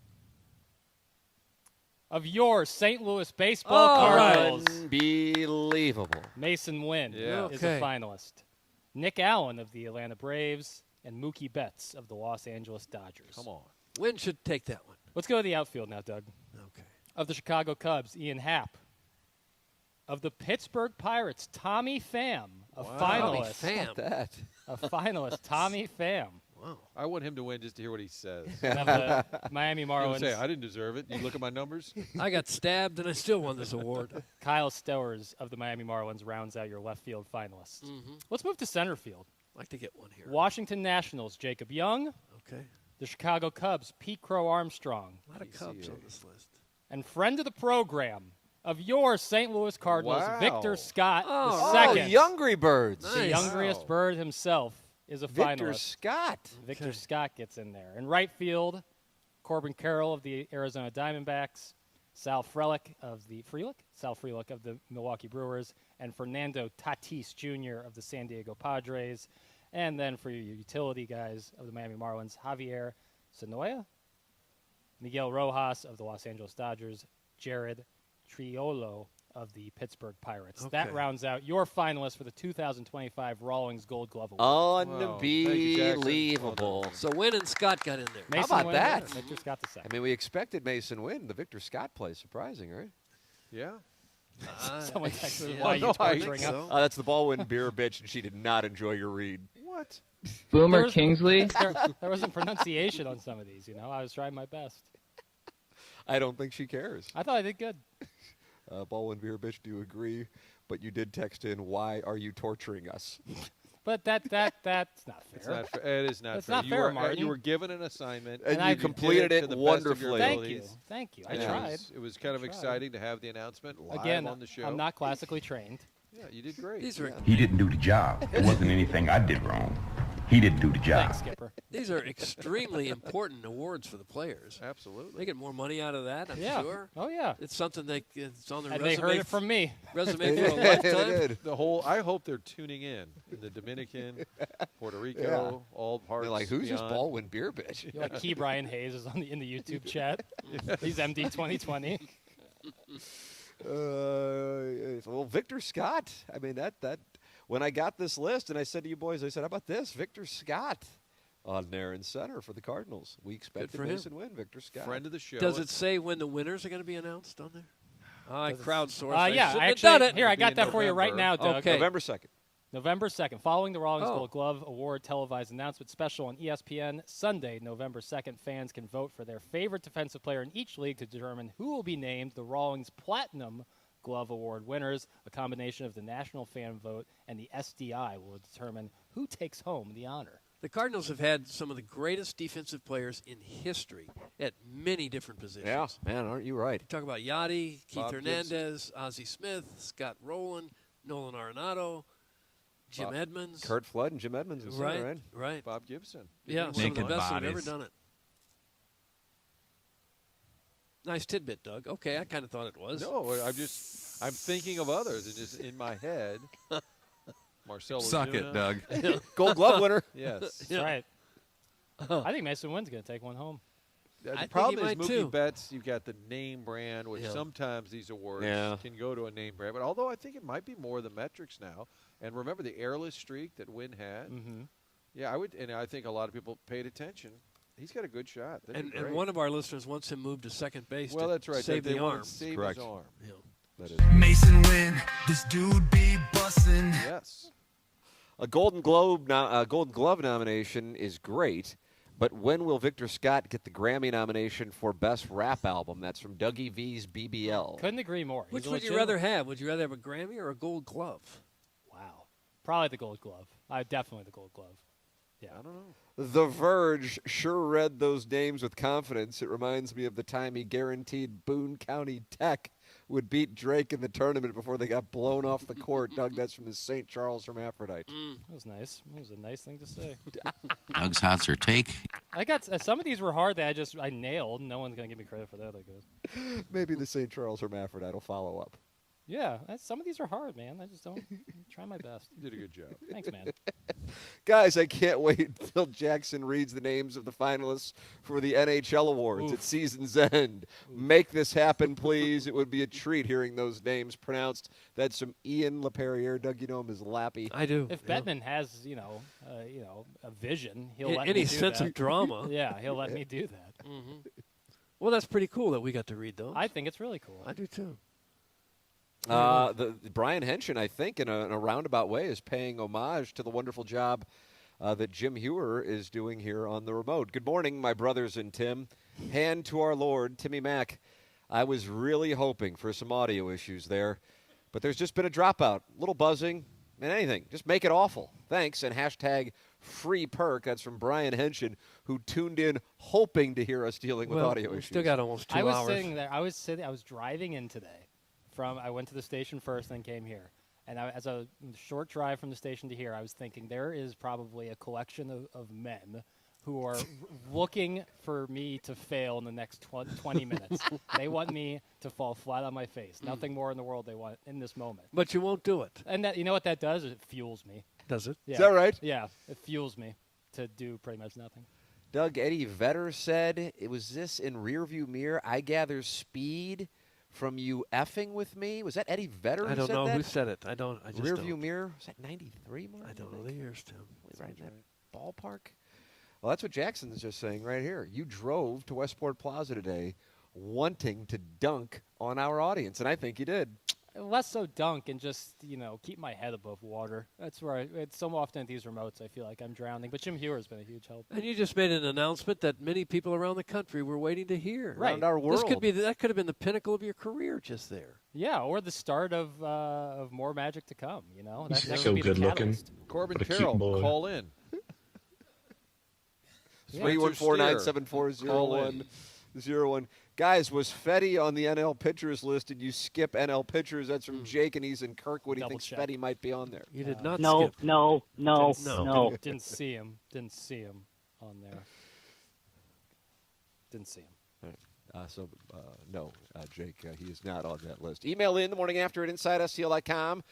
S4: Of your St. Louis baseball Cardinals.
S1: Unbelievable.
S4: Mason Wynn is a finalist. Nick Allen of the Atlanta Braves and Mookie Betts of the Los Angeles Dodgers.
S3: Come on.
S2: Wynn should take that one.
S4: Let's go to the outfield now, Doug.
S2: Okay.
S4: Of the Chicago Cubs, Ian Happ. Of the Pittsburgh Pirates, Tommy Pham, a finalist. A finalist, Tommy Pham.
S2: Wow.
S3: I want him to win just to hear what he says.
S4: Of the Miami Marlins.
S3: Say, I didn't deserve it. You look at my numbers.
S2: I got stabbed and I still won this award.
S4: Kyle Stowers of the Miami Marlins rounds out your left field finalists. Let's move to center field.
S2: I'd like to get one here.
S4: Washington Nationals, Jacob Young.
S2: Okay.
S4: The Chicago Cubs, Pete Crow Armstrong.
S2: A lot of Cubs on this list.
S4: And friend of the program of your St. Louis Cardinals, Victor Scott, the
S1: Oh,
S4: second.
S1: Youngry Birds.
S4: The youngriest bird himself is a
S1: Victor
S4: finalist.
S1: Scott.
S4: Victor Scott gets in there. In right field, Corbin Carroll of the Arizona Diamondbacks, Sal Frelick of the Milwaukee Brewers, and Fernando Tatis Jr. of the San Diego Padres. And then for your utility guys of the Miami Marlins, Javier Sanoya, Miguel Rojas of the Los Angeles Dodgers, Jared Triolo of the Pittsburgh Pirates.
S2: Okay.
S4: That rounds out your finalists for the 2025 Rawlings Gold Glove Award.
S1: Unbelievable.
S2: So Wynn and Scott got in there.
S4: Mason
S1: How about
S4: Wynn,
S1: that?
S4: Victor Scott the second.
S1: I mean, we expected Mason Wynn. The Victor Scott play. Surprising, right?
S3: Yeah.
S4: Someone texted why you torturing up.
S1: That's the Baldwin beer bitch, and she did not enjoy your read.
S3: What?
S13: Boomer Kingsley.
S4: There wasn't pronunciation on some of these, you know. I was trying my best.
S1: I don't think she cares.
S4: I thought I did good.
S1: Baldwin beer bitch, do you agree? But you did text in, why are you torturing us?
S4: But that's not fair.
S3: It's not fair. It is not
S4: That's
S3: fair.
S4: not fair, Martin.
S3: You were given an assignment.
S1: And you
S3: did
S1: completed it
S3: to the
S1: wonderfully.
S3: best of your
S4: Thank you. I
S3: And
S4: tried.
S3: It was kind of exciting to have the announcement live
S4: Again,
S3: on the show.
S4: I'm not classically trained.
S3: Yeah, you did great.
S10: He didn't do the job. It wasn't anything I did wrong. He didn't do the job.
S4: Thanks, Skipper.
S2: These are extremely important awards for the players.
S3: Absolutely.
S2: They get more money out of that, I'm sure.
S4: Oh, yeah.
S2: It's something it's on their
S4: And
S2: resume.
S4: they heard it from me.
S2: Resume for a lifetime.
S3: I hope they're tuning in the Dominican, Puerto Rico, all parts.
S1: They're like, who's this
S3: beyond.
S1: Baldwin beer bitch?
S4: You're like Key Brian Hayes is in the YouTube chat. He's MD 2020.
S1: Well, Victor Scott. I mean, that when I got this list and I said to you boys, I said, how about this? Victor Scott on there in center for the Cardinals. We expected
S2: for him.
S1: Mason Wynn, Victor Scott.
S3: Friend of the show.
S2: Does it say when the winners are going to be announced on there? I crowdsourced.
S4: Yeah,
S2: I
S4: actually,
S2: done it.
S4: here, I got that for you right now, Doug.
S2: Okay.
S1: November 2nd.
S4: November 2nd, following the Rawlings Gold Glove Award televised announcement special on ESPN, Sunday, November 2nd, fans can vote for their favorite defensive player in each league to determine who will be named the Rawlings Platinum Glove Award winners. A combination of the national fan vote and the SDI will determine who takes home the honor.
S2: The Cardinals have had some of the greatest defensive players in history at many different positions.
S1: Yeah, man, aren't you right?
S2: Talk about Yachty, Keith
S3: Bob
S2: Hernandez, Ozzie Smith, Scott Rowland, Nolan Arenado, Jim Edmonds.
S1: Kurt Flood and Jim Edmonds. In center, right?
S2: Right.
S3: Bob Gibson.
S2: Yeah, some of the best that have ever done it. Nice tidbit, Doug. Okay, I kind of thought it was.
S3: No, I'm thinking of others. It's just in my head. Marcelo
S10: Suck
S3: Ozuna.
S10: it, Doug.
S1: Gold Glove winner.
S3: Yes.
S4: That's right. I think Mason Wynn's going to take one home.
S3: The
S2: I
S3: problem is
S2: think he might
S3: Mookie
S2: too.
S3: Betts, you've got the name brand, which sometimes these awards can go to a name brand. But although I think it might be more the metrics now. And remember the airless streak that Wynn had?
S4: Mm-hmm.
S3: Yeah, I think a lot of people paid attention. He's got a good shot.
S2: And one of our listeners wants him moved to second base
S3: well,
S2: to
S3: that's right.
S2: save
S3: they
S2: the
S3: want
S2: arm.
S3: to save
S1: Correct.
S3: his arm.
S2: Yeah.
S1: That is.
S10: Mason Wynn, this dude be bussin'.
S3: Yes.
S1: A Golden Glove nomination is great, but when will Victor Scott get the Grammy nomination for Best Rap Album? That's from Dougie V's BBL.
S4: Couldn't agree more.
S2: Which
S4: He's
S2: would you
S4: legit-
S2: rather have? Would you rather have a Grammy or a Gold Glove?
S4: Wow. Probably the Gold Glove. Definitely the Gold Glove. Yeah.
S3: I don't know.
S1: The Verge sure read those names with confidence. It reminds me of the time he guaranteed Boone County Tech would beat Drake in the tournament before they got blown off the court. Doug, that's from the St. Charles Hermaphrodite.
S4: That was nice. That was a nice thing to say.
S10: Doug's hot or take.
S4: I got some of these were hard that I nailed. No one's going to give me credit for that, I guess.
S1: Maybe the St. Charles Hermaphrodite will follow up.
S4: Yeah, some of these are hard, man. I just don't try my best.
S3: You did a good job.
S4: Thanks, man.
S1: Guys, I can't wait until Jackson reads the names of the finalists for the NHL awards at season's end. Make this happen, please. It would be a treat hearing those names pronounced. That's some Ian LaPerriere. Doug, you know him as Lappy.
S2: I do.
S4: If Bettman has, a vision, he'll let me
S2: any
S4: do
S2: sense
S4: that.
S2: of drama.
S4: Yeah, he'll let me do that.
S2: Mm-hmm. Well, that's pretty cool that we got to read those.
S4: I think it's really cool.
S2: I do too.
S1: The Brian Henshin, I think, in a roundabout way, is paying homage to the wonderful job that Jim Hewer is doing here on the remote. Good morning, my brothers and Tim. Hand to our Lord, Timmy Mack. I was really hoping for some audio issues there, but there's just been a dropout, little buzzing, and anything. Just make it awful. Thanks, and hashtag free perk. That's from Brian Henshin, who tuned in hoping to hear us dealing with audio issues.
S2: Still got almost 2 hours.
S4: I was sitting there. I was driving in today. I went to the station first, then came here. And as a short drive from the station to here, I was thinking there is probably a collection of men who are looking for me to fail in the next 20 minutes. They want me to fall flat on my face. Nothing more in the world they want in this moment.
S2: But you won't do it.
S4: And you know what that does? It fuels me.
S2: Does it?
S4: Yeah.
S1: Is that right?
S4: Yeah, it fuels me to do pretty much nothing.
S1: Doug, Eddie Vedder said, it was this in rearview mirror. I gather speed from you effing with me. Was that Eddie Vedder?
S2: I don't know
S1: that?
S2: who said it. I just
S1: rearview
S2: don't.
S1: mirror. Was that 93? Mark?
S2: I don't know the years, Tim.
S1: Right in that ballpark. Well, that's what Jackson's just saying right here. You drove to Westport Plaza today wanting to dunk on our audience, and I think you did.
S4: Less so dunk and just, keep my head above water. That's where it's so often at these remotes I feel like I'm drowning. But Jim Hewer has been a huge help.
S2: And you just made an announcement that many people around the country were waiting to hear.
S4: Right.
S1: Around our world.
S2: That could have been the pinnacle of your career just there.
S4: Yeah, or the start of more magic to come, That
S10: So
S4: be
S10: good
S4: the
S10: looking.
S3: Corbin
S10: What a cute
S3: Carroll,
S10: boy.
S3: call in.
S1: 314-974-0101. Guys, was Fetty on the NL pitchers list? Did you skip NL pitchers? That's from Jake, and he's in Kirkwood. He thinks Fetty might be on there.
S2: You did not
S17: No,
S2: skip.
S17: no.
S4: Didn't see him. Didn't see him on there. Didn't see him.
S1: No, Jake, he is not on that list. Email in the morning after at InsideSTL.com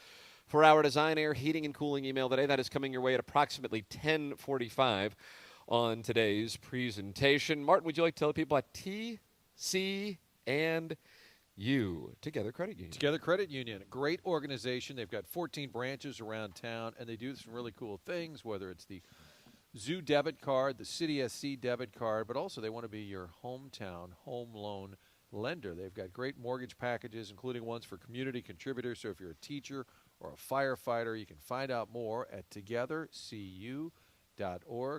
S1: for our Design, Air, Heating, and Cooling email today. That is coming your way at approximately 10:45 on today's presentation. Martin, would you like to tell the people at TC and U, Together Credit Union?
S3: Together Credit Union, a great organization. They've got 14 branches around town, and they do some really cool things, whether it's the Zoo debit card, the City SC debit card, but also they want to be your hometown home loan lender. They've got great mortgage packages, including ones for community contributors. So if you're a teacher or a firefighter, you can find out more at togethercu.org.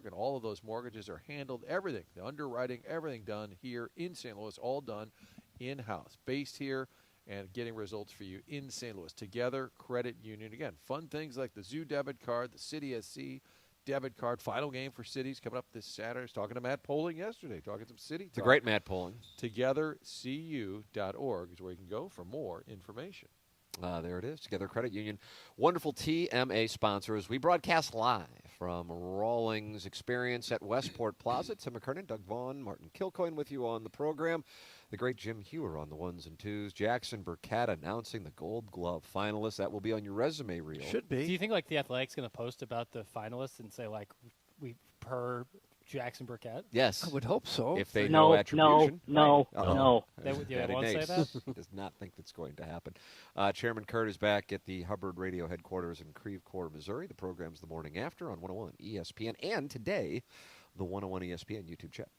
S3: And all of those mortgages are handled, everything, the underwriting, everything done here in St. Louis, all done in-house, based here and getting results for you in St. Louis. Together Credit Union. Again, fun things like the Zoo debit card, the City SC debit card. Final game for cities coming up this Saturday. I was talking to Matt Poling yesterday, talking some city.
S1: The great Matt Poling.
S3: TogetherCU.org is where you can go for more information.
S1: There it is, Together Credit Union. Wonderful TMA sponsors. We broadcast live from Rawlings Experience at Westport Plaza. Tim McKernan, Doug Vaughn, Martin Kilcoyne with you on the program. The great Jim Hewer on the ones and twos. Jackson Burkett announcing the Gold Glove finalists. That will be on your resume reel.
S2: Should be.
S4: Do you think The Athletic's going to post about the finalists and say we per Jackson Burkett?
S1: Yes,
S2: I would hope so.
S1: If they know attribution.
S17: No.
S4: They won't
S1: Nace
S4: say that?
S1: does not think that's going to happen. Chairman Kurt is back at the Hubbard Radio headquarters in Creve Coeur, Missouri. The program's the morning after on 101 ESPN, and today, the 101 ESPN YouTube chat.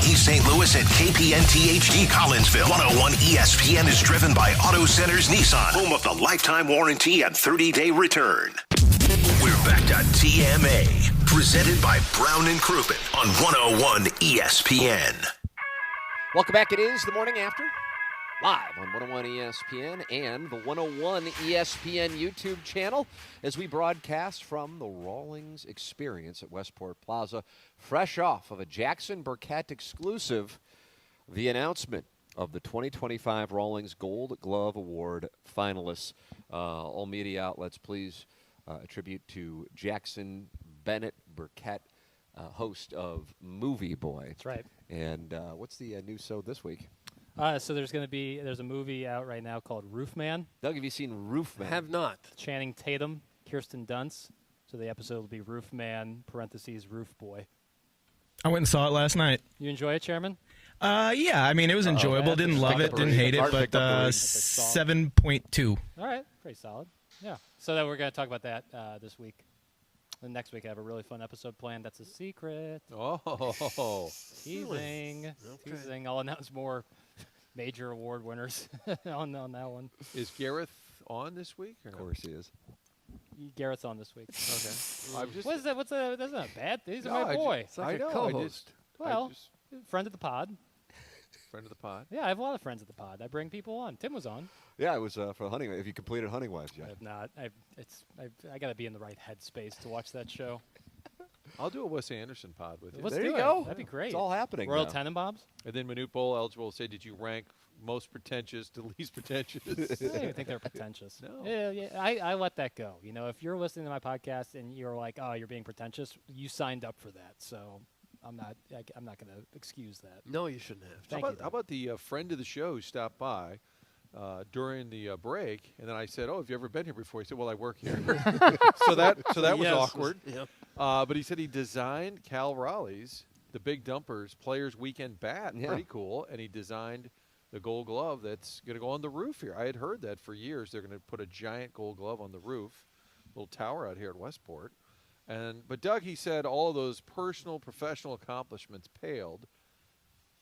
S6: East St. Louis and KPNT HD Collinsville. 101 ESPN is driven by Auto Centers Nissan, home of the lifetime warranty and 30-day return. We're back to TMA, presented by Brown and Crouppen on 101 ESPN.
S1: Welcome back. It is the morning after, live on 101 ESPN and the 101 ESPN YouTube channel as we broadcast from the Rawlings Experience at Westport Plaza, fresh off of a Jackson Burkett exclusive, the announcement of the 2025 Rawlings Gold Glove Award finalists. All media outlets, please attribute to Jackson Bennett Burkett, host of Movie Boy.
S4: That's right.
S1: And what's the news so this week?
S4: So there's a movie out right now called Roof Man.
S1: Doug, have you seen Roof Man?
S2: Have not.
S4: Channing Tatum, Kirsten Dunst. So the episode will be Roof Man, parentheses, Roof Boy.
S18: I went and saw it last night.
S4: You enjoy it, Chairman?
S18: Yeah, I mean, it was enjoyable. Didn't love it, didn't hate it, but 7.2.
S4: All right, pretty solid. Yeah. So then we're going to talk about that this week. And next week I have a really fun episode planned. That's a secret.
S3: Oh.
S4: Teasing.
S2: Okay.
S4: Teasing. I'll announce more major award winners on that one.
S3: Is Gareth on this week? Or
S1: Of course he is.
S4: Garrett's on this week.
S3: Okay. I'm just,
S4: What's that? That's not bad. He's
S3: No,
S4: my boy.
S2: It's like
S3: I
S2: a
S3: know.
S2: co-host.
S4: Well, friend of the pod.
S3: Friend of the pod.
S4: Yeah, I have a lot of friends at the pod. I bring people on. Tim was on.
S1: Yeah, it was for hunting. Have you completed Hunting Wives yet?
S4: I have not. I got to be in the right headspace to watch that show.
S3: I'll do a Wes Anderson pod with you.
S4: Let's
S1: There
S4: do
S1: you
S4: it.
S1: go.
S4: That'd be great.
S1: It's all happening
S4: Royal
S1: now.
S4: Tenenbaums.
S3: And then Minute Bowl eligible will say, did you rank most pretentious to least pretentious?
S4: I don't even think they're pretentious.
S3: No.
S4: Yeah. I let that go. You know, if you're listening to my podcast and you're like, oh, you're being pretentious, you signed up for that. So I'm not going to excuse that.
S2: No, you shouldn't have.
S4: Thank
S3: how
S4: you,
S3: about the friend of the show who stopped by during the break, and then I said, "Oh, have you ever been here before?" He said, "Well, I work here." so that was
S2: Yes.
S3: awkward.
S2: Yep.
S3: But he said he designed Cal Raleigh's the Big Dumpers Players Weekend bat,
S1: Yeah.
S3: pretty cool, and he designed the Gold Glove that's going to go on the roof here. I had heard that for years. They're going to put a giant Gold Glove on the roof, little tower out here at Westport. But Doug, he said all of those personal, professional accomplishments paled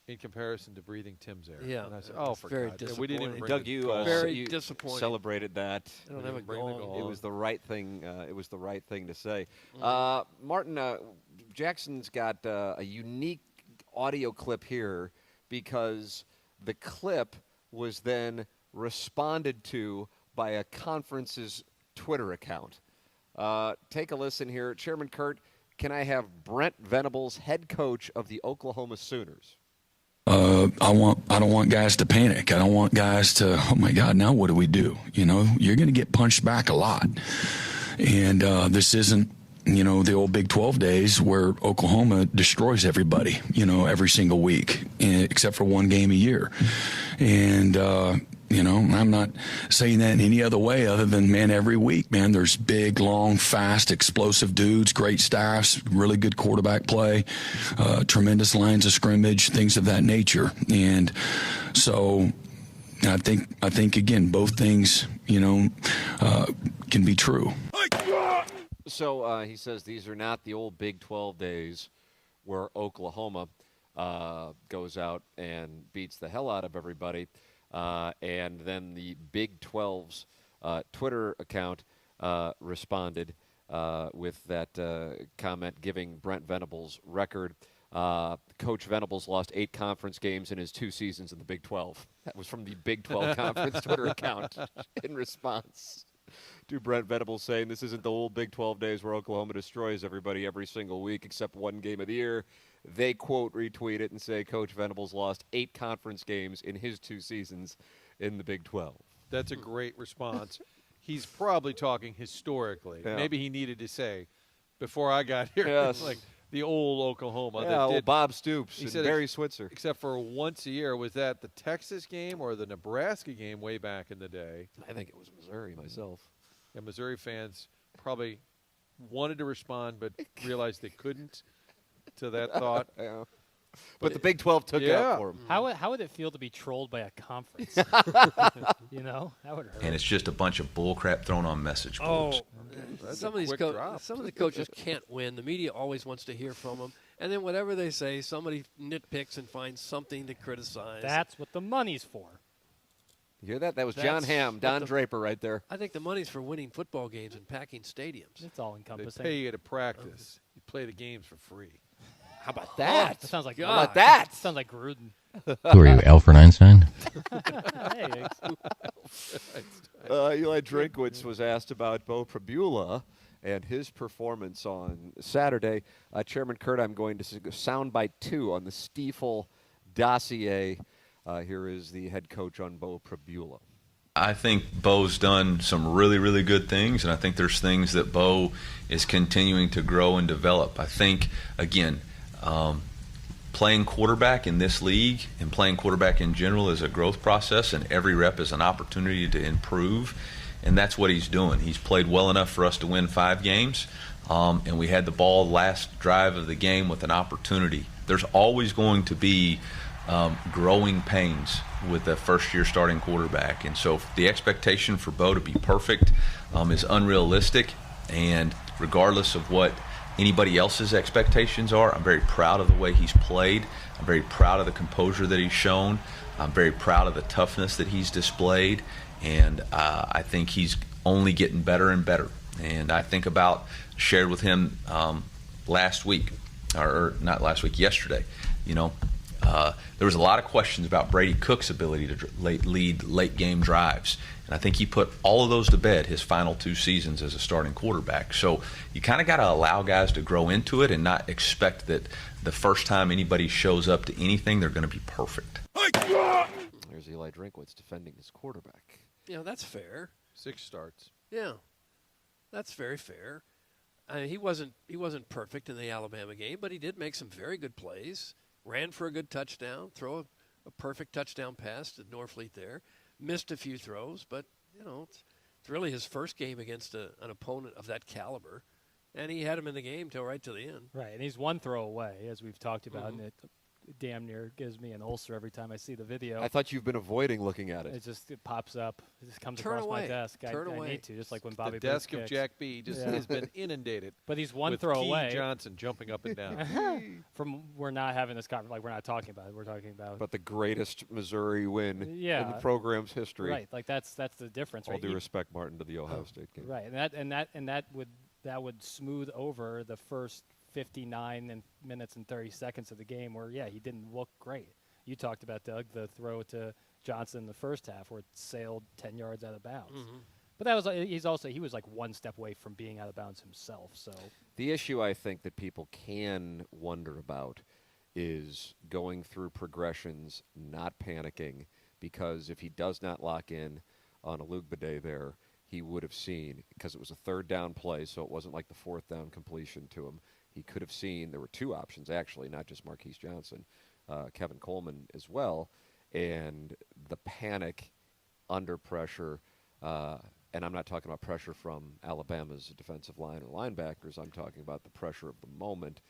S3: in comparison to breathing Tim's air.
S2: Yeah.
S3: And I said,
S2: That's
S3: oh, for
S2: very
S3: God's sake. We didn't even
S2: disappointing.
S3: bring
S1: Doug,
S3: the
S1: you,
S3: goal.
S2: Very
S1: you
S2: disappointing.
S1: celebrated that.
S2: I don't have a
S3: bring the
S2: goal.
S3: goal.
S1: It was the right thing. It was the right thing to say. Martin, Jackson's got a unique audio clip here because the clip was then responded to by a conference's Twitter account. Take a listen here. Chairman Kurt, can I have Brent Venables, head coach of the Oklahoma Sooners?
S10: I don't want guys to panic. I don't want guys to, oh my God, now what do we do? You know, you're going to get punched back a lot. And this isn't, you know, the old Big 12 days where Oklahoma destroys everybody, you know, every single week, except for one game a year. And, you know, I'm not saying that in any other way other than, man, every week, man, there's big, long, fast, explosive dudes, great staffs, really good quarterback play, tremendous lines of scrimmage, things of that nature. And so I think again, both things, you know, can be true.
S1: So he says these are not the old Big 12 days where Oklahoma goes out and beats the hell out of everybody. And then the Big 12's Twitter account responded with that comment giving Brent Venables record. Coach Venables lost 8 conference games in his 2 seasons in the Big 12. That was from the Big 12 conference Twitter account in response to Brent Venables saying this isn't the old Big 12 days where Oklahoma destroys everybody every single week except one game of the year. They, quote, retweet it and say Coach Venables lost 8 conference games in his 2 seasons in the Big 12.
S3: That's a great response. He's probably talking historically.
S1: Yeah.
S3: Maybe he needed to say, before I got here,
S1: Yes.
S3: like the old Oklahoma.
S1: Yeah,
S3: that
S1: old
S3: did,
S1: Bob Stoops
S3: he
S1: and
S3: said
S1: Barry Switzer.
S3: Except for once a year. Was that the Texas game or the Nebraska game way back in the day?
S1: I think it was Missouri myself.
S3: And Missouri fans probably wanted to respond but realized they couldn't to that thought.
S1: Yeah. But the Big 12 took it out for him.
S4: How would it feel to be trolled by a conference? You know, that would hurt.
S8: And it's just a bunch of bullcrap thrown on message boards.
S2: Some of the coaches can't win. The media always wants to hear from them. And then whatever they say, somebody nitpicks and finds something to criticize.
S4: That's what the money's for.
S1: You hear that? That was John Hamm, Don Draper right there.
S2: I think the money's for winning football games and packing stadiums.
S4: It's all encompassing.
S3: They pay you to practice. You play the games for free.
S1: How about that?
S4: That sounds like
S1: How about that?
S4: Sounds like Gruden.
S19: Who are you, Alfred Einstein?
S4: Hey,
S1: Eli Drinkwitz was asked about Bo Prabula and his performance on Saturday. Chairman Kurt, I'm going to soundbite 2 on the Stiefel dossier. Here is the head coach on Bo Prabula.
S8: I think Bo's done some really, really good things, and I think there's things that Bo is continuing to grow and develop. I think, again, playing quarterback in this league and playing quarterback in general is a growth process, and every rep is an opportunity to improve, and that's what he's doing. He's played well enough for us to win 5 games, and we had the ball last drive of the game with an opportunity. There's always going to be growing pains with a first-year starting quarterback, and so the expectation for Bo to be perfect is unrealistic, and regardless of what anybody else's expectations are, I'm very proud of the way he's played. I'm very proud of the composure that he's shown. I'm very proud of the toughness that he's displayed, and I think he's only getting better and better. And I think about, shared with him last week, or not last week, yesterday, there was a lot of questions about Brady Cook's ability to lead late-game drives. And I think he put all of those to bed his final 2 seasons as a starting quarterback. So you kind of got to allow guys to grow into it and not expect that the first time anybody shows up to anything, they're going to be perfect.
S1: There's Eli Drinkwitz defending his quarterback.
S2: That's fair.
S3: 6 starts.
S2: Yeah, that's very fair. He wasn't perfect in the Alabama game, but he did make some very good plays. Ran for a good touchdown, throw a perfect touchdown pass to Norfleet there. Missed a few throws, but, it's really his first game against an opponent of that caliber. And he had him in the game right to the end.
S4: Right, and he's 1 throw away, as we've talked about, and it damn near gives me an ulcer every time I see the video.
S1: I thought you've been avoiding looking at it.
S4: It pops up. It just comes
S2: Turn
S4: across
S2: away.
S4: my desk.
S2: Turn
S4: I
S2: away.
S4: need to, just like when Bobby
S3: The desk
S4: Booth
S3: of
S4: kicks.
S3: Jack B. has been inundated.
S4: But he's 1
S3: with
S4: throw
S3: Key
S4: away.
S3: Johnson jumping up and down.
S4: We're not having this conversation. We're not talking about it. We're talking about
S1: the greatest Missouri win in the program's history.
S4: Right, that's the difference.
S1: All
S4: right?
S1: due respect, Martin, to the Ohio State game.
S4: Right, and that would smooth over the first 59 minutes and 30 seconds of the game where he didn't look great. You talked about, Doug, the throw to Johnson in the first half where it sailed 10 yards out of bounds. Mm-hmm. But that was he was like 1 step away from being out of bounds himself. So
S1: the issue I think that people can wonder about is going through progressions, not panicking, because if he does not lock in on Alugbade there, he would have seen, because it was a 3rd down play, so it wasn't like the 4th down completion to him. He could have seen there were 2 options actually, not just Marquise Johnson. Kevin Coleman as well, and the panic under pressure, and I'm not talking about pressure from Alabama's defensive line or linebackers, I'm talking about the pressure of the moment.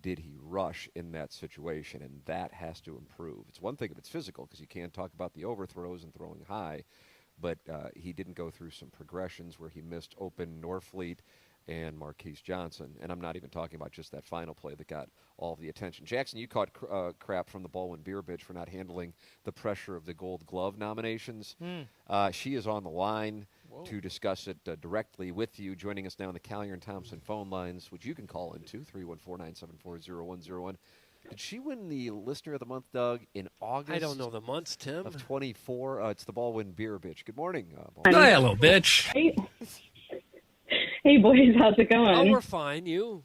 S1: Did he rush in that situation? And that has to improve. It's one thing if it's physical, because you can't talk about the overthrows and throwing high, but he didn't go through some progressions where he missed open Norfleet and Marquise Johnson. And I'm not even talking about just that final play that got all the attention. Jackson, you caught crap from the Baldwin Beer Bitch for not handling the pressure of the Gold Glove nominations. She is on the line to discuss it directly with you. Joining us now on the Callier and Thompson phone lines, which you can call into, 314-974-0101. Did she win the Listener of the Month, Doug, in August?
S2: I don't know the months, Tim.
S1: Of 24. It's the Baldwin Beer Bitch. Good morning.
S2: Hi, hello, bitch.
S20: Hey, boys, how's it going?
S2: Oh, we're fine. You?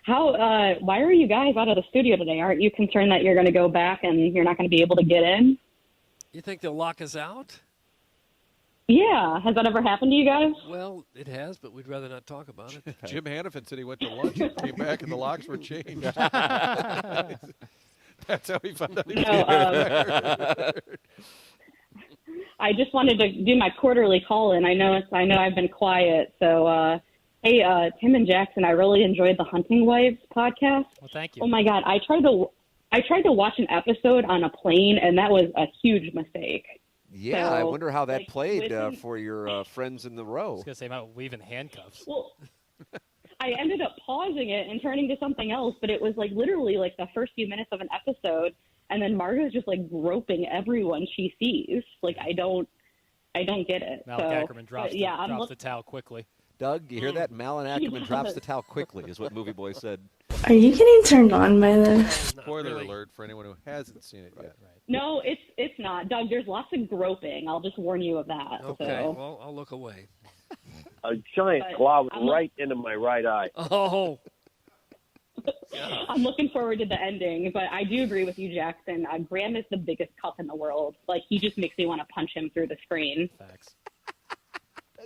S20: Why are you guys out of the studio today? Aren't you concerned that you're going to go back and you're not going to be able to get in?
S2: You think they'll lock us out?
S20: Yeah. Has that ever happened to you guys?
S2: Well, it has, but we'd rather not talk about it.
S3: Jim Hannafin said he went to lunch and came back and the locks were changed. That's how he found out he was
S20: I just wanted to do my quarterly call-in. I know I've been quiet, so hey, Tim and Jackson, I really enjoyed the Hunting Wives podcast.
S4: Well, thank you.
S20: Oh my God, I tried to watch an episode on a plane, and that was a huge mistake.
S1: Yeah,
S20: so,
S1: I wonder how that played for your friends in the row.
S4: I was going to say about weaving handcuffs.
S20: Well, I ended up pausing it and turning to something else, but it was like literally like the first few minutes of an episode, and then Margo's just like groping everyone she sees. Like I don't get it.
S4: Malak Ackerman drops the towel quickly.
S1: Doug, you hear that? Malin Ackerman drops the towel quickly, is what Movie Boy said.
S13: Are you getting turned on by this?
S3: Spoiler alert for anyone who hasn't seen it yet.
S20: Right. No, it's not. Doug, there's lots of groping. I'll just warn you of that.
S2: Okay,
S20: so.
S2: well, I'll look away.
S21: A giant glob right into my right eye.
S2: Oh.
S20: I'm looking forward to the ending, but I do agree with you, Jackson. Graham is the biggest cup in the world. Like, he just makes me want to punch him through the screen.
S4: Facts.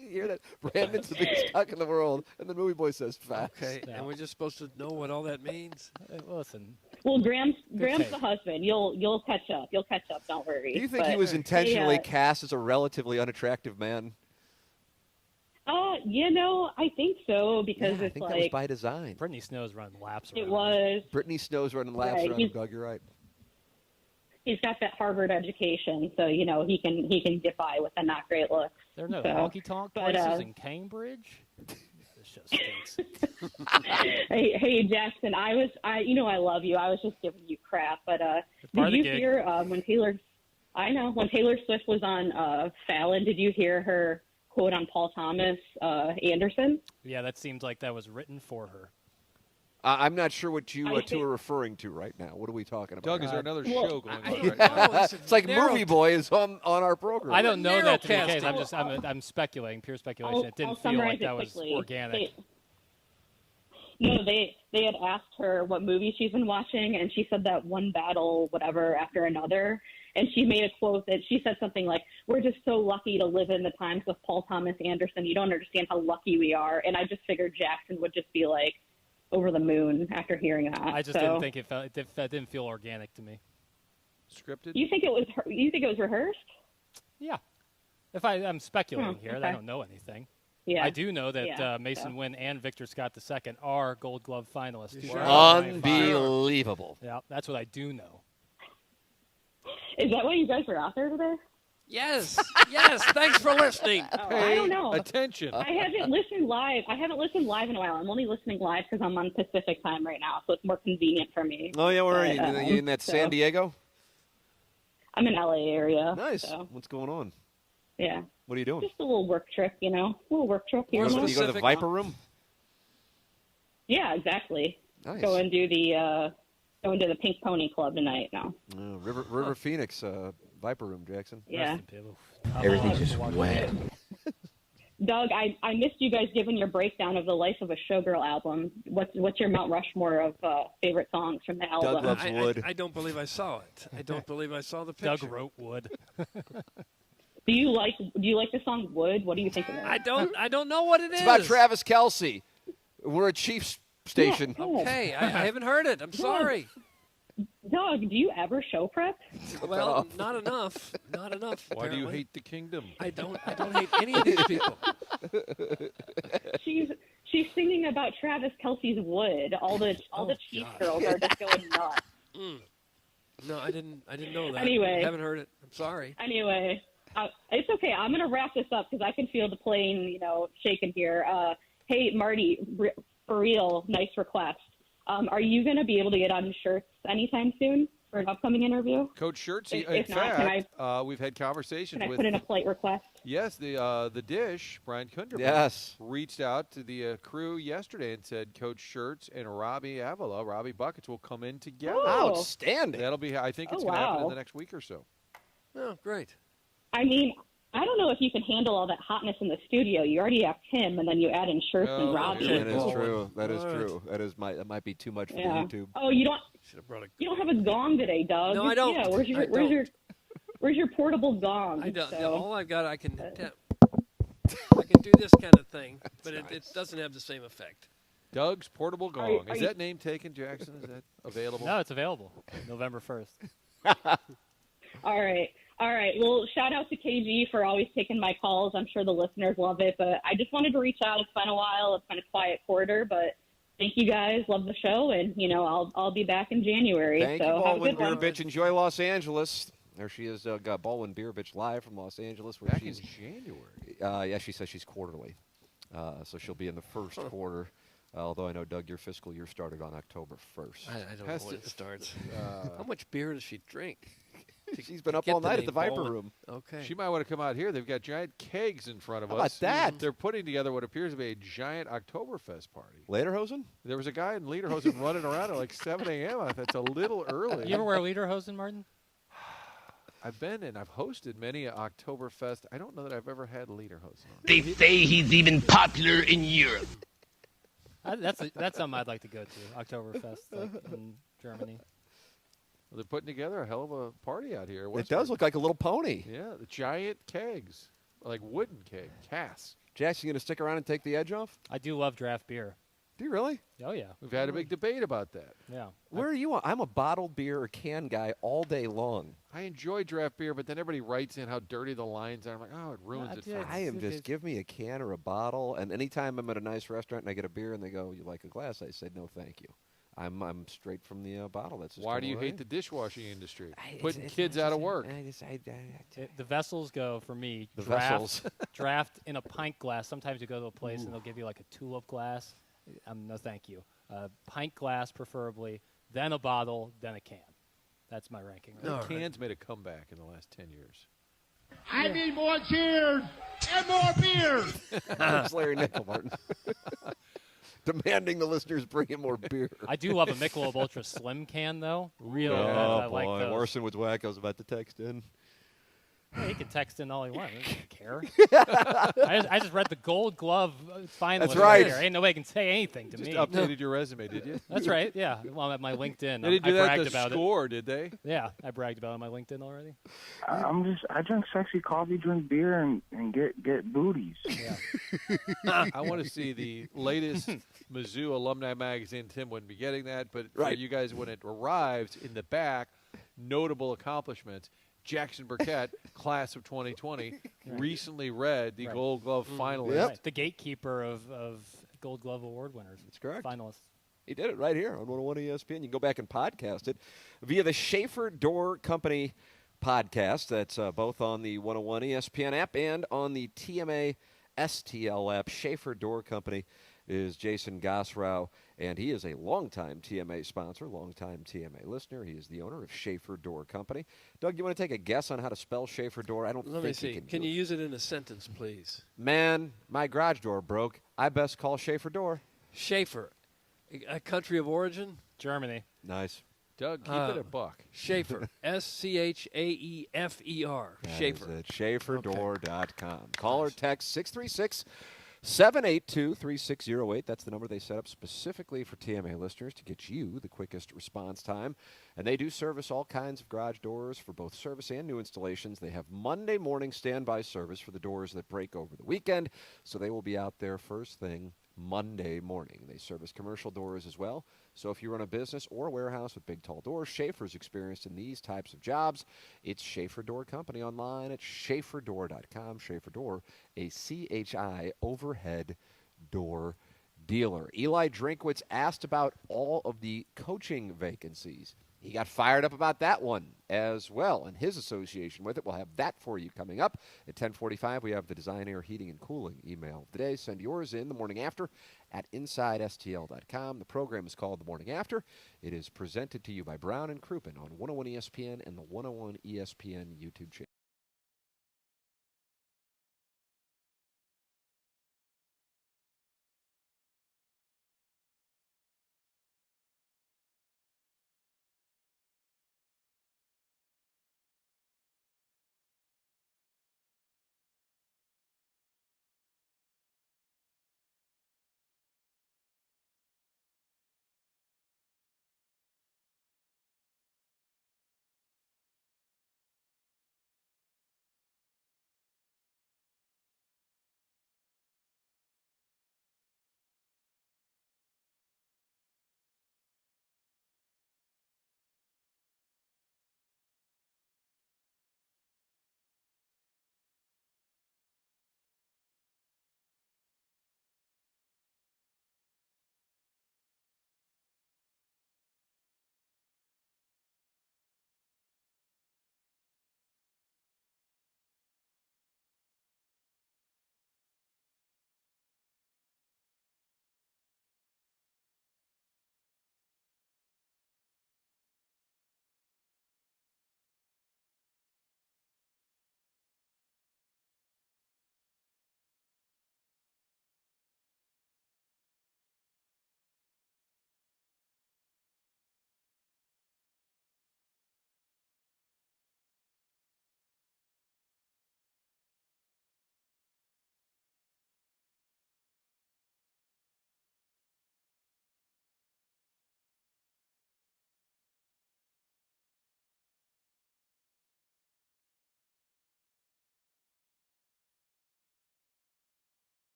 S1: You hear that? Brandon's the biggest cock in the world, and the Movie Boy says facts.
S2: Okay, and we're just supposed to know what all that means?
S4: Listen.
S20: Well, Graham's the husband. You'll catch up. You'll catch up. Don't worry.
S1: Do you think he was intentionally cast as a relatively unattractive man?
S20: I think so because it's
S1: I think
S20: like
S1: that was by design.
S4: Brittany Snow's running laps around.
S20: It was.
S1: Brittany Snow's running laps around him, Doug. You're right.
S20: He's got that Harvard education, so he can get by with the not great looks.
S4: There are no honky-tonk places in Cambridge. This show stinks.
S20: Hey, Jackson, I love you. I was just giving you crap, but did you hear when Taylor Swift was on Fallon? Did you hear her quote on Paul Thomas Anderson?
S4: Yeah, that seems like that was written for her.
S1: I'm not sure what you two are referring to right now. What are we talking about?
S3: Doug, is there another show going on right now?
S1: It's like Movie Boy is on our program.
S4: I don't know that to be the case. I'm speculating, pure speculation. It didn't feel like that was organic.
S20: No, they had asked her what movie she's been watching, and she said that one battle, whatever, after another. And she made a quote that she said something like, "We're just so lucky to live in the times with Paul Thomas Anderson. You don't understand how lucky we are." And I just figured Jackson would just be like over the moon after hearing that.
S4: I just didn't think that didn't feel organic to me.
S3: Scripted?
S20: You think it was rehearsed?
S4: Yeah. If I'm speculating here, I don't know anything.
S20: Yeah.
S4: I do know that Mason Wynn and Victor Scott II are Gold Glove finalists.
S1: Sure. Unbelievable.
S4: Yeah, that's what I do know.
S20: Is that why you guys were out there today?
S2: Yes. Thanks for listening.
S20: I don't know.
S3: Attention.
S20: I haven't listened live. in a while. I'm only listening live because I'm on Pacific time right now, so it's more convenient for me.
S1: Oh yeah, where are you? You in that San Diego?
S20: I'm in LA area.
S1: Nice.
S20: So.
S1: What's going on?
S20: Yeah.
S1: What are you doing?
S20: Just a little work trip, here.
S1: You go to the Viper Room?
S20: Yeah, exactly.
S1: Nice.
S20: Going to the Pink Pony Club tonight now.
S1: River Phoenix Viper Room, Jackson.
S20: Yeah.
S19: Everything's just wet.
S20: Doug, I missed you guys giving your breakdown of the Life of a Showgirl album. What's your Mount Rushmore of favorite songs from the album?
S1: Doug loves Wood.
S2: I don't believe I saw it. I don't believe I saw the picture.
S4: Doug wrote Wood.
S20: Do you like the song Wood? What do you think of it?
S2: I don't know what it is.
S1: It's about Travis Kelce. We're a Chiefs station.
S20: Yeah,
S2: okay, I haven't heard it. I'm sorry.
S20: Doug, do you ever show prep?
S2: Well, not enough. Not enough.
S3: Why
S2: apparently.
S3: do you hate the kingdom?
S2: I don't hate any of these people.
S20: She's singing about Travis Kelce's Wood. All the Chiefs girls are just going nuts.
S2: No, I didn't know that.
S20: Anyway,
S2: I haven't heard it. I'm sorry.
S20: Anyway, it's okay. I'm gonna wrap this up because I can feel the plane, shaking here. Hey, Marty, for real, nice request. Are you going to be able to get on Shirts anytime soon for an upcoming interview?
S3: Coach Shirts,
S20: in fact,
S3: we've had conversations with.
S20: Can I put in a polite request?
S3: Yes, the Dish, Brian Kunderman,
S1: yes,
S3: reached out to the crew yesterday and said Coach Shirts and Robbie Buckets will come in together.
S1: Oh. Outstanding.
S3: That'll be. I think it's going to happen in the next week or so.
S2: Oh, great.
S20: I mean, I don't know if you can handle all that hotness in the studio. You already have Tim, and then you add in Shirts and Robbie.
S1: That is true. That might be too much for YouTube.
S20: Oh, you don't have a gong today, Doug.
S2: No, I don't.
S20: Yeah, where's your portable gong?
S2: I don't.
S20: So.
S2: All I've got, I can do this kind of thing, but it doesn't have the same effect.
S3: Doug's portable gong. Is that name taken, Jackson? Is that available?
S4: No, it's available. November 1st.
S20: All right. Well, shout out to KG for always taking my calls. I'm sure the listeners love it, but I just wanted to reach out. It's been a while. It's been a quiet quarter, but thank you guys. Love the show, and I'll be back in January.
S1: Thank you,
S20: have
S1: Baldwin
S20: a good one.
S1: Beer Bitch. Enjoy Los Angeles. There she is. Got Baldwin Beer Bitch live from Los Angeles. Where
S3: back
S1: she's
S3: in January.
S1: Yeah, she says she's quarterly, so she'll be in the first quarter. Although I know, Doug, your fiscal year started on October 1st.
S2: I don't know when it starts. How much beer does she drink?
S1: She's been up all night at the Viper Room.
S2: Okay.
S3: She might want to come out here. They've got giant kegs in front of
S1: How
S3: us.
S1: about that?
S3: They're putting together what appears to be a giant Oktoberfest party.
S1: Lederhosen?
S3: There was a guy in Lederhosen running around at like 7 a.m. I thought it's a little early.
S4: You ever wear Lederhosen, Martin?
S3: I've been and I've hosted many a Oktoberfest. I don't know that I've ever had Lederhosen on.
S7: They say he's even popular in Europe.
S4: That's something I'd like to go to, Oktoberfest in Germany.
S3: Well, they're putting together a hell of a party out here.
S1: It does look like a little pony.
S3: Yeah, the giant kegs, like wooden casks.
S1: Jackson, you going to stick around and take the edge off?
S4: I do love draft beer.
S1: Do you really?
S4: Oh, yeah.
S3: We've had a big debate about that.
S4: Yeah.
S1: Where are you on? I'm a bottled beer or can guy all day long.
S3: I enjoy draft beer, but then everybody writes in how dirty the lines are. I'm like, oh, it ruins it for me.
S1: I am just, give me a can or a bottle. And anytime I'm at a nice restaurant and I get a beer and they go, you like a glass? I say, no, thank you. I'm straight from the bottle. That's just
S3: why do you hate the dishwashing industry? Putting kids out of work.
S4: The vessels go for me.
S1: The vessels.
S4: Draft in a pint glass. Sometimes you go to a place and they'll give you like a tulip glass. No, thank you. Pint glass, preferably. Then a bottle. Then a can. That's my ranking.
S3: Right? Cans made a comeback in the last 10 years.
S7: I need more cheers and more beer.
S1: That's Larry Nickel, Martin. Demanding the listeners bring in more beer.
S4: I do love a Michelob Ultra Slim can, though. Really good.
S1: Oh,
S4: I like
S1: boy.
S4: those.
S1: Orson was whack. I was about to text in.
S4: Yeah, he can text in all he wants. I don't care. I just read the Gold Glove finalist.
S1: That's right.
S4: Here. Ain't nobody can say anything to
S3: Just
S4: me.
S3: updated your resume, did you?
S4: That's right. Yeah. Well, at my LinkedIn,
S3: They didn't do
S4: I
S3: that
S4: bragged
S3: at the
S4: about
S3: score,
S4: it.
S3: did they?
S4: Yeah, I bragged about it on my LinkedIn already.
S22: I drink sexy coffee, drink beer, and get booties.
S4: Yeah.
S3: I want to see the latest Mizzou alumni magazine. Tim wouldn't be getting that, but for
S1: Right.
S3: you guys, when it arrives in the back, notable accomplishments. Jackson Burkett, class of 2020, recently read the Gold Glove finalist.
S1: Yep.
S4: Right. The gatekeeper of Gold Glove Award winners.
S1: That's correct.
S4: Finalists.
S1: He did it right here on 101 ESPN. You can go back and podcast it via the Schaefer Door Company podcast. That's both on the 101 ESPN app and on the TMA STL app. Schaefer Door Company is Jason Gosrow, and he is a longtime TMA sponsor, longtime TMA listener. He is the owner of Schaefer Door Company. Doug, you want to take a guess on how to spell Schaefer Door? I don't
S2: Let
S1: think
S2: me
S1: you
S2: see.
S1: can.
S2: Can you use it in a sentence, please?
S1: Man, my garage door broke. I best call Schaefer Door.
S2: Schaefer. A country of origin?
S4: Germany.
S1: Nice.
S3: Doug, keep it a buck.
S2: Schaefer. SCHAEFER. Schaefer.
S1: At SchaeferDoor.com. Call or text 636-782-3608. That's the number they set up specifically for TMA listeners to get you the quickest response time. And they do service all kinds of garage doors for both service and new installations. They have Monday morning standby service for the doors that break over the weekend, so they will be out there first thing Monday morning. They service commercial doors as well. So if you run a business or a warehouse with big, tall doors, Schaefer's experienced in these types of jobs. It's Schaefer Door Company online at SchaeferDoor.com. Schaefer Door, a CHI overhead door dealer. Eli Drinkwitz asked about all of the coaching vacancies. He got fired up about that one as well, and his association with it. We'll have that for you coming up. At 10:45, we have the Design Air Heating and Cooling email of the day. Send yours in the morning after at InsideSTL.com. The program is called The Morning After. It is presented to you by Brown and Crouppen on 101 ESPN and the 101 ESPN YouTube channel.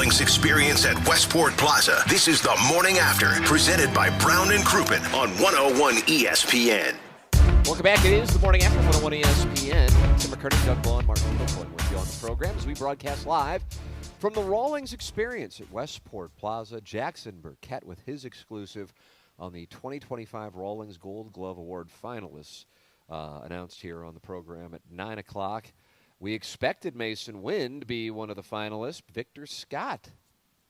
S6: Rawlings experience at Westport Plaza. This is the Morning After, presented by Brown and Crouppen on 101 ESPN.
S1: Welcome back. It is the Morning After, 101 ESPN. Tim McKernan, Doug Vaughn, Martin Kilcoyne with you on the program as we broadcast live from the Rawlings experience at Westport Plaza. Jackson Burkett with his exclusive on the 2025 Rawlings Gold Glove Award finalists announced here on the program at 9 o'clock. We expected Mason Wynn to be one of the finalists. Victor Scott,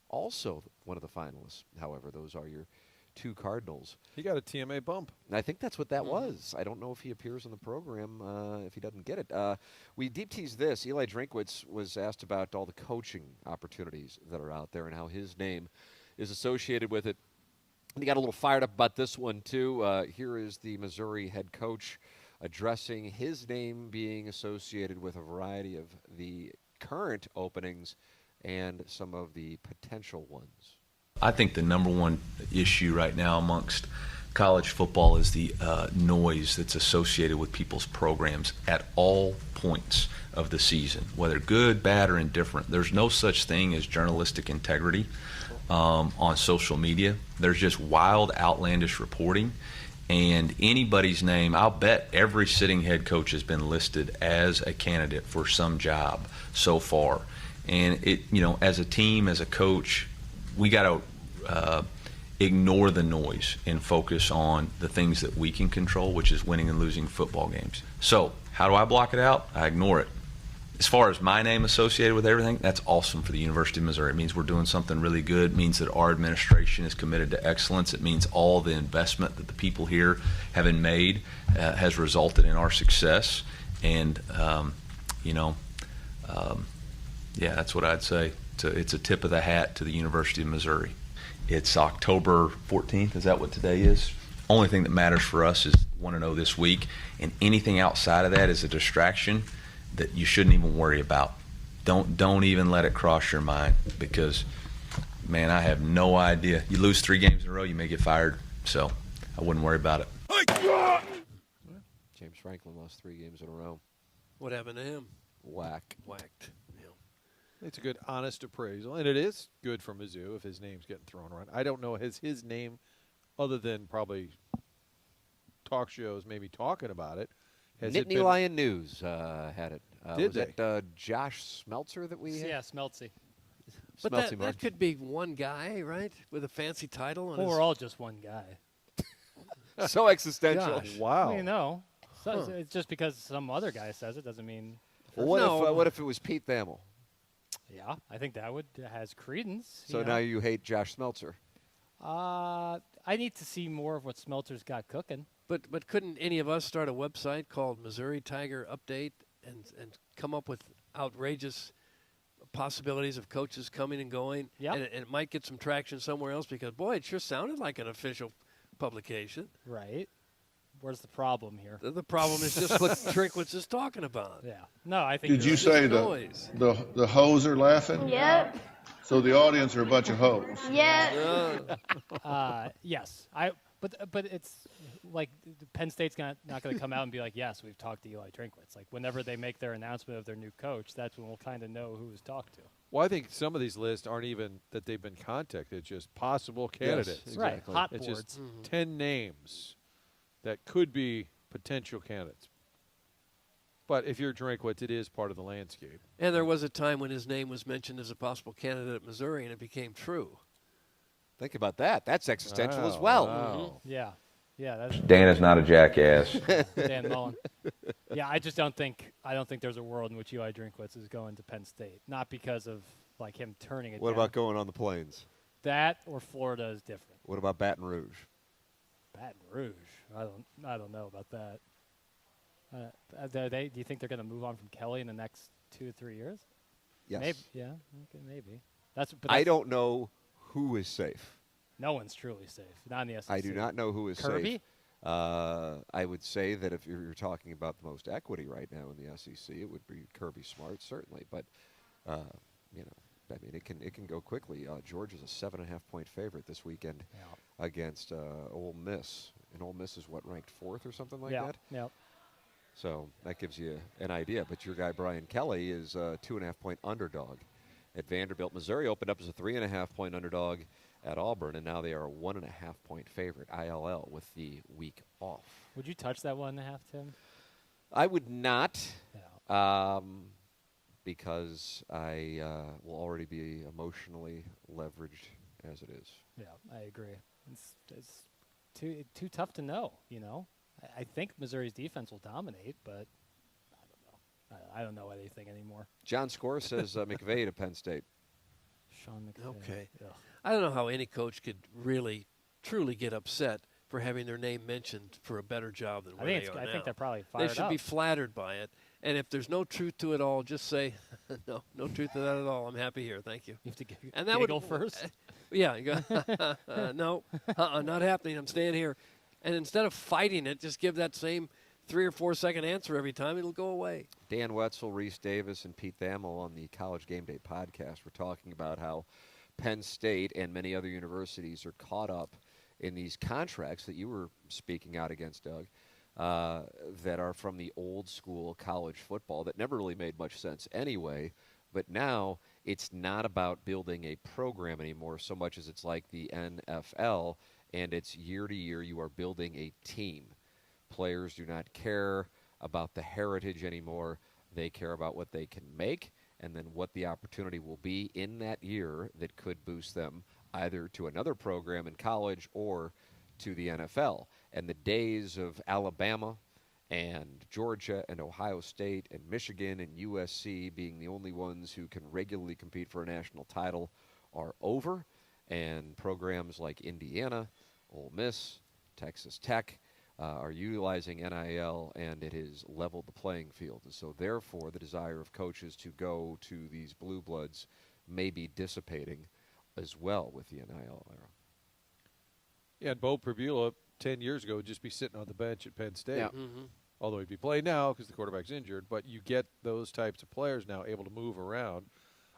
S1: also one of the finalists. However, those are your two Cardinals.
S3: He got a TMA bump.
S1: And I think that's what that was. I don't know if he appears on the program if he doesn't get it. We deep teased this. Eli Drinkwitz was asked about all the coaching opportunities that are out there and how his name is associated with it. And he got a little fired up about this one, too. Here is the Missouri head coach addressing his name being associated with a variety of the current openings and some of the potential ones.
S8: I think the number one issue right now amongst college football is the noise that's associated with people's programs at all points of the season, whether good, bad, or indifferent. There's no such thing as journalistic integrity on social media. There's just wild, outlandish reporting. And anybody's name, I'll bet every sitting head coach has been listed as a candidate for some job so far. And it, as a team, as a coach, we got to ignore the noise and focus on the things that we can control, which is winning and losing football games. So how do I block it out? I ignore it. As far as my name associated with everything, that's awesome for the University of Missouri. It means we're doing something really good. It means that our administration is committed to excellence. It means all the investment that the people here have been made has resulted in our success. And, yeah, that's what I'd say. It's a tip of the hat to the University of Missouri. It's October 14th. Is that what today is? Only thing that matters for us is 1-0 this week. And anything outside of that is a distraction that you shouldn't even worry about. Don't even let it cross your mind because, man, I have no idea. You lose 3 games in a row, you may get fired. So I wouldn't worry about it.
S1: James Franklin lost 3 games in a row.
S2: What happened to him?
S1: Whacked.
S3: It's a good, honest appraisal, and it is good for Mizzou if his name's getting thrown around. I don't know his name, other than probably talk shows maybe talking about it.
S1: Nittany Lion News had it.
S3: Did
S1: was it Josh Smeltzer that we had?
S4: Yeah, Smeltzy.
S2: But that could be one guy, right, with a fancy title.
S4: Well, we're all just one guy.
S1: So existential.
S4: Gosh.
S3: Wow.
S4: So it's just because some other guy says it doesn't mean.
S1: Well, what if it was Pete Thamel?
S4: Yeah, I think that has credence.
S1: So now you hate Josh Smeltzer.
S4: I need to see more of what Smeltzer's got cooking.
S2: But couldn't any of us start a website called Missouri Tiger Update and come up with outrageous possibilities of coaches coming and going?
S4: Yeah.
S2: And it might get some traction somewhere else because, boy, it sure sounded like an official publication.
S4: Right. Where's the problem here?
S2: The problem is just what Drinkwitz is talking about.
S4: Yeah. No, I think.
S12: Did you say the hoes are laughing?
S13: Yep.
S12: So the audience are a bunch of hoes.
S13: Yep.
S4: Yes. But it's like Penn State's not going to come out and be like, yes, we've talked to Eli Drinkwitz. Like whenever they make their announcement of their new coach, that's when we'll kind of know who was talked to.
S3: Well, I think some of these lists aren't even that they've been contacted. It's just possible candidates.
S4: Yes, exactly. Right. Hot
S3: it's
S4: boards.
S3: Just 10 names that could be potential candidates. But if you're Drinkwitz, it is part of the landscape.
S2: And there was a time when his name was mentioned as a possible candidate at Missouri, and it became true.
S1: Think about that. That's existential as well.
S3: Wow.
S4: Yeah. Yeah.
S8: Dan is not a jackass.
S4: Dan Mullen. Yeah, I don't think there's a world in which Eli Drinkwitz is going to Penn State. Not because of like him turning it
S1: What
S4: down.
S1: about going on the plains?
S4: That or Florida is different.
S1: What about Baton Rouge?
S4: Baton Rouge. I don't know about that. Do you think they're going to move on from Kelly in the next 2 or 3 years?
S1: Yes.
S4: Maybe. Yeah. Okay, maybe.
S1: I don't know who is safe.
S4: No one's truly safe. Not in the SEC.
S1: I do not know who is
S4: Kirby?
S1: safe. I would say that if you're talking about the most equity right now in the SEC, it would be Kirby Smart, certainly. But it can go quickly. Georgia's a 7.5-point favorite this weekend against Ole Miss, and Ole Miss is ranked 4th or something like that.
S4: Yeah.
S1: So that gives you an idea. But your guy Brian Kelly is a 2.5-point underdog at Vanderbilt. Missouri opened up as a 3.5-point underdog at Auburn, and now they are a 1.5-point favorite, ILL, with the week off.
S4: Would you touch that 1.5, Tim?
S1: I would not, because I will already be emotionally leveraged as it is.
S4: Yeah, I agree. It's too tough to know, you know. I think Missouri's defense will dominate, but I don't know. I don't know anything anymore.
S1: John Score says McVay to Penn State.
S4: Sean McVay.
S2: Okay.
S4: Ugh.
S2: I don't know how any coach could really, truly get upset for having their name mentioned for a better job than where they are now.
S4: I think they're probably fired
S2: They should
S4: up.
S2: be flattered by it. And if there's no truth to it all, just say, no truth to that at all. I'm happy here. Thank you.
S4: You have to
S2: and that
S4: giggle first?
S2: Yeah. You go, no, not happening. I'm staying here. And instead of fighting it, just give that same 3 or 4 second answer every time. It'll go away.
S1: Dan Wetzel, Reese Davis, and Pete Thamel on the College Game Day podcast were talking about how Penn State and many other universities are caught up in these contracts that you were speaking out against, Doug, that are from the old school college football that never really made much sense anyway. But now it's not about building a program anymore so much as it's like the NFL, and it's year to year you are building a team. Players do not care about the heritage anymore. They care about what they can make and then what the opportunity will be in that year that could boost them either to another program in college or to the NFL. And the days of Alabama and Georgia and Ohio State and Michigan and USC being the only ones who can regularly compete for a national title are over. And programs like Indiana, Ole Miss, Texas Tech are utilizing NIL, and it has leveled the playing field. And so, therefore, the desire of coaches to go to these blue bloods may be dissipating as well with the NIL era.
S3: Yeah, and Bo Pribula 10 years ago would just be sitting on the bench at Penn State.
S1: Yeah.
S3: Although he'd be playing now because the quarterback's injured. But you get those types of players now able to move around.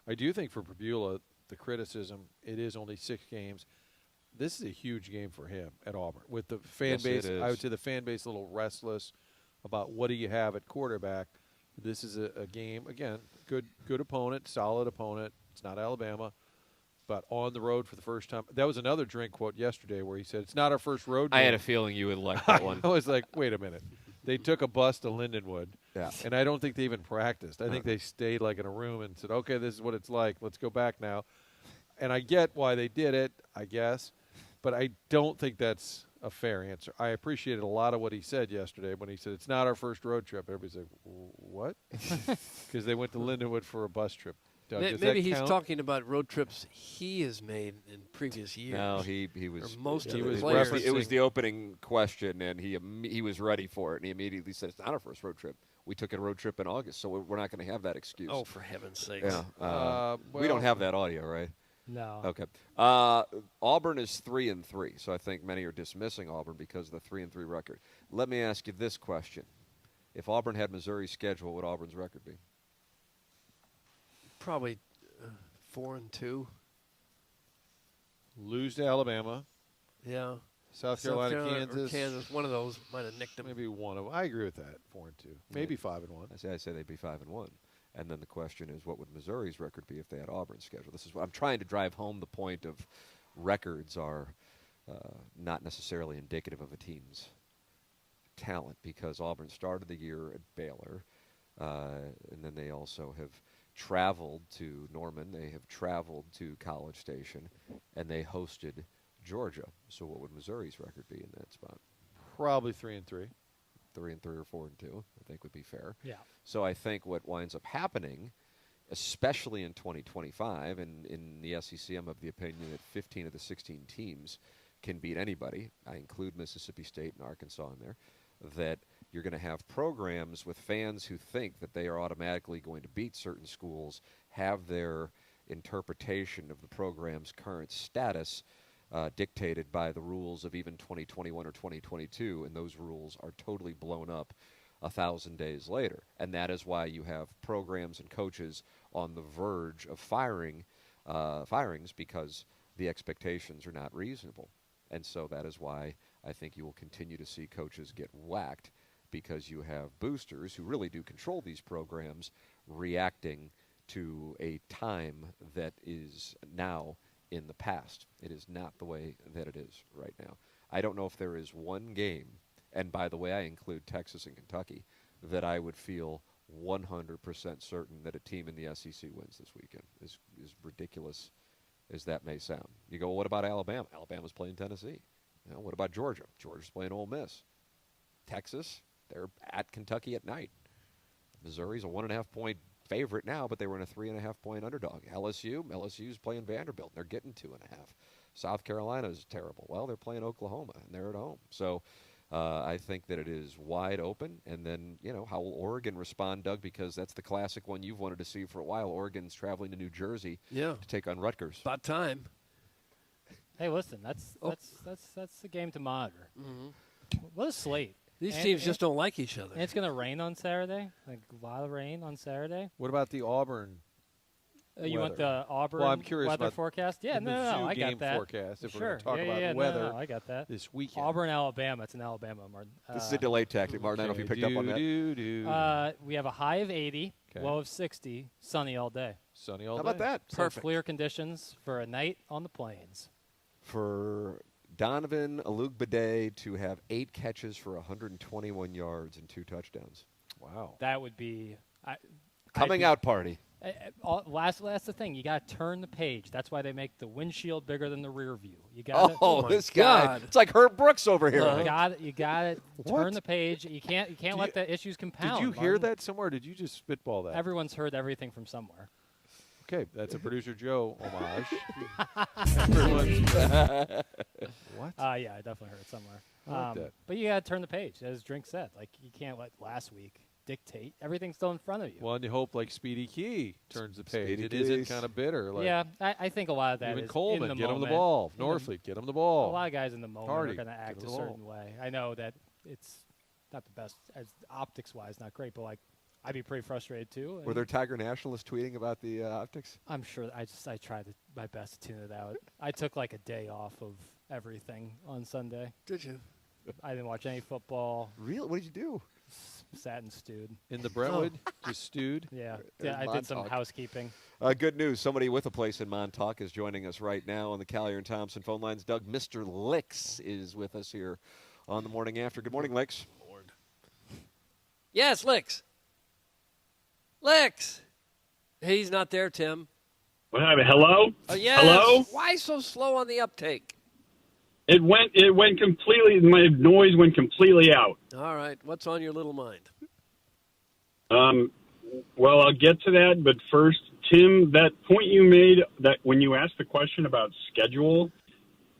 S3: I do think for Pribula, the criticism, it is only 6 games. This is a huge game for him at Auburn. With the fan base, I would say the fan base a little restless about what do you have at quarterback. This is a game, again, good opponent, solid opponent. It's not Alabama, but on the road for the first time. That was another Drink quote yesterday where he said, it's not our first road game.
S1: I had a feeling you would like that one.
S3: I was like, wait a minute. They took a bus to Lindenwood, and I don't think they even practiced. I think they stayed like in a room and said, okay, this is what it's like. Let's go back now. And I get why they did it, I guess, but I don't think that's a fair answer. I appreciated a lot of what he said yesterday when he said, it's not our first road trip. Everybody's like, what? Because they went to Lindenwood for a bus trip. Doug,
S2: maybe he's talking about road trips he has made in previous years.
S1: No, he was.
S2: It
S1: was the opening question, and he was ready for it, and he immediately said, "It's not our first road trip. We took a road trip in August, so we're not going to have that excuse."
S2: Oh, for heaven's sake!
S1: Yeah, we don't have that audio, right?
S4: No.
S1: Okay. Auburn is 3-3, so I think many are dismissing Auburn because of the 3-3 record. Let me ask you this question: if Auburn had Missouri's schedule, what would Auburn's record be?
S2: Probably 4-2.
S3: Lose to Alabama.
S2: Yeah.
S3: South Carolina, Kansas.
S2: Kansas. One of those might have nicked them.
S3: Maybe one of them. I agree with that. 4-2. Maybe 5-1.
S1: I say they'd be 5-1. And then the question is, what would Missouri's record be if they had Auburn's schedule? This is what I'm trying to drive home the point of records are not necessarily indicative of a team's talent, because Auburn started the year at Baylor, and then they also have traveled to Norman, they have traveled to College Station, and they hosted Georgia. So what would Missouri's record be in that spot?
S3: Probably 3-3.
S1: 3-3 or 4-2, I think would be fair.
S4: Yeah.
S1: So I think what winds up happening, especially in 2025, and in the SEC, I'm of the opinion that 15 of the 16 teams can beat anybody. I include Mississippi State and Arkansas in there. That you're going to have programs with fans who think that they are automatically going to beat certain schools, have their interpretation of the program's current status dictated by the rules of even 2021 or 2022, and those rules are totally blown up 1,000 days later. And that is why you have programs and coaches on the verge of firings because the expectations are not reasonable. And so that is why I think you will continue to see coaches get whacked, because you have boosters who really do control these programs reacting to a time that is now in the past. It is not the way that it is right now. I don't know if there is one game, and by the way, I include Texas and Kentucky, that I would feel 100% certain that a team in the SEC wins this weekend. As ridiculous as that may sound. You go, well, what about Alabama? Alabama's playing Tennessee. You know, what about Georgia? Georgia's playing Ole Miss. Texas, they're at Kentucky at night. Missouri's a 1.5-point favorite now, but they were in a 3.5-point underdog. LSU's playing Vanderbilt. They're getting 2.5. South Carolina's terrible. Well, they're playing Oklahoma, and they're at home. So I think that it is wide open. And then, how will Oregon respond, Doug? Because that's the classic one you've wanted to see for a while. Oregon's traveling to New Jersey to take on Rutgers.
S2: About time.
S4: Hey, listen, that's the game to monitor.
S2: Mm-hmm.
S4: What a slate.
S2: These teams just don't like each other.
S4: And it's going to rain on Saturday, like a lot of rain on Saturday.
S3: What about the Auburn?
S4: You want the Auburn
S3: I'm curious
S4: weather
S3: about
S4: forecast? Yeah,
S3: the
S4: no,
S3: Mizzou
S4: I got
S3: game
S4: that.
S3: forecast. If
S4: sure.
S3: we're going to talk about
S4: the
S3: weather,
S4: no, I got that.
S3: this weekend.
S4: Auburn, Alabama. It's in Alabama, Martin.
S1: This is a delay tactic, Martin. I don't know if you picked up on that.
S4: We have a high of 80, low of 60, sunny all day.
S3: Sunny all day.
S1: How about that?
S4: So
S1: Perfect.
S4: clear conditions for a night on the plains.
S1: For Donovan Alugbade to have 8 catches for 121 yards and 2 touchdowns.
S3: Wow.
S4: That would be
S1: coming out party.
S4: That's the thing. You got to turn the page. That's why they make the windshield bigger than the rear view. You got
S1: this guy! It's like Herb Brooks over here.
S4: You got to turn the page. You can't let the issues compound.
S3: Did you hear that somewhere? Or did you just spitball that?
S4: Everyone's heard everything from somewhere.
S3: Okay, that's a Producer Joe homage. What?
S4: Yeah, I definitely heard it somewhere.
S3: I like that.
S4: But you got to turn the page, as Drink said. Like, you can't let last week dictate. Everything's still in front of you.
S3: Well, and you hope like Speedy Key turns the page.
S1: Speedy
S3: It isn't
S1: Keys.
S3: kind of bitter. Like
S4: yeah, I think a lot of that
S3: even
S4: is
S3: Coleman,
S4: in the
S3: get him
S4: moment.
S3: the ball. Norfleet, get him the ball.
S4: A lot of guys in the moment
S3: Hardy,
S4: are going to act
S3: get
S4: a
S3: him the ball.
S4: certain way. I know that it's not the best, as optics-wise, not great, but like I'd be pretty frustrated too.
S1: Were there Tiger nationalists tweeting about the optics?
S4: I'm sure. I tried my best to tune it out. I took like a day off of everything on Sunday.
S2: Did you?
S4: I didn't watch any football.
S1: Really? What did you do?
S4: Sat and stewed.
S3: In the Brentwood? Just stewed?
S4: Yeah.
S1: In
S4: I did some
S1: Montauk.
S4: housekeeping.
S1: Good news. Somebody with a place in Montauk is joining us right now on the Collier and Thompson phone lines. Doug, Mr. Licks is with us here on the morning after. Good morning, Licks.
S2: Yes, Licks. Licks. He's not there, Tim.
S5: What happened? Hello?
S2: Yes.
S5: Hello?
S2: Why so slow on the uptake?
S5: It went completely, my noise went completely out.
S2: All right. What's on your little mind?
S5: Well, I'll get to that, but first, Tim, that point you made, that when you asked the question about schedule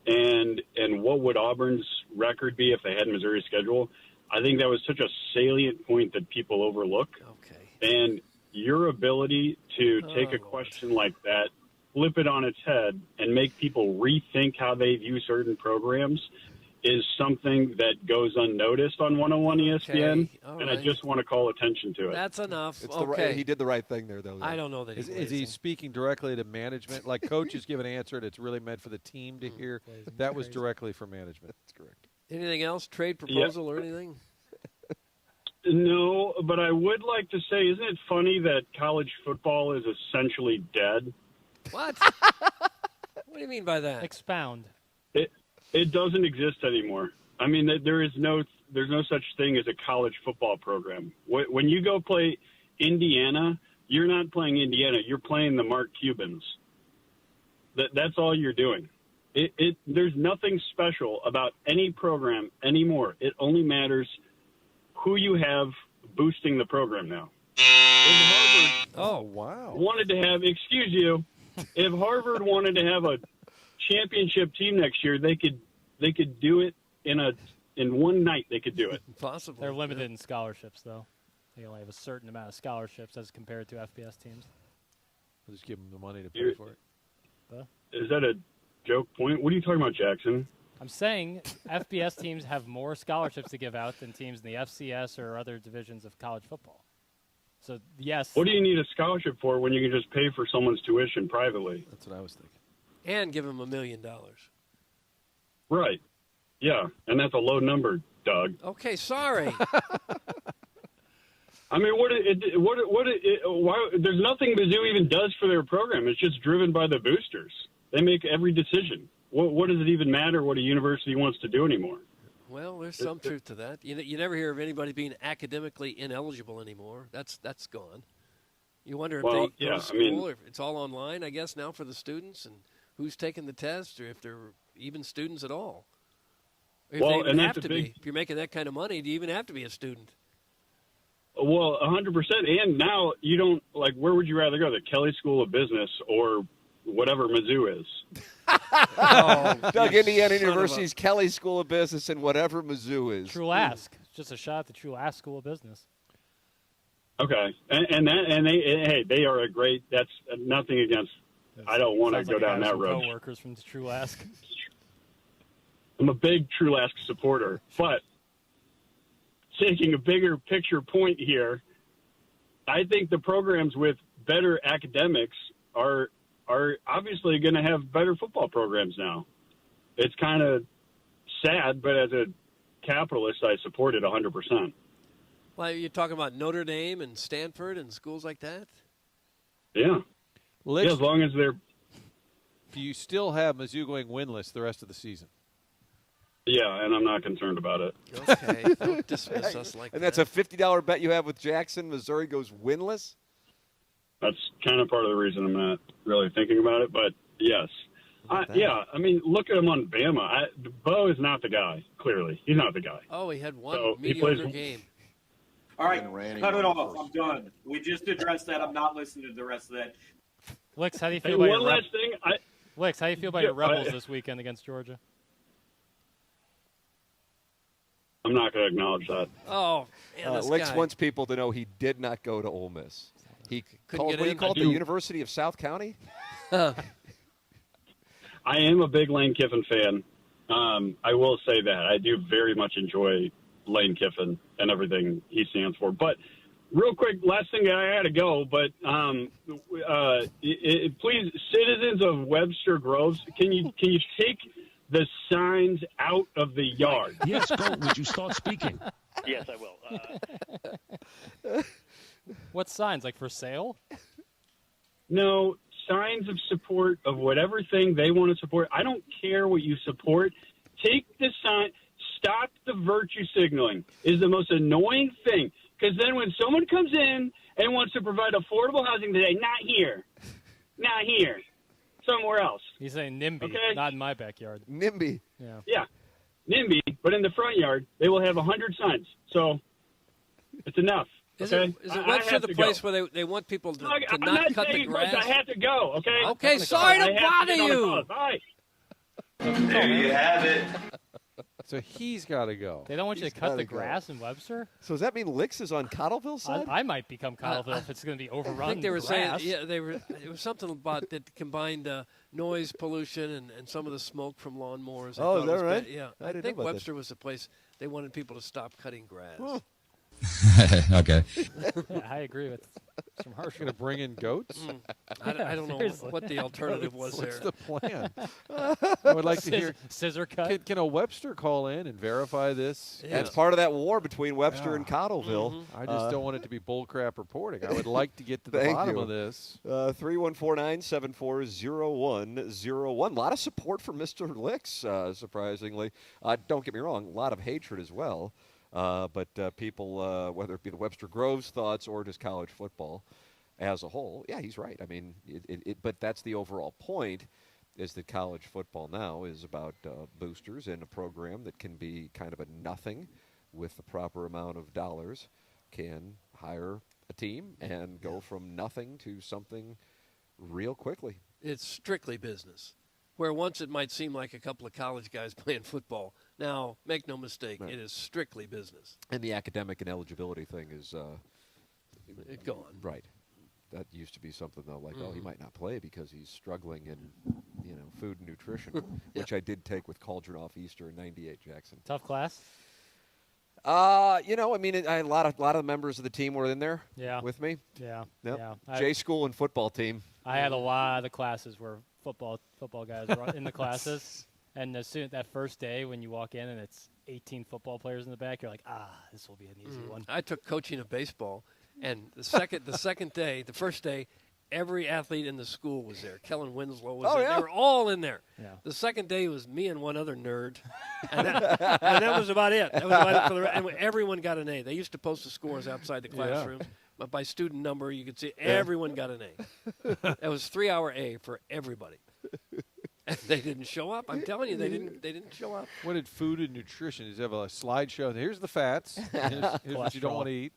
S5: and what would Auburn's record be if they had Missouri's schedule, I think that was such a salient point that people overlook.
S2: Okay.
S5: And your ability to take a question like that, flip it on its head, and make people rethink how they view certain programs is something that goes unnoticed on 101 ESPN, and I just want to call attention to it.
S2: That's enough.
S1: He did the right thing there, though.
S2: I don't know that
S3: Is he speaking directly to management? Like coaches give an answer that's really meant for the team to hear. That was directly for management.
S1: That's correct.
S2: Anything else? Trade proposal or anything?
S5: No, but I would like to say, isn't it funny that college football is essentially dead?
S2: What? What do you mean by that?
S4: Expound.
S5: It doesn't exist anymore. I mean, there's no such thing as a college football program. When you go play Indiana, you're not playing Indiana. You're playing the Mark Cubans. That's all you're doing. There's nothing special about any program anymore. It only matters who you have boosting the program now. If Harvard wanted to have, if Harvard wanted to have a championship team next year, they could do it in one night. They could do it.
S2: Possibly.
S4: They're limited in scholarships, though. They only have a certain amount of scholarships as compared to FBS teams.
S3: We'll just give them the money to pay for it.
S5: Is that a joke point? What are you talking about, Jackson?
S4: I'm saying FBS teams have more scholarships to give out than teams in the FCS or other divisions of college football. So, yes.
S5: What do you need a scholarship for when you can just pay for someone's tuition privately?
S3: That's what I was thinking.
S2: And give him $1 million.
S5: Right. Yeah, and that's a low number, Doug.
S2: Okay, sorry.
S5: I mean, why, there's nothing Mizzou even does for their program. It's just driven by the boosters. They make every decision. What does it even matter what a university wants to do anymore?
S2: Well, there's some truth to that. You never hear of anybody being academically ineligible anymore. That's gone. You wonder if they go to school, or if it's all online, I guess, now for the students, and who's taking the test, or if they're even students at all. If they even have to be. If you're making that kind of money, do you even have to be a student?
S5: Well, 100%. And now you don't, like, where would you rather go? The Kelly School of Business or whatever Mizzou is?
S1: Doug, Indiana University's Kelly School of Business and whatever Mizzou is.
S4: True Ask. It's just a shot at the True Ask School of Business.
S5: Okay. They are a great, that's nothing against, I don't want to go down that road.
S4: Co-workers from the True Ask.
S5: I'm a big True Ask supporter, but taking a bigger picture point here, I think the programs with better academics are obviously going to have better football programs now. It's kind of sad, but as a capitalist, I support it 100%.
S2: Well, you're talking about Notre Dame and Stanford and schools like that?
S5: Yeah.
S3: Yeah,
S5: as long as they're...
S3: Do you still have Mizzou going winless the rest of the season?
S5: Yeah, and I'm not concerned about it.
S2: Okay, don't dismiss us like that.
S1: And that's a $50 bet you have with Jackson. Missouri goes winless?
S5: That's kind of part of the reason I'm not really thinking about it, but yes. Yeah, I mean, look at him on Bama. Bo is not the guy, clearly. He's not the guy.
S2: Oh, he had one mediocre game.
S9: All right, cut it off. I'm done. We just addressed that. I'm not listening to the rest of that.
S4: Licks, how do you feel about your
S5: one last thing?
S4: Licks, how do you feel about your Rebels this weekend against Georgia?
S5: I'm not going to acknowledge that.
S2: Oh, man,
S1: Licks wants people to know he did not go to Ole Miss. He called, what do you call it, the University of South County?
S5: I am a big Lane Kiffin fan. I will say that. I do very much enjoy Lane Kiffin and everything he stands for. But real quick, last thing, I had to go, but please, citizens of Webster Groves, can you take the signs out of the yard?
S11: Yes, go. Would you start speaking?
S21: Yes, I will.
S4: What signs, like for sale?
S5: No, signs of support of whatever thing they want to support. I don't care what you support. Take the sign. Stop the virtue signaling is the most annoying thing. Because then when someone comes in and wants to provide affordable housing today, not here, somewhere else.
S4: He's saying NIMBY,
S5: okay?
S4: Not in my backyard.
S1: NIMBY.
S5: Yeah, NIMBY, but in the front yard, they will have 100 signs. So it's enough.
S2: Is
S5: okay?
S2: it Webster the place where they want people to not cut the grass?
S5: I have to go, okay?
S2: Okay, sorry to bother you.
S5: Bye.
S9: There you have it.
S3: So he's got to go.
S4: They don't want you to cut the grass in Webster?
S1: So does that mean Licks is on Cottleville's side?
S4: I might become Cottleville if it's going to be overrun.
S2: I think they were
S4: grass.
S2: saying, it was something about that combined noise pollution and some of the smoke from lawnmowers.
S1: Oh, is that right?
S2: Yeah,
S1: I didn't
S2: think
S1: know about
S2: Webster was the place they wanted people to stop cutting grass.
S11: Okay.
S4: Yeah, I agree with some harsh.
S3: Going to bring in goats?
S2: I don't know what the alternative was
S3: What's
S2: there.
S3: the plan? I would like to hear.
S4: Scissor cut.
S3: Can a Webster call in and verify this?
S1: Yeah. It's part of that war between Webster and Cottleville.
S3: I just don't want it to be bullcrap reporting. I would like to get to the bottom of this.
S1: 314-974-0101. A lot of support for Mr. Licks, surprisingly. Don't get me wrong, a lot of hatred as well. But people, whether it be the Webster Groves thoughts or just college football as a whole, yeah, he's right. I mean, but that's the overall point, is that college football now is about boosters and a program that can be kind of a nothing with the proper amount of dollars can hire a team and go from nothing to something real quickly.
S2: It's strictly business. Where once it might seem like a couple of college guys playing football, now, make no mistake, It is strictly business.
S1: And the academic and eligibility thing is
S2: gone.
S1: Right. That used to be something, though, like, oh, he might not play because he's struggling in, food and nutrition, which I did take with Cauldron off Easter in '98, Jackson.
S4: Tough class?
S1: I mean, a lot of the members of the team were in there with me.
S4: Yeah.
S1: Yep.
S4: Yeah.
S1: J school and football team.
S4: I had a lot of classes where football guys were in the classes. And as soon that first day when you walk in and it's 18 football players in the back, you're like, this will be an easy one.
S2: I took coaching of baseball, And the first day, every athlete in the school was there. Kellen Winslow was there.
S1: Yeah.
S2: They were all in there.
S4: Yeah.
S2: The second day was me and one other nerd, and that was about it. That was about it and everyone got an A. They used to post the scores outside the classrooms, but by student number, you could see everyone got an A. It was 3-hour A for everybody. And they didn't show up. I'm telling you, they didn't show up.
S3: What did food and nutrition? Does it have a slideshow? Here's the fats. Here's what you don't want to eat.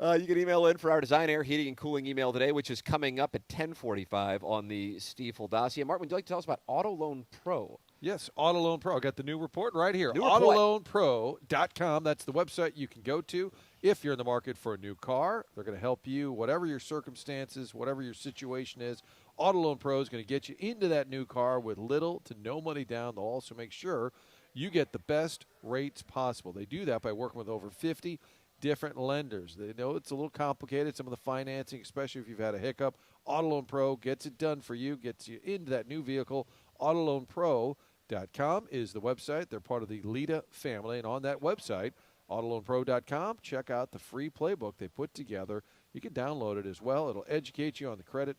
S1: You can email in for our Design, Air, Heating, and Cooling email today, which is coming up at 10:45 on the Stiefel dossier. Martin, would you like to tell us about Auto Loan Pro?
S3: Yes, Auto Loan Pro. I got the new report right here.
S1: New report.
S3: AutoLoanPro.com. That's the website you can go to if you're in the market for a new car. They're going to help you, whatever your circumstances, whatever your situation is. Auto Loan Pro is going to get you into that new car with little to no money down. They'll also make sure you get the best rates possible. They do that by working with over 50 different lenders. They know it's a little complicated, some of the financing, especially if you've had a hiccup. Auto Loan Pro gets it done for you, gets you into that new vehicle. AutoLoanPro.com is the website. They're part of the Lita family, and on that website, AutoLoanPro.com, check out the free playbook they put together. You can download it as well. It'll educate you on the credit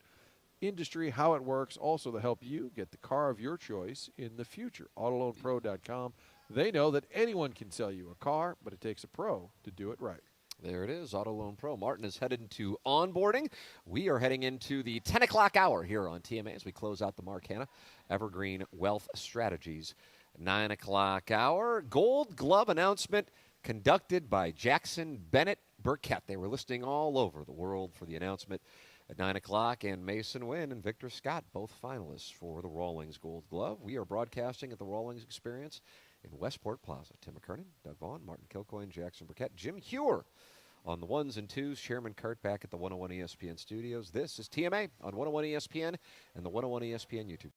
S3: industry, how it works, also to help you get the car of your choice in the future. AutoLoanPro.com. They know that anyone can sell you a car, but it takes a pro to do it right.
S1: There it is, Auto Loan Pro. Martin is headed into onboarding. We are heading into the 10 o'clock hour here on TMA as we close out the Mark Hanna Evergreen Wealth Strategies 9 o'clock hour. Gold Glove announcement conducted by Jackson Burkett. They were listening all over the world for the announcement at 9 o'clock, and Mason Wynn and Victor Scott, both finalists for the Rawlings Gold Glove. We are broadcasting at the Rawlings Experience in Westport Plaza. Tim McKernan, Doug Vaughn, Martin Kilcoyne, Jackson Burkett, Jim Hewer on the ones and twos. Chairman Kurt back at the 101 ESPN studios. This is TMA on 101 ESPN and the 101 ESPN YouTube.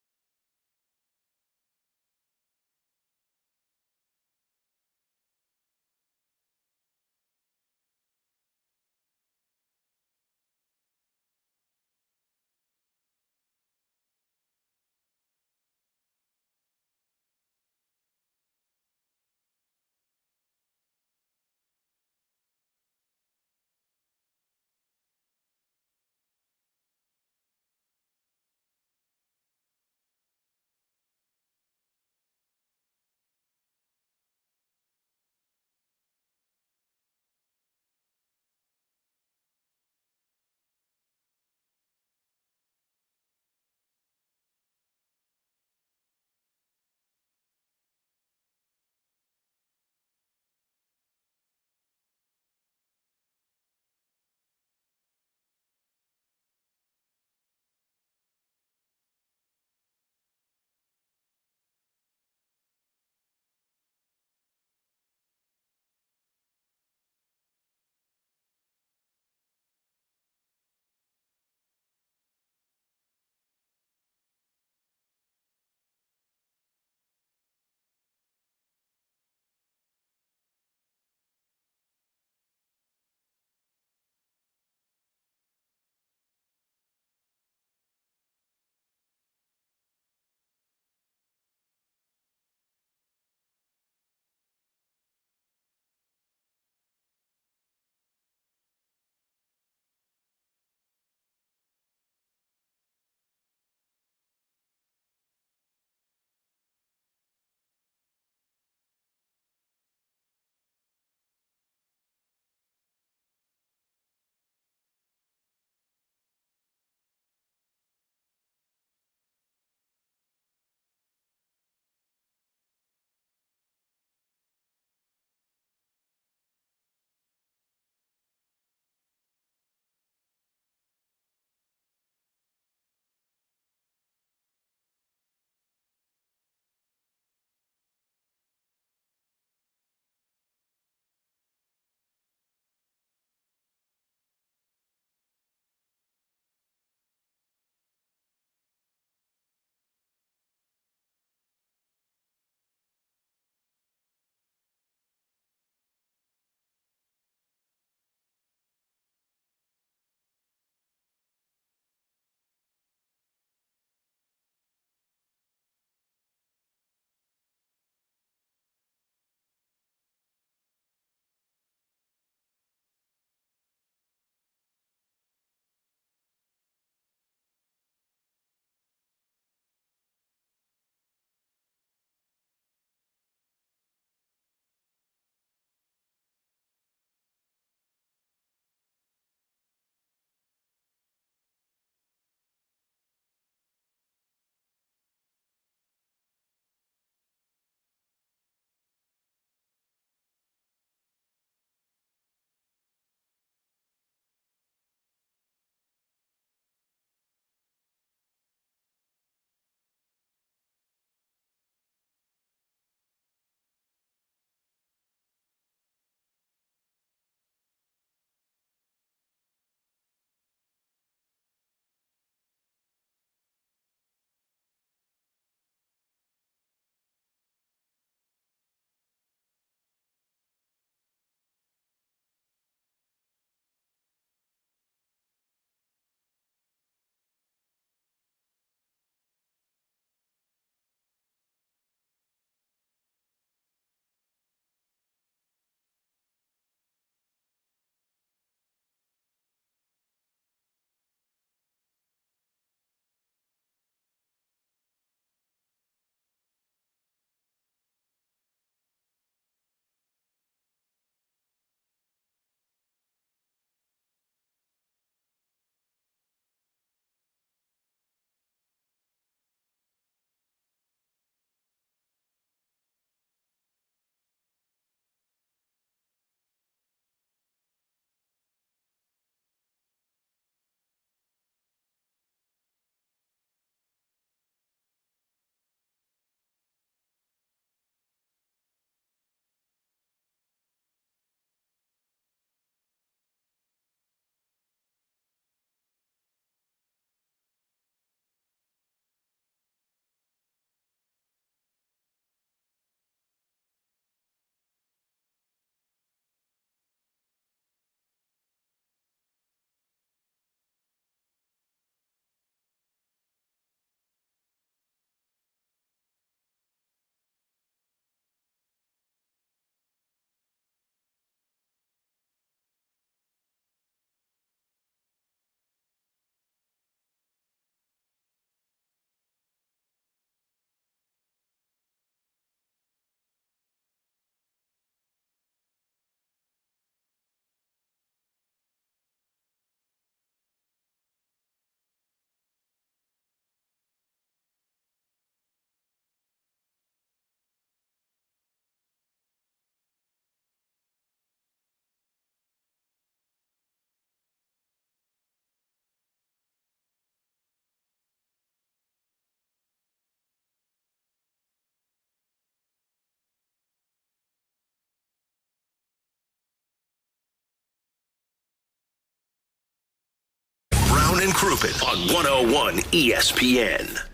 S6: Brown and Crouppen on 101 ESPN.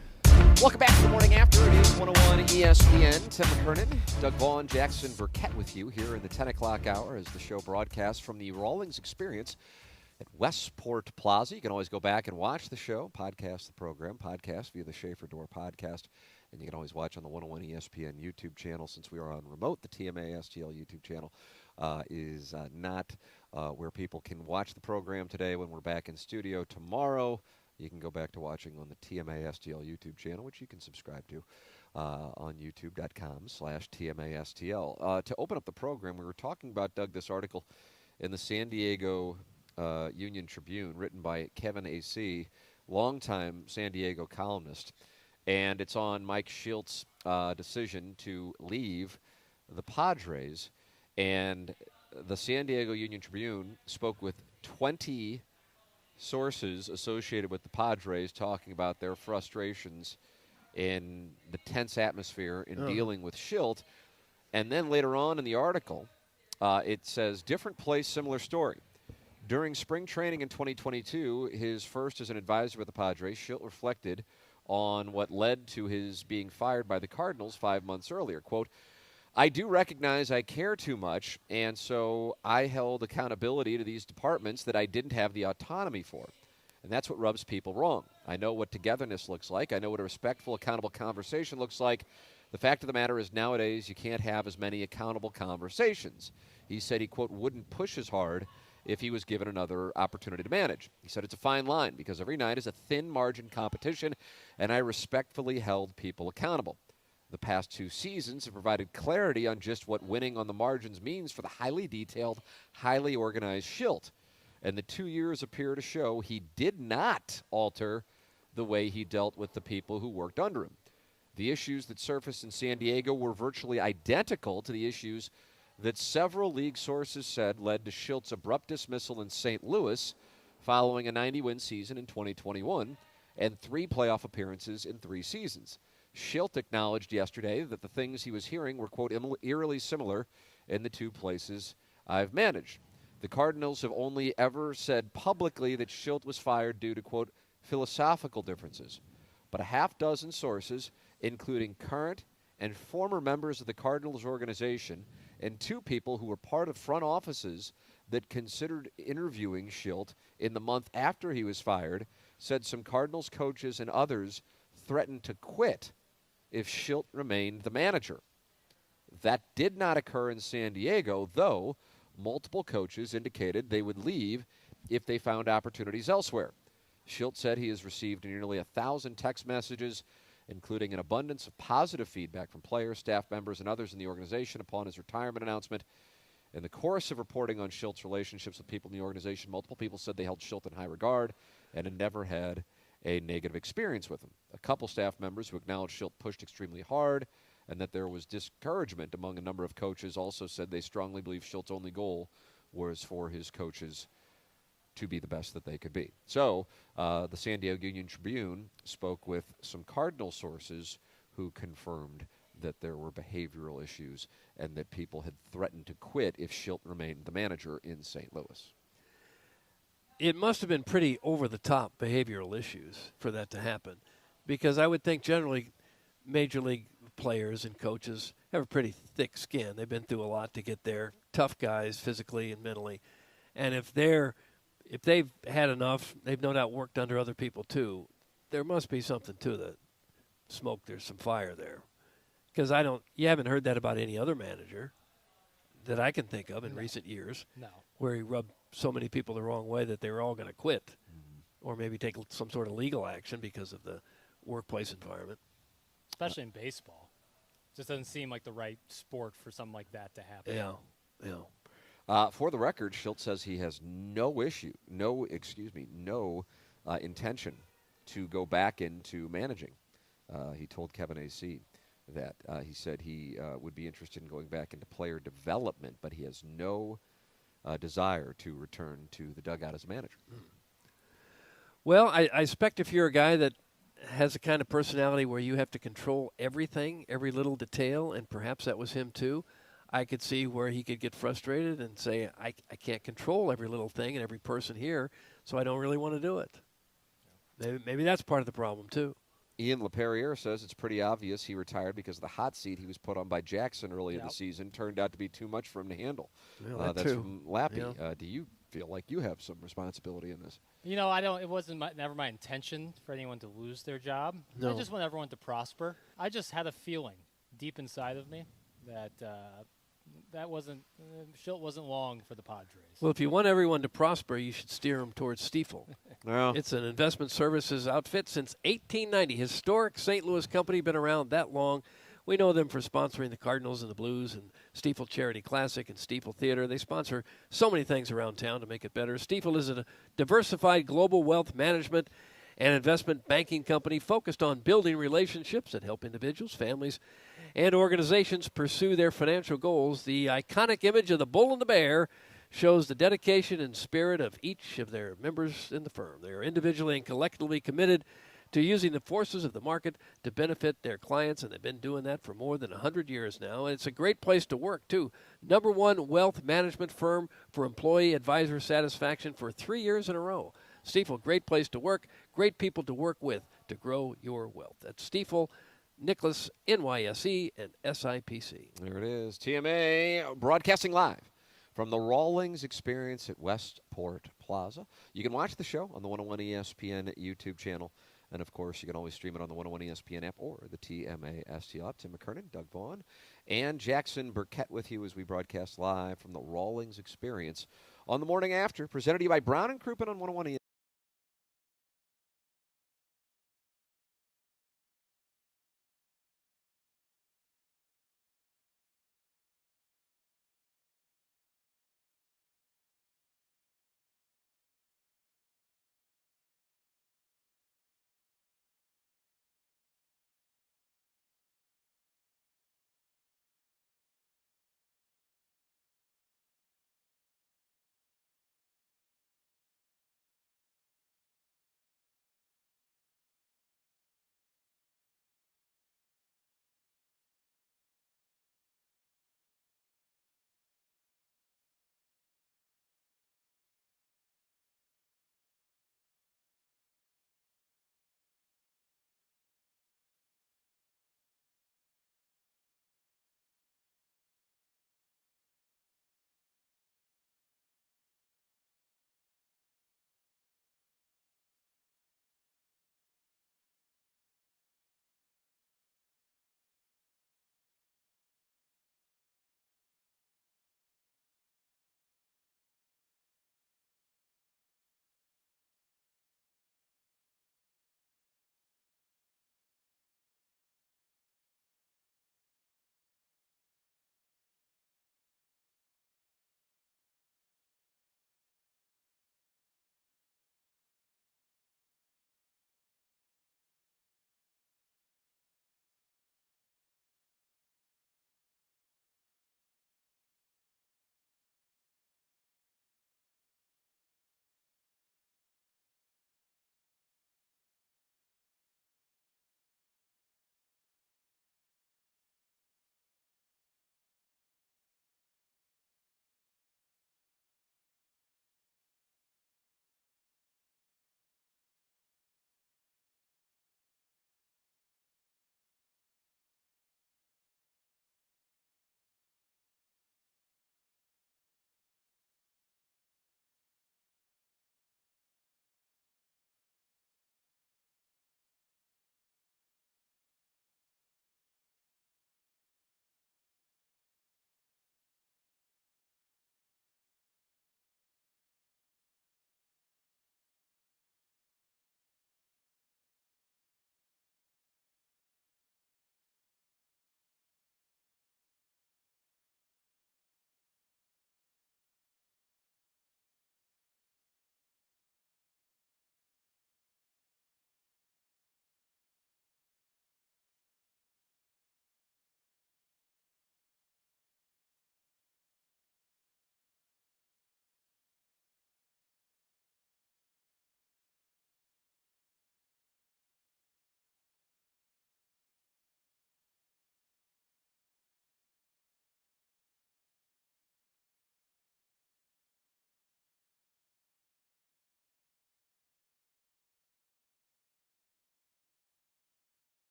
S1: Welcome back to the morning after. It is 101 ESPN. Tim McKernan, Doug Vaughn, Jackson Burkett with you here in the 10 o'clock hour as the show broadcasts from the Rawlings Experience at Westport Plaza. You can always go back and watch the show, podcast the program, podcast via the Schaefer Door podcast. And you can always watch on the 101 ESPN YouTube channel. Since we are on remote, the TMA STL YouTube channel is not where people can watch the program today. When we're back in studio tomorrow, you can go back to watching on the TMA STL YouTube channel, which you can subscribe to on youtube.com/TMASTL. To open up the program, we were talking about, Doug, this article in the San Diego Union Tribune written by Kevin A.C., longtime San Diego columnist. And it's on Mike Shildt's decision to leave the Padres. And the San Diego Union Tribune spoke with 20 sources associated with the Padres talking about their frustrations in the tense atmosphere in dealing with Shildt. And then later on in the article, it says, different place, similar story. During spring training in 2022, his first as an advisor with the Padres, Shildt reflected on what led to his being fired by the Cardinals 5 months earlier. Quote, I do recognize I care too much, and so I held accountability to these departments that I didn't have the autonomy for. And that's what rubs people wrong. I know what togetherness looks like. I know what a respectful, accountable conversation looks like. The fact of the matter is nowadays you can't have as many accountable conversations. He said he, quote, wouldn't push as hard if he was given another opportunity to manage. He said it's a fine line because every night is a thin margin competition, and I respectfully held people accountable. The past 2 seasons have provided clarity on just what winning on the margins means for the highly detailed, highly organized Shildt. And the 2 years appear to show he did not alter the way he dealt with the people who worked under him. The issues that surfaced in San Diego were virtually identical to the issues that several league sources said led to Shildt's abrupt dismissal in St. Louis following a 90-win season in 2021 and 3 playoff appearances in 3 seasons. Shildt acknowledged yesterday that the things he was hearing were, quote, eerily similar in the 2 places I've managed. The Cardinals have only ever said publicly that Shildt was fired due to, quote, philosophical differences. But a half dozen sources, including current and former members of the Cardinals organization and 2 people who were part of front offices that considered interviewing Shildt in the month after he was fired, said some Cardinals coaches and others threatened to quit if Shildt remained the manager. That did not occur in San Diego, though multiple coaches indicated they would leave if they found opportunities elsewhere. Shildt said he has received nearly 1,000 text messages, including an abundance of positive feedback from players, staff members, and others in the organization upon his retirement announcement. In the course of reporting on Shildt's relationships with people in the organization, multiple people said they held Shildt in high regard and had never had a negative experience with him. A couple staff members who acknowledged Shildt pushed extremely hard and that there was discouragement among a number of coaches also said they strongly believe Shildt's only goal was for his coaches to be the best that they could be. So the San Diego Union Tribune spoke with some Cardinal sources who confirmed that there were behavioral issues and that people had threatened to quit if Shildt remained the manager in St. Louis.
S2: It must have been pretty over-the-top behavioral issues for that to happen, because I would think generally major league players and coaches have a pretty thick skin. They've been through a lot to get there. Tough guys physically and mentally. And if they've had enough, they've no doubt worked under other people too, there must be something to the smoke. There's some fire there. Because you haven't heard that about any other manager that I can think of in recent years.
S4: No.
S2: Where he rubbed so many people the wrong way that they were all going to quit or maybe take some sort of legal action because of the workplace environment.
S4: Especially in baseball. Just doesn't seem like the right sport for something like that to happen.
S1: Yeah. For the record, Shildt says he has no intention to go back into managing. He told Kevin A.C. that he said he would be interested in going back into player development, but he has no desire to return to the dugout as a manager.
S2: Well, I expect if you're a guy that has a kind of personality where you have to control everything, every little detail, and perhaps that was him too, I could see where he could get frustrated and say, I can't control every little thing and every person here, so I don't really want to do it. Maybe that's part of the problem, too.
S1: Ian LaPerriere says it's pretty obvious he retired because the hot seat he was put on by Jackson early in the season turned out to be too much for him to handle.
S2: Yeah,
S1: that's
S2: too.
S1: from Lappy.
S2: Yeah.
S1: Do you feel like you have some responsibility in this?
S4: I don't. It wasn't never my intention for anyone to lose their job.
S2: No.
S4: I just want everyone to prosper. I just had a feeling deep inside of me that that wasn't Shildt wasn't long for the Padres.
S2: Well, if you want everyone to prosper, you should steer them towards Stiefel.
S1: Well,
S2: it's an investment services outfit since 1890. Historic St. Louis company, been around that long. We know them for sponsoring the Cardinals and the Blues and Stiefel Charity Classic and Stiefel Theater. They sponsor so many things around town to make it better. Stiefel is a diversified global wealth management and investment banking company focused on building relationships that help individuals, families, and organizations pursue their financial goals. The iconic image of the bull and the bear shows the dedication and spirit of each of their members in the firm. They are individually and collectively committed to using the forces of the market to benefit their clients, and they've been doing that for more than 100 years now. And it's a great place to work, too. #1 wealth management firm for employee advisor satisfaction for 3 years in a row. Stiefel, great place to work, great people to work with to grow your wealth. That's Stiefel, Nicholas, NYSE, and SIPC.
S1: There it is. TMA broadcasting live from the Rawlings Experience at Westport Plaza. You can watch the show on the 101 ESPN YouTube channel. And, of course, you can always stream it on the 101 ESPN app or the TMA STL app. Tim McKernan, Doug Vaughn, and Jackson Burkett with you as we broadcast live from the Rawlings Experience on the morning after. Presented to you by Brown & Crouppen on 101 ESPN.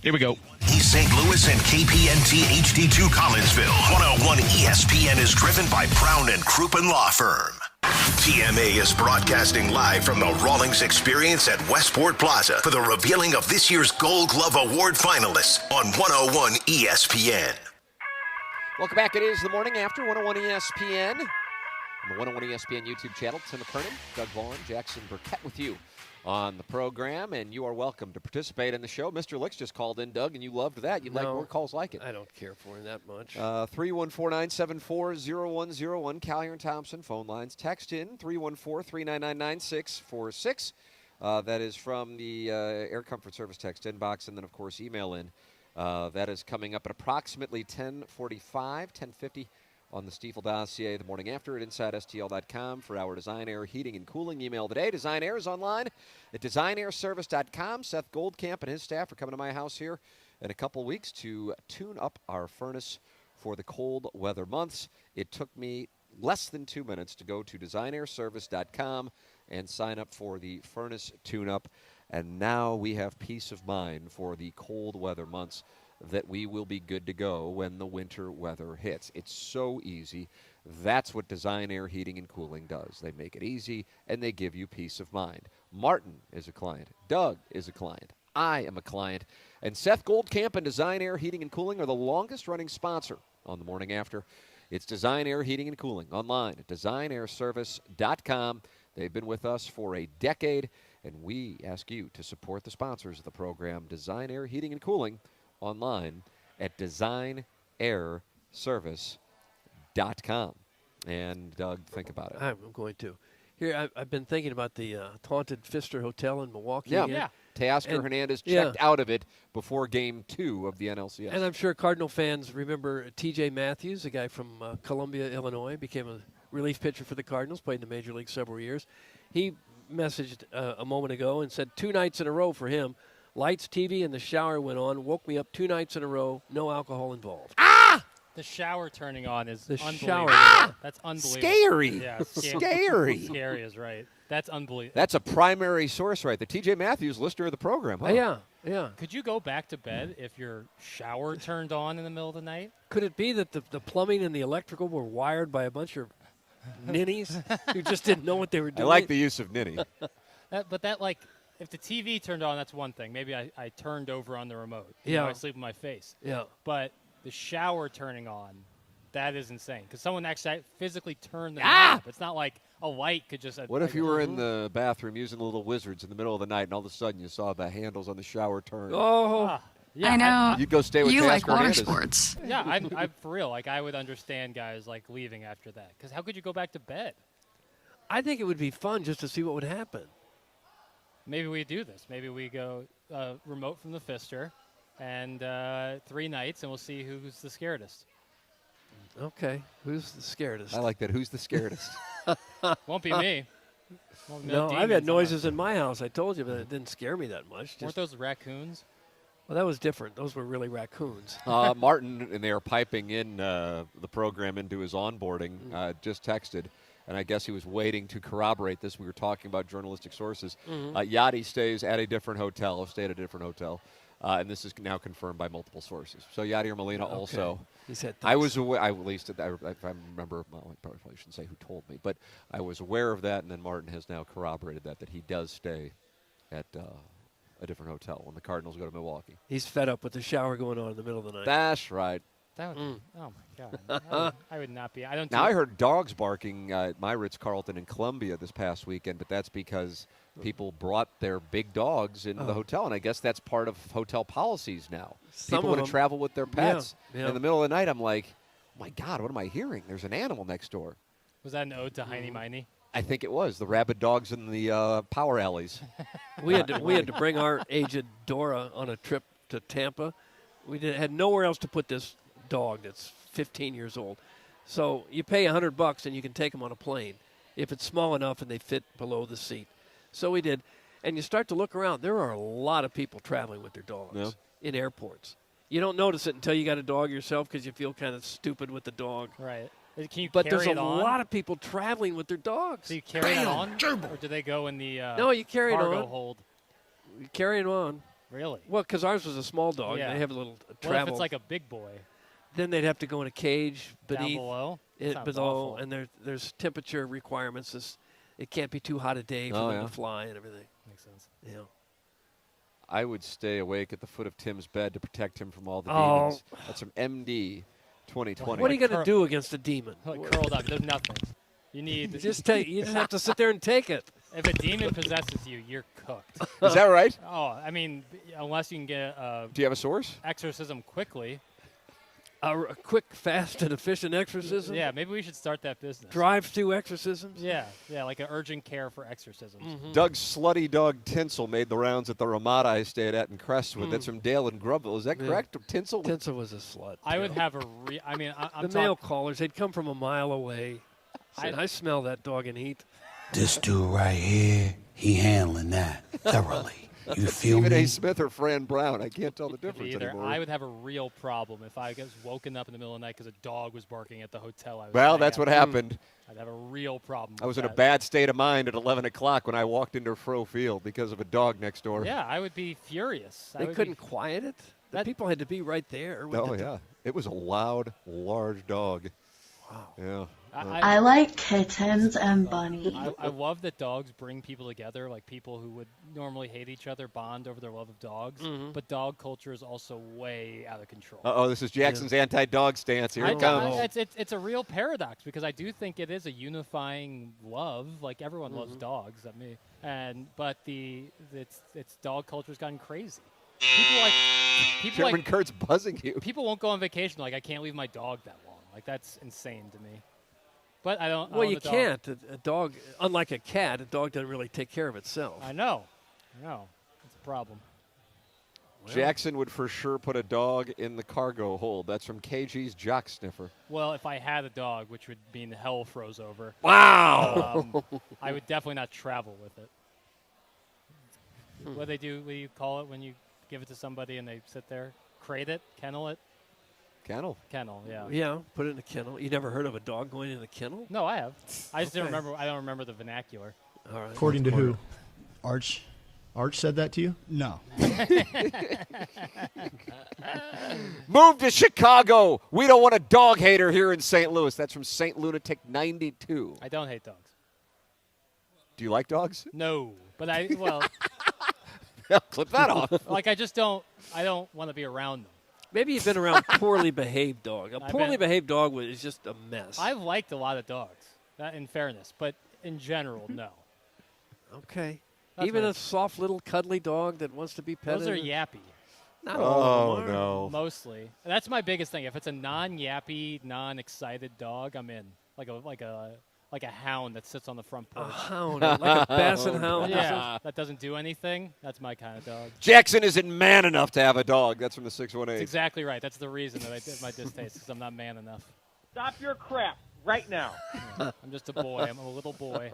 S18: Here we go.
S6: East St. Louis and KPNT HD2 Collinsville. 101 ESPN is driven by Brown and Crouppen Law Firm. TMA is broadcasting live from the Rawlings Experience at Westport Plaza for the revealing of this year's Gold Glove Award finalists on 101 ESPN.
S1: Welcome back. It is the morning after 101 ESPN. On the 101 ESPN YouTube channel, Tim McKernan, Doug Vaughn, Jackson Burkett with you on the program, and you are welcome to participate in the show. Mr. Licks just called in, Doug, and you loved that. You'd like more calls like it.
S2: I don't care for him that much.
S1: 314-974-0101, Callier and Thompson phone lines. Text in 314-399-9646. That is from the Air Comfort Service text inbox, and then, of course, email in. That is coming up at approximately 10:45, 10:50 on the Stiefel dossier the morning after at InsideSTL.com for our Design Air Heating and Cooling email today. Design Air is online at DesignAirService.com. Seth Goldcamp and his staff are coming to my house here in a couple weeks to tune up our furnace for the cold weather months. It took me less than 2 minutes to go to DesignAirService.com and sign up for the furnace tune-up. And now we have peace of mind for the cold weather months that we will be good to go when the winter weather hits. It's so easy. That's what Design Air Heating and Cooling does. They make it easy, and they give you peace of mind. Martin is a client. Doug is a client. I am a client. And Seth Goldcamp and Design Air Heating and Cooling are the longest-running sponsor on the morning after. It's Design Air Heating and Cooling online at DesignAirService.com. They've been with us for a decade, and we ask you to support the sponsors of the program, Design Air Heating and Cooling, online at DesignAirService.com. And, Doug, think about it.
S2: I'm going to. Here, I've been thinking about the haunted Pfister Hotel in Milwaukee.
S1: Yeah. Teoscar Hernandez checked out of it before Game 2 of the NLCS.
S2: And I'm sure Cardinal fans remember T.J. Matthews, a guy from Columbia, Illinois, became a relief pitcher for the Cardinals, played in the Major League several years. He messaged a moment ago and said 2 nights in a row for him. Lights, TV, and the shower went on. Woke me up 2 nights in a row. No alcohol involved.
S4: The shower turning on is unbelievable.
S2: Shower.
S4: That's unbelievable.
S1: Scary.
S4: Yeah,
S1: Scary.
S4: Scary is right. That's unbelievable.
S1: That's a primary source right there. T.J. Matthews, listener of the program. Huh?
S2: Yeah.
S4: Could you go back to bed if your shower turned on in the middle of the night?
S2: Could it be that the plumbing and the electrical were wired by a bunch of ninnies who just didn't know what they were doing?
S1: I like the use of ninny.
S4: If the TV turned on, that's one thing. Maybe I turned over on the remote. I sleep with my face.
S2: Yeah.
S4: But the shower turning on, that is insane. Because someone actually physically turned the knob. It's not like a light could just.
S1: What if you were in the bathroom using the little wizards in the middle of the night, and all of a sudden you saw the handles on the shower turn?
S4: Yeah,
S14: I know.
S1: You'd go stay with
S14: you like
S1: Teoscar
S14: water
S1: Hernandez.
S14: sports.
S4: Yeah, I'm for real. I would understand guys leaving after that. Because how could you go back to bed?
S2: I think it would be fun just to see what would happen.
S4: Maybe we do this. Maybe we go remote from the Pfister and 3 nights, and we'll see who's the scaredest.
S2: Okay. Who's the scaredest?
S1: I like that. Who's the scaredest?
S4: Won't be me.
S2: No, I've had noises in my house. I told you, but it didn't scare me that much.
S4: Weren't those raccoons?
S2: Well, that was different. Those were really raccoons.
S1: Martin, and they are piping in the program into his onboarding, just texted. And I guess he was waiting to corroborate this. We were talking about journalistic sources. Yachty stays at a different hotel, stayed at a different hotel. And this is now confirmed by multiple sources. So Yadier Molina also.
S2: He said
S1: I was aware, at least if I remember, well, I probably shouldn't say who told me, but I was aware of that, and then Martin has now corroborated that he does stay at a different hotel when the Cardinals go to Milwaukee.
S2: He's fed up with the shower going on in the middle of the night.
S1: That's right.
S4: That would, oh, my God. I would not be. I
S1: heard dogs barking at my Ritz-Carlton in Columbia this past weekend, but that's because people brought their big dogs into the hotel, and I guess that's part of hotel policies now. People want to travel with their pets.
S2: Yeah.
S1: In the middle of the night, I'm like, oh, my God, what am I hearing? There's an animal next door.
S4: Was that an ode to Heine Meine?
S1: I think it was. The rabid dogs in the power alleys.
S2: We had to bring our aged Dora on a trip to Tampa. We had nowhere else to put this dog that's 15 years old. So you pay $100 and you can take them on a plane if it's small enough and they fit below the seat. So we did. And you start to look around. There are a lot of people traveling with their dogs in airports. You don't notice it until you got a dog yourself because you feel kind of stupid with the dog.
S4: Right. Can you
S2: but
S4: carry
S2: there's
S4: it
S2: a
S4: on?
S2: lot of people traveling with their dogs.
S4: So you carry it on? Or do they go in the
S2: no, you carry
S4: cargo
S2: it on.
S4: hold?
S2: You carry it on.
S4: Really?
S2: Well, because ours was a small dog.
S4: Yeah.
S2: They have a little travel.
S4: What if it's like a big boy?
S2: Then they'd have to go in a cage
S4: Down
S2: beneath.
S4: below? Sounds
S2: Below,
S4: awful.
S2: and there's temperature requirements. It can't be too hot a day for them to fly and everything.
S4: Makes sense.
S2: Yeah.
S1: I would stay awake at the foot of Tim's bed to protect him from all the
S2: Oh.
S1: demons. That's from MD 2020.
S2: What are you going to do against a demon?
S4: Like curled up. There's nothing. You need
S2: You just have to sit there and take it.
S4: If a demon possesses you, you're cooked.
S1: Is that right?
S4: Oh, I mean, unless you can get
S1: Do you have a source?
S4: exorcism quickly.
S2: A quick, fast, and efficient exorcism?
S4: Yeah, maybe we should start that business.
S2: Drive-through exorcisms?
S4: Yeah, like an urgent care for exorcisms.
S2: Mm-hmm.
S1: Doug's slutty dog Tinsel made the rounds at the Ramada I stayed at in Crestwood. That's from Dale and Grubville. Is that correct? Tinsel?
S2: Tinsel was a slut.
S4: I would have a I'm
S2: the mail callers, they'd come from a mile away. I smell that dog in heat.
S14: This dude right here, he handling that thoroughly. You feel
S1: Stephen
S14: me?
S1: A. Smith or Fran Brown. I can't tell the difference
S4: Either.
S1: anymore.
S4: I would have a real problem if I was woken up in the middle of the night because a dog was barking at the hotel I was
S1: Well,
S4: staying
S1: that's
S4: at.
S1: what happened.
S4: I'd have a real problem.
S1: I was
S4: with
S1: in a
S4: that.
S1: bad state of mind at 11 o'clock when I walked into Fro Field because of a dog next door.
S4: Yeah, I would be furious.
S2: They couldn't quiet it? The people had to be right there. with
S1: Oh,
S2: the
S1: yeah. It was a loud, large dog. Wow. Yeah.
S13: I like kittens and bunnies.
S4: I love that dogs bring people together, like people who would normally hate each other bond over their love of dogs.
S2: Mm-hmm.
S4: But dog culture is also way out of control.
S1: Uh-oh, this is Jackson's anti-dog stance. Here it comes.
S4: It's a real paradox because I do think it is a unifying love. Like everyone loves dogs, but it's dog culture's gotten crazy.
S1: Chairman Kurt's buzzing you.
S4: People won't go on vacation like I can't leave my dog that long. Like that's insane to me. But I don't.
S2: Well, you
S4: own a dog.
S2: can't. A dog, unlike a cat, a dog doesn't really take care of itself.
S4: I know. It's a problem.
S1: Jackson would for sure put a dog in the cargo hold. That's from KG's Jock Sniffer.
S4: Well, if I had a dog, which would mean hell froze over.
S1: Wow!
S4: I would definitely not travel with it. What do you call it when you give it to somebody and they sit there? Crate it? Kennel it?
S1: Kennel,
S4: yeah.
S2: Yeah, put it in a kennel. You never heard of a dog going in a kennel?
S4: No, I have. I just didn't remember. I don't remember the vernacular.
S2: All right.
S15: According to who? Arch said that to you?
S23: No.
S1: Move to Chicago. We don't want a dog hater here in St. Louis. That's from St. Lunatic 92.
S4: I don't hate dogs.
S1: Do you like dogs?
S4: No, but
S1: clip that off.
S4: Like I don't want to be around them.
S2: Maybe you've been around poorly behaved dog. A poorly behaved dog is just a mess.
S4: I've liked a lot of dogs, in fairness, but in general, no.
S2: Okay.
S4: That's
S2: Even
S4: my-
S2: a soft little cuddly dog that wants to be petted?
S4: Those are yappy.
S2: Not all of them are.
S1: No.
S4: Mostly. That's my biggest thing. If it's a non-yappy, non-excited dog, I'm in. Like a hound that sits on the front porch.
S2: A hound, like a basset hound.
S4: Yeah, that doesn't do anything. That's my kind of dog.
S1: Jackson isn't man enough to have a dog. That's from the 618.
S4: That's exactly right. That's the reason that I did my distaste, because I'm not man enough.
S21: Stop your crap right now.
S4: I'm just a boy. I'm a little boy.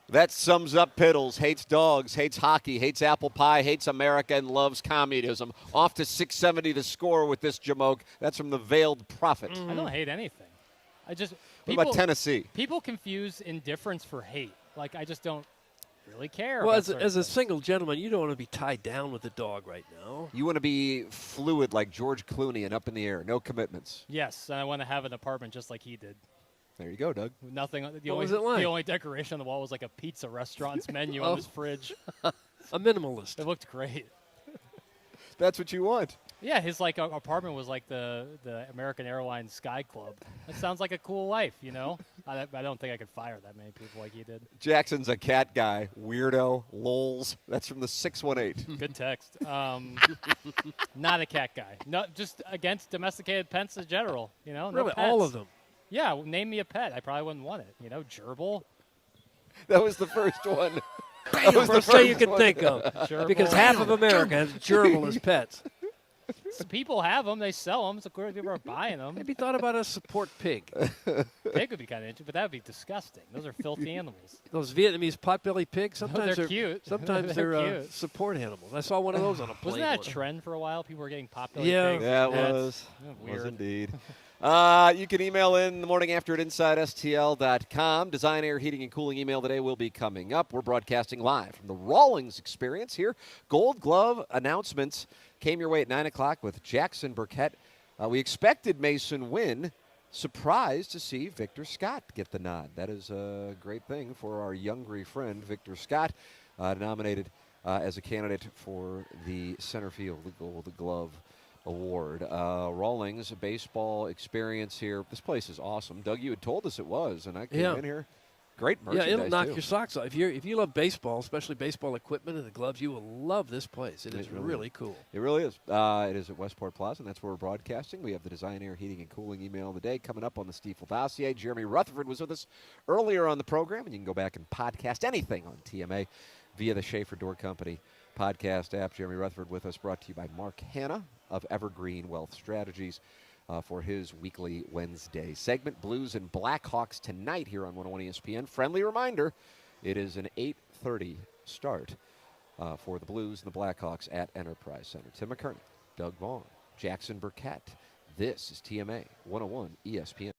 S1: That sums up Piddles. Hates dogs, hates hockey, hates apple pie, hates America, and loves communism. Off to 670 to score with this Jamoke. That's from the Veiled Prophet.
S4: I don't hate anything.
S1: What about Tennessee?
S4: People confuse indifference for hate. Like, I just don't really care.
S2: Well,
S4: about
S2: as
S4: certain
S2: a
S4: things.
S2: single gentleman, you don't want to be tied down with a dog right now.
S1: You want to be fluid like George Clooney and up in the air. No commitments.
S4: Yes, and I want to have an apartment just like he did.
S1: There you go, Doug.
S4: Nothing.
S2: What was it like?
S4: The only decoration on the wall was like a pizza restaurant's menu on his fridge.
S2: A minimalist.
S4: It looked great.
S1: That's what you want.
S4: Yeah, his apartment was like the American Airlines Sky Club. That sounds like a cool life, you know. I don't think I could fire that many people like he did.
S1: Jackson's a cat guy. Weirdo. Lols. That's from the 618.
S4: Good text. Not a cat guy. No, just against domesticated pets in general. You know, no
S2: Really,
S4: pets.
S2: all of them.
S4: Yeah, name me a pet. I probably wouldn't want it. You know, gerbil.
S1: That was the first one.
S2: That was the first thing you could think of.
S4: Gerbil.
S2: Because half of America has gerbil as pets.
S4: So people have them. They sell them. So clearly people are buying them.
S2: Maybe thought about a support pig.
S4: Pig would be kind of interesting, but that would be disgusting. Those are filthy animals.
S2: Those Vietnamese potbelly pigs, sometimes
S4: they're cute.
S2: Sometimes
S4: They're
S2: they're
S4: cute.
S2: support animals. I saw one of those on a plane.
S4: Wasn't that a
S2: once.
S4: trend for a while? People were getting potbelly
S2: Yeah.
S4: pigs.
S1: Yeah, it
S4: That's
S1: was.
S4: weird.
S1: Was indeed. You can email in the morning after at InsideSTL.com. Design, Air, Heating, and Cooling email today will be coming up. We're broadcasting live from the Rawlings Experience here. Gold Glove announcements came your way at 9 o'clock with Jackson Burkett. We expected Mason Wynn. Surprised to see Victor Scott get the nod. That is a great thing for our Youngry friend, Victor Scott, nominated as a candidate for the center field Gold Glove Award. Rawlings baseball experience here. This place is awesome. Doug, you had told us it was, and I came in here. Great merchandise.
S2: Yeah, it'll knock
S1: too.
S2: your socks off. If you love baseball, especially baseball equipment and the gloves, you will love this place. It is really cool.
S1: It really is. It is at Westport Plaza, and that's where we're broadcasting. We have the Design, Air, Heating, and Cooling email of the day coming up on the Stiefel dossier. Jeremy Rutherford was with us earlier on the program, and you can go back and podcast anything on TMA via the Schaefer Door Company podcast app. Jeremy Rutherford with us, brought to you by Mark Hanna of Evergreen Wealth Strategies. For his weekly Wednesday segment. Blues and Blackhawks tonight here on 101 ESPN. Friendly reminder, it is an 8:30 start for the Blues and the Blackhawks at Enterprise Center. Tim McKernan, Doug Vaughn, Jackson Burkett. This is TMA 101 ESPN.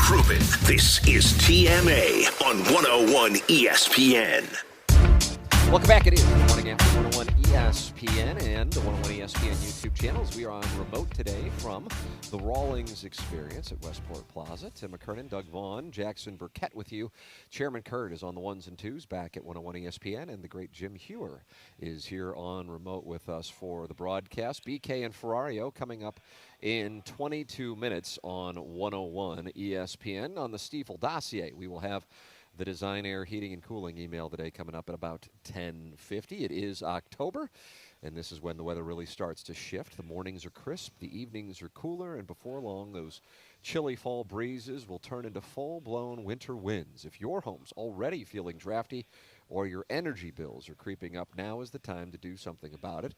S6: Crouppen. This is TMA on 101 ESPN.
S1: Welcome back. It is the Morning After 101 ESPN and the 101 ESPN YouTube channels. We are on remote today from the Rawlings Experience at Westport Plaza. Tim McKernan, Doug Vaughn, Jackson Burkett with you. Chairman Kurt is on the ones and twos back at 101 ESPN, and the great Jim Hewer is here on remote with us for the broadcast. BK and Ferrario coming up in 22 minutes on 101 ESPN. On the Stiefel dossier, we will have the Design Air Heating and Cooling email today coming up at about 10:50. It is October, and this is when the weather really starts to shift. The mornings are crisp, the evenings are cooler, and before long, those chilly fall breezes will turn into full-blown winter winds. If your home's already feeling drafty or your energy bills are creeping up, now is the time to do something about it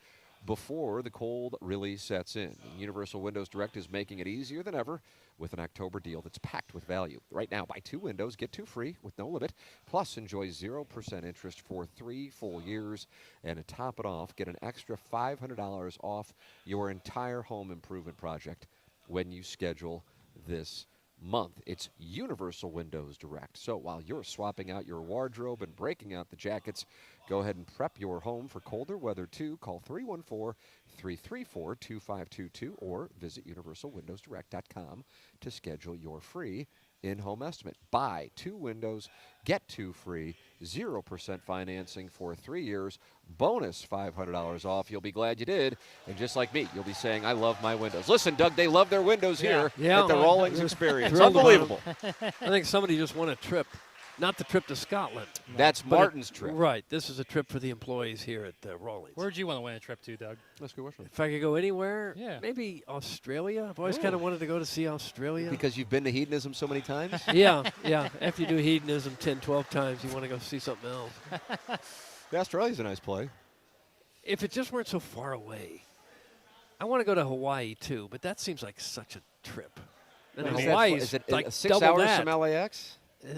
S1: before the cold really sets in. And Universal Windows Direct is making it easier than ever with an October deal that's packed with value. Right now, buy 2 windows, get 2 free with no limit, plus enjoy 0% interest for 3 full years. And to top it off, get an extra $500 off your entire home improvement project when you schedule this month. It's Universal Windows Direct. So while you're swapping out your wardrobe and breaking out the jackets, go ahead and prep your home for colder weather too. Call 314-334-2522 or visit universalwindowsdirect.com to schedule your free in-home estimate. Buy 2 windows, get 2 free, 0% financing for 3 years, bonus $500 off. You'll be glad you did. And just like me, you'll be saying, I love my windows. Listen, Doug, they love their windows here at the Rawlings Experience. Unbelievable.
S2: I think somebody just won a trip. Not the trip to Scotland.
S1: That's Martin's trip.
S2: Right. This is a trip for the employees here at Rawlings.
S4: Where'd you want to win a trip to, Doug?
S1: That's a good question.
S2: If I could go anywhere, maybe Australia. I've always kind of wanted to go to see Australia.
S1: Because you've been to hedonism so many times?
S2: Yeah. After you do hedonism 10, 12 times, you want to go see something else.
S1: Australia's a nice play.
S2: If it just weren't so far away. I want to go to Hawaii, too, but that seems like such a trip. And Hawaii is like
S1: 6 hours from LAX?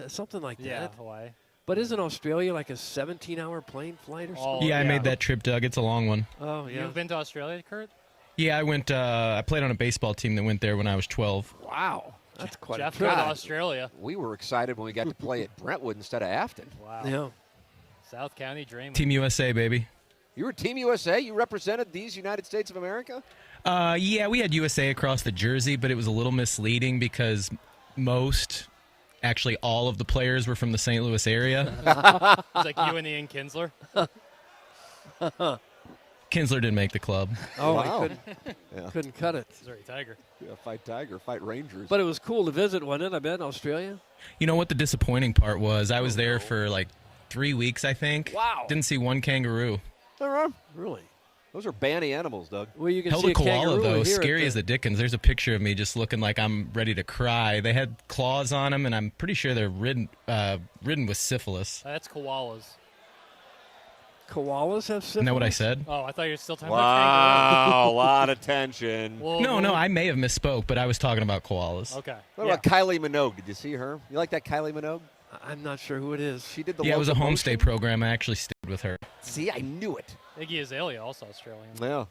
S2: Something like that.
S4: Yeah, Hawaii.
S2: But isn't Australia like a 17-hour plane flight or something?
S18: Yeah, I made that trip, Doug. It's a long one.
S2: Oh, yeah.
S4: You've been to Australia, Kurt?
S18: Yeah, I went. I played on a baseball team that went there when I was 12.
S2: Wow. That's quite
S4: Jeff
S2: a trip.
S4: to Australia.
S1: We were excited when we got to play at Brentwood instead of Afton.
S4: Wow.
S2: Yeah.
S4: South County dream.
S18: Team USA, baby.
S1: You were Team USA? You represented these United States of America?
S18: Yeah, we had USA across the jersey, but it was a little misleading because actually all of the players were from the St. Louis area.
S4: It's like you and Ian Kinsler.
S18: Kinsler didn't make the club.
S2: Oh,
S1: wow.
S2: Couldn't cut it.
S4: Sorry, Tiger.
S1: Yeah, fight Tiger, fight Rangers.
S2: But it was cool to visit, wasn't it? I bet, Australia.
S18: You know what the disappointing part was? I was there for like 3 weeks, I think.
S2: Wow.
S18: Didn't see one kangaroo.
S2: Really?
S1: Those are banny animals, Doug.
S2: Well, you can
S18: Held
S2: see
S18: a koala, though.
S2: here
S18: Scary as the dickens. There's a picture of me just looking like I'm ready to cry. They had claws on them, and I'm pretty sure they're ridden with syphilis.
S4: That's koalas.
S2: Koalas have syphilis?
S18: Isn't that what I said?
S4: Oh, I thought you were still talking
S1: about kangaroos.
S4: Wow,
S1: a lot of tension.
S18: No, I may have misspoke, but I was talking about koalas.
S4: Okay.
S1: What about Kylie Minogue? Did you see her? You like that Kylie Minogue?
S2: I'm not sure who it is.
S1: She did the
S18: it was a
S1: locomotion.
S18: homestay program. I actually stayed with her.
S1: See, I knew it.
S4: Iggy Azalea, also Australian.
S1: Yeah,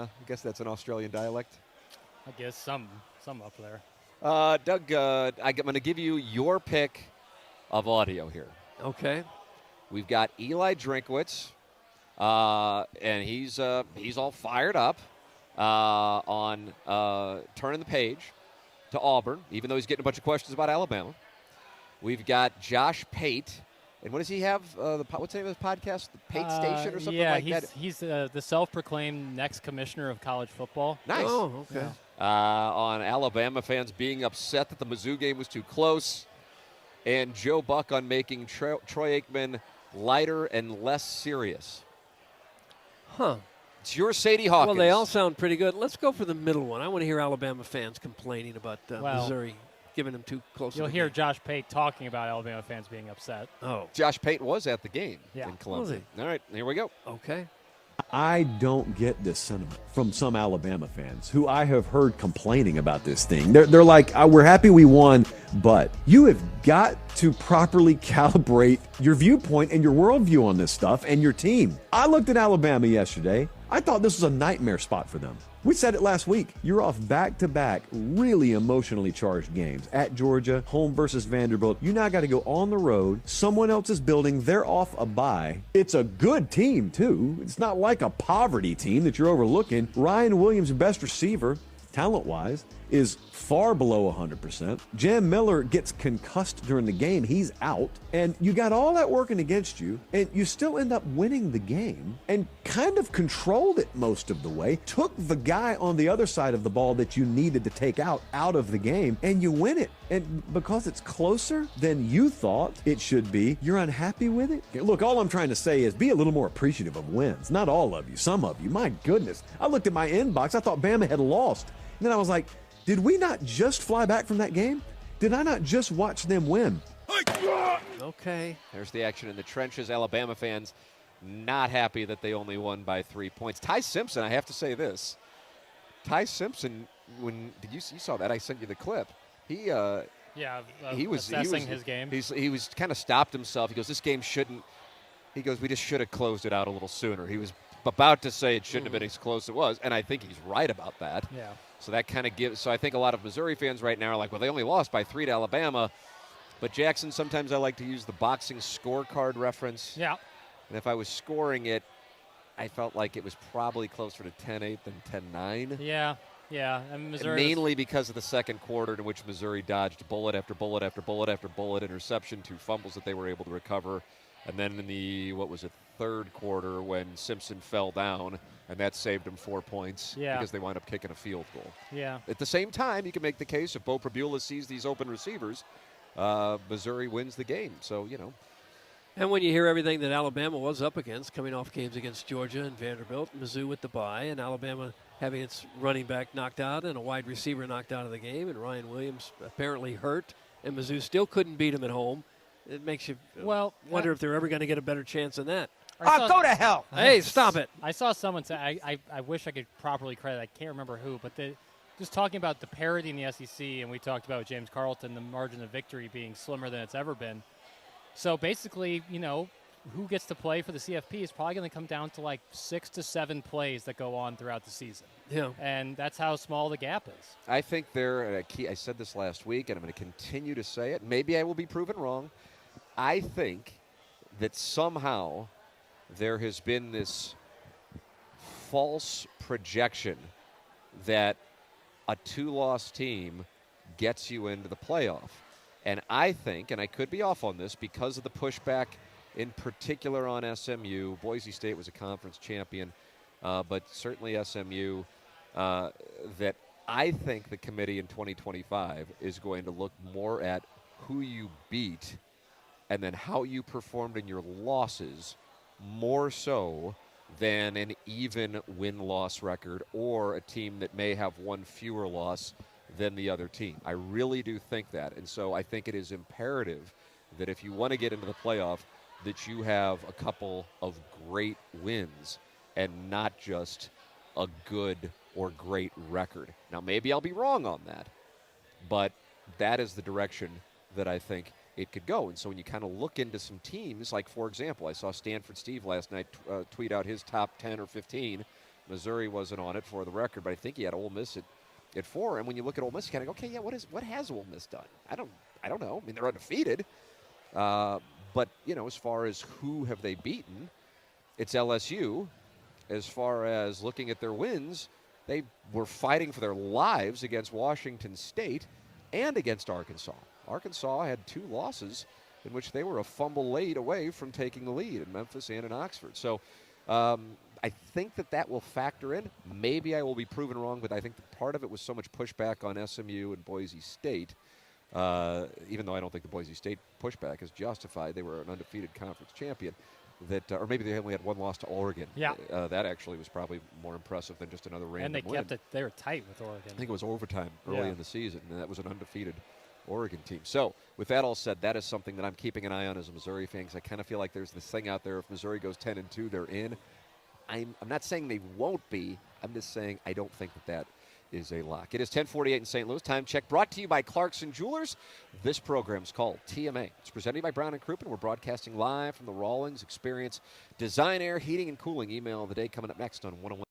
S1: I guess that's an Australian dialect.
S4: I guess some up there.
S1: Doug, I'm going to give you your pick of audio here.
S2: Okay.
S1: We've got Eli Drinkwitz, and he's all fired up on turning the page to Auburn, even though he's getting a bunch of questions about Alabama. We've got Josh Pate. And what does he have? What's the name of his podcast? The Pate Station or something like that?
S4: Yeah, he's the self-proclaimed next commissioner of college football.
S1: Nice.
S2: Oh, okay.
S1: On Alabama fans being upset that the Mizzou game was too close. And Joe Buck on making Troy Aikman lighter and less serious.
S2: Huh.
S1: It's your Sadie Hawkins.
S2: Well, they all sound pretty good. Let's go for the middle one. I want to hear Alabama fans complaining about Missouri giving them too close.
S4: You'll hear Josh Pate talking about Alabama fans being upset.
S2: Oh.
S1: Josh Pate was at the game in
S2: Was
S1: Columbus.
S2: he?
S1: All right, here we go.
S2: Okay.
S16: I don't get this sentiment from some Alabama fans who I have heard complaining about this thing. They're like, we're happy we won, but you have got to properly calibrate your viewpoint and your worldview on this stuff and your team. I looked at Alabama yesterday. I thought this was a nightmare spot for them. We said it last week. You're off back-to-back really emotionally charged games. At Georgia, home versus Vanderbilt. You now got to go on the road. Someone else's building. They're off a bye. It's a good team, too. It's not like a poverty team that you're overlooking. Ryan Williams, best receiver, talent-wise, is far below 100%. Jam Miller gets concussed during the game. He's out. And you got all that working against you, and you still end up winning the game and kind of controlled it most of the way. Took the guy on the other side of the ball that you needed to take out of the game, and you win it. And because it's closer than you thought it should be, you're unhappy with it? Look, all I'm trying to say is be a little more appreciative of wins. Not all of you, some of you. My goodness. I looked at my inbox. I thought Bama had lost. And then I was like, did we not just fly back from that game? Did I not just watch them win?
S1: Okay. There's the action in the trenches. Alabama fans not happy that they only won by 3 points. Ty Simpson, I have to say this. Ty Simpson, you saw that? I sent you the clip. He was
S4: assessing his game.
S1: He was kind of stopped himself. He goes, this game shouldn't. He goes, we just should have closed it out a little sooner. He was about to say it shouldn't have been as close as it was, and I think he's right about that.
S4: Yeah.
S1: So that kind of gives. So I think a lot of Missouri fans right now are like, well, they only lost by 3 to Alabama. But Jackson, sometimes I like to use the boxing scorecard reference.
S4: Yeah.
S1: And if I was scoring it, I felt like it was probably closer to 10-8 than 10-9.
S4: Yeah. Yeah. And Missouri
S1: mainly because of the second quarter in which Missouri dodged bullet after bullet after bullet after bullet, interception, 2 fumbles that they were able to recover. And then in the, third quarter when Simpson fell down, and that saved him 4 points because they wound up kicking a field goal.
S4: Yeah.
S1: At the same time, you can make the case if Bo Prabula sees these open receivers, Missouri wins the game. So,
S2: And when you hear everything that Alabama was up against, coming off games against Georgia and Vanderbilt, Mizzou with the bye, and Alabama having its running back knocked out and a wide receiver knocked out of the game, and Ryan Williams apparently hurt, and Mizzou still couldn't beat him at home, it makes you wonder if they're ever going to get a better chance than that.
S10: Go to hell.
S2: Hey, stop it.
S4: I saw someone say, I wish I could properly credit, I can't remember who, but just talking about the parity in the SEC, and we talked about James Carlton, the margin of victory being slimmer than it's ever been. So basically, who gets to play for the CFP is probably going to come down to like 6 to 7 plays that go on throughout the season.
S2: Yeah.
S4: And that's how small the gap is.
S1: I think I said this last week, and I'm going to continue to say it. Maybe I will be proven wrong. I think that somehow there has been this false projection that a 2-loss team gets you into the playoff. And I think, and I could be off on this, because of the pushback in particular on SMU, Boise State was a conference champion, but certainly SMU, that I think the committee in 2025 is going to look more at who you beat and then how you performed in your losses more so than an even win-loss record or a team that may have one fewer loss than the other team. I really do think that. And so I think it is imperative that if you want to get into the playoff, that you have a couple of great wins and not just a good or great record. Now, maybe I'll be wrong on that, but that is the direction that I think it could go. And so when you kind of look into some teams, like, for example, I saw Stanford Steve last night tweet out his top 10 or 15. Missouri wasn't on it for the record, but I think he had Ole Miss at 4. And when you look at Ole Miss, you kind of go, okay, yeah, what has Ole Miss done? I don't know. I mean, they're undefeated. But, as far as who have they beaten, it's LSU. As far as looking at their wins, they were fighting for their lives against Washington State and against Arkansas. Arkansas had 2 losses in which they were a fumble late away from taking the lead in Memphis and in Oxford. So I think that will factor in. Maybe I will be proven wrong, but I think that part of it was so much pushback on SMU and Boise State, even though I don't think the Boise State pushback is justified. They were an undefeated conference champion. Or maybe they only had 1 loss to Oregon.
S4: Yeah.
S1: That actually was probably more impressive than just another random
S4: win. And they kept it. They were tight with Oregon.
S1: I think it was overtime early in the season, and that was an undefeated Oregon team. So with that all said, that is something that I'm keeping an eye on as a Missouri fan, because I kind of feel like there's this thing out there. If Missouri goes 10-2, they're in. I'm not saying they won't be. I'm just saying I don't think that is a lock. It is 10:48 in St. Louis. Time check brought to you by Clarkson Jewelers. This program is called TMA. It's presented by Brown & Crouppen. We're broadcasting live from the Rawlings Experience Design, Air, Heating, and Cooling. Email of the day coming up next on 101.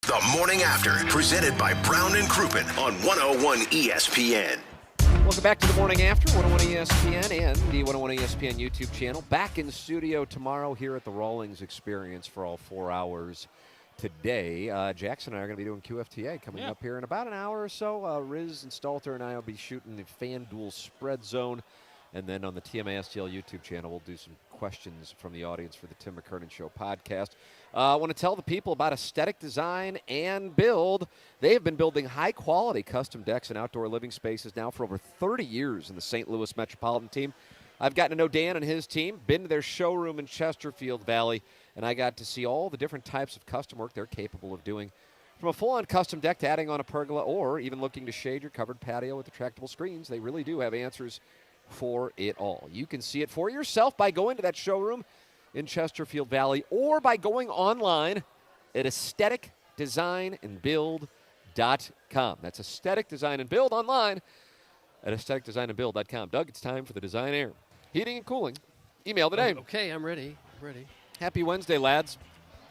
S6: The Morning After, presented by Brown and Crouppen on 101 ESPN.
S1: Welcome back to The Morning After, 101 ESPN and the 101 ESPN YouTube channel. Back in studio tomorrow here at the Rawlings Experience for all 4 hours today. Jackson and I are going to be doing QFTA coming up here in about an hour or so. Riz and Stalter and I will be shooting the FanDuel Spread Zone. And then on the TMA STL YouTube channel, we'll do some questions from the audience for the Tim McKernan Show podcast. I want to tell the people about Aesthetic Design and Build. They have been building high-quality custom decks and outdoor living spaces now for over 30 years in the St. Louis Metropolitan team. I've gotten to know Dan and his team, been to their showroom in Chesterfield Valley, and I got to see all the different types of custom work they're capable of doing. From a full-on custom deck to adding on a pergola or even looking to shade your covered patio with retractable screens, they really do have answers for it all. You can see it for yourself by going to that showroom in Chesterfield Valley or by going online at aestheticdesignandbuild.com. That's Aesthetic Design and Build online at aestheticdesignandbuild.com. Doug, it's time for the Design Air Heating and Cooling email today.
S2: Okay, I'm ready.
S1: Happy Wednesday, lads.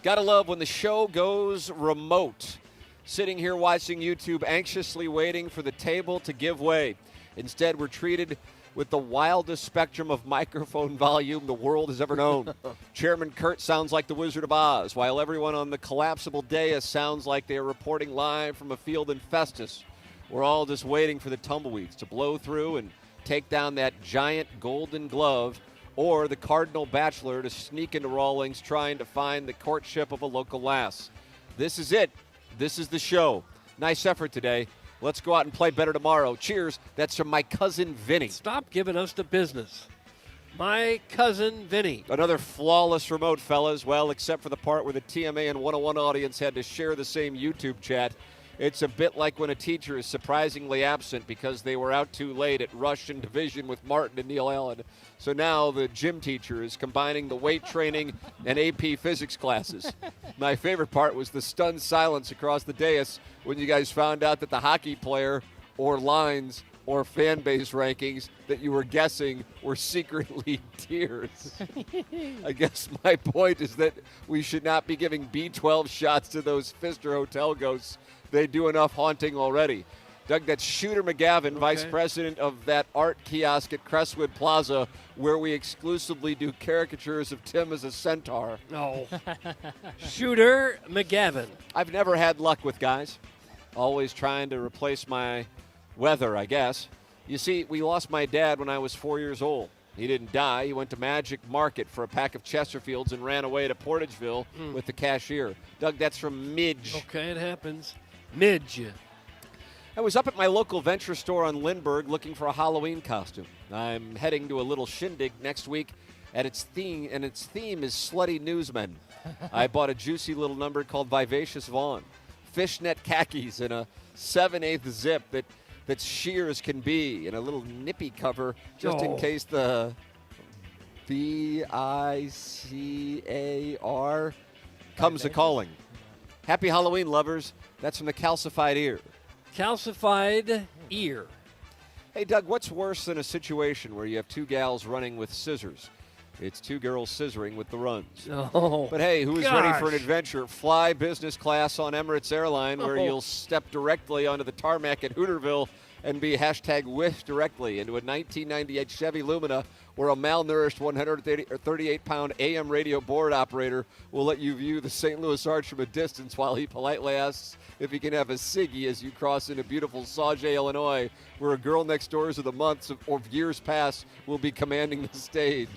S1: Gotta love when the show goes remote. Sitting here watching YouTube, anxiously waiting for the table to give way. Instead, we're treated with the wildest spectrum of microphone volume the world has ever known. Chairman Kurt sounds like the Wizard of Oz, while everyone on the collapsible dais sounds like they are reporting live from a field in Festus. We're all just waiting for the tumbleweeds to blow through and take down that giant golden glove, or the Cardinal Bachelor to sneak into Rawlings trying to find the courtship of a local lass. This is it. This is the show. Nice effort today. Let's go out and play better tomorrow. Cheers. That's from my cousin Vinny.
S2: Stop giving us the business. My cousin Vinny.
S1: Another flawless remote, fellas. Well, except for the part where the TMA and 101 audience had to share the same YouTube chat. It's a bit like when a teacher is surprisingly absent because they were out too late at Rush and Division with Martin and Neil Allen. So now the gym teacher is combining the weight training and AP physics classes. My favorite part was the stunned silence across the dais when you guys found out that the hockey player or lines or fan base rankings that you were guessing were secretly tiers. I guess my point is that we should not be giving B12 shots to those Pfister hotel ghosts. They do enough haunting already. Doug, that's Shooter McGavin, vice president of that art kiosk at Crestwood Plaza, where we exclusively do caricatures of Tim as a centaur.
S2: No. Shooter McGavin.
S1: I've never had luck with guys. Always trying to replace my weather, I guess. You see, we lost my dad when I was 4 years old. He didn't die. He went to Magic Market for a pack of Chesterfields and ran away to Portageville with the cashier. Doug, that's from Midge.
S2: Okay, it happens. Midge.
S1: I was up at my local venture store on Lindbergh looking for a Halloween costume. I'm heading to a little shindig next week and its theme is slutty newsmen. I bought a juicy little number called Vivacious Vaughn. Fishnet khakis and a 7/8 zip that's sheer as can be, and a little nippy cover just in case the VICAR comes a-calling. Happy Halloween, lovers. That's from the Calcified Ear.
S2: Calcified Ear.
S1: Hey, Doug, what's worse than a situation where you have two gals running with scissors? It's two girls scissoring with the runs.
S2: Oh,
S1: but hey, who is ready for an adventure? Fly business class on Emirates Airline, where you'll step directly onto the tarmac at Hooterville and be #whiff directly into a 1998 Chevy Lumina, where a malnourished 138-pound AM radio board operator will let you view the St. Louis Arch from a distance while he politely asks if he can have a ciggy as you cross into beautiful Sauget, Illinois, where a girl next doors of the months of years past will be commanding the stage.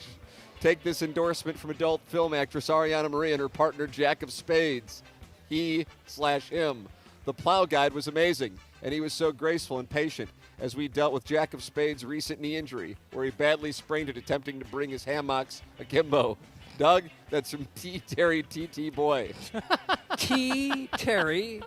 S1: Take this endorsement from adult film actress Ariana Marie and her partner Jack of Spades. He/him. The plow guide was amazing, and he was so graceful and patient as we dealt with Jack of Spades' recent knee injury, where he badly sprained it attempting to bring his hammocks akimbo. Doug, that's from T. Terry T.T. Boy.
S2: T. Terry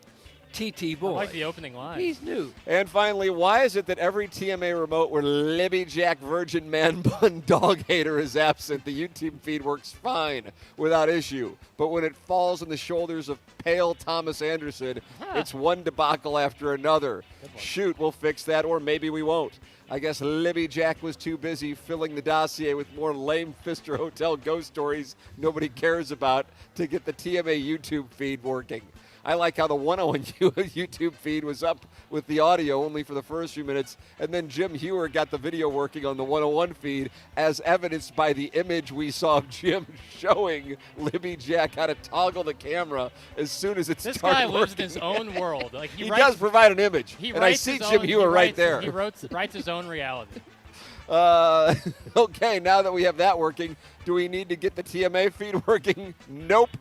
S2: T.T. Boy.
S4: I like the opening line.
S2: He's new.
S1: And finally, why is it that every TMA remote where Libby Jack Virgin Man Bun Dog Hater is absent, the YouTube feed works fine without issue. But when it falls on the shoulders of pale Thomas Anderson, it's one debacle after another. Shoot, we'll fix that, or maybe we won't. I guess Libby Jack was too busy filling the dossier with more lame Pfister Hotel ghost stories nobody cares about to get the TMA YouTube feed working. I like how the 101 YouTube feed was up with the audio only for the first few minutes, and then Jim Hewer got the video working on the 101 feed, as evidenced by the image we saw of Jim showing Libby Jack how to toggle the camera as soon as it's
S4: This
S1: started
S4: guy lives
S1: working.
S4: in his own world. Like
S1: he does provide an image, and I see Jim Hewer right there.
S4: He writes his own reality.
S1: Okay, now that we have that working, do we need to get the TMA feed working? Nope.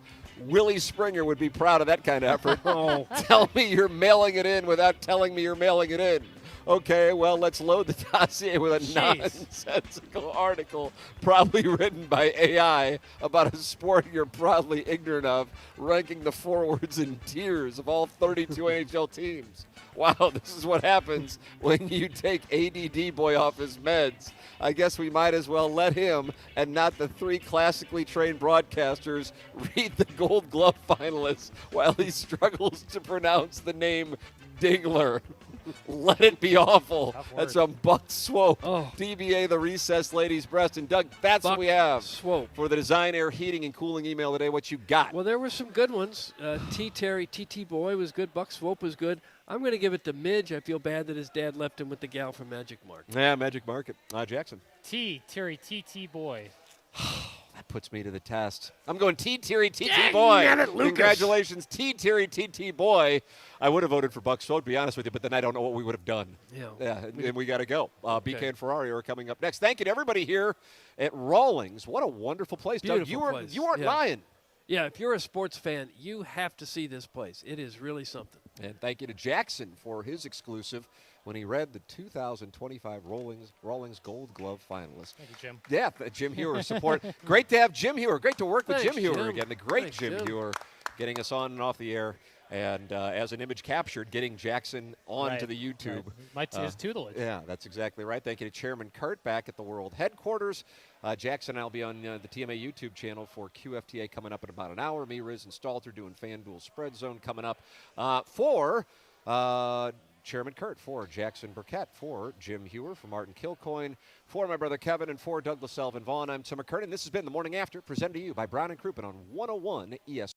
S1: Willie Springer would be proud of that kind of effort. Oh. Tell me you're mailing it in without telling me you're mailing it in. Okay, well, let's load the dossier with a nonsensical article probably written by AI about a sport you're probably ignorant of, ranking the forwards in tiers of all 32 NHL teams. Wow, this is what happens when you take ADD boy off his meds. I guess we might as well let him and not the three classically trained broadcasters read the Gold Glove finalists while he struggles to pronounce the name Dingler. Let it be awful. That's from Buck Swope. DBA the Recessed Ladies Breast. And Doug, that's what we have for the Design Air Heating and Cooling email today. What you got?
S2: Well, there were some good ones. Terry, TT Boy was good. Buck Swope was good. I'm going to give it to Midge. I feel bad that his dad left him with the gal from Magic Market.
S1: Yeah, Magic Market. Jackson.
S4: Terry, TT Boy.
S1: That puts me to the test. I'm going Terry, TT Boy. Congratulations, Terry, TT Boy. I would have voted for Buck Swope, to be honest with you, but then I don't know what we would have done. Yeah, and we got to go. BK and Ferrari are coming up next. Thank you to everybody here at Rawlings. What a wonderful place.
S2: Beautiful
S1: Doug,
S2: place.
S1: You weren't lying.
S2: Yeah, if you're a sports fan, you have to see this place. It is really something.
S1: And thank you to Jackson for his exclusive when he read the 2025 Rawlings Gold Glove finalists.
S4: Thank you, Jim.
S1: Yeah, Jim Hewer support. Great to have Jim Hewer. Great to work with
S2: Thanks,
S1: Jim Hewer
S2: Jim.
S1: again. The great
S2: Thanks,
S1: Jim Hewer getting us on and off the air. And as an image captured, getting Jackson onto the YouTube.
S4: Right. His tutelage.
S1: Yeah, that's exactly right. Thank you to Chairman Kurt back at the World Headquarters. Jackson and I will be on the TMA YouTube channel for QFTA coming up in about an hour. Me, Riz, and Stalter doing FanDuel Spread Zone coming up for Chairman Kurt, for Jackson Burkett, for Jim Hewer, for Martin Kilcoyne, for my brother Kevin, and for Douglas Selvin Vaughn. I'm Tim McKernan. This has been The Morning After, presented to you by Brown & Crouppen on 101 ESPN.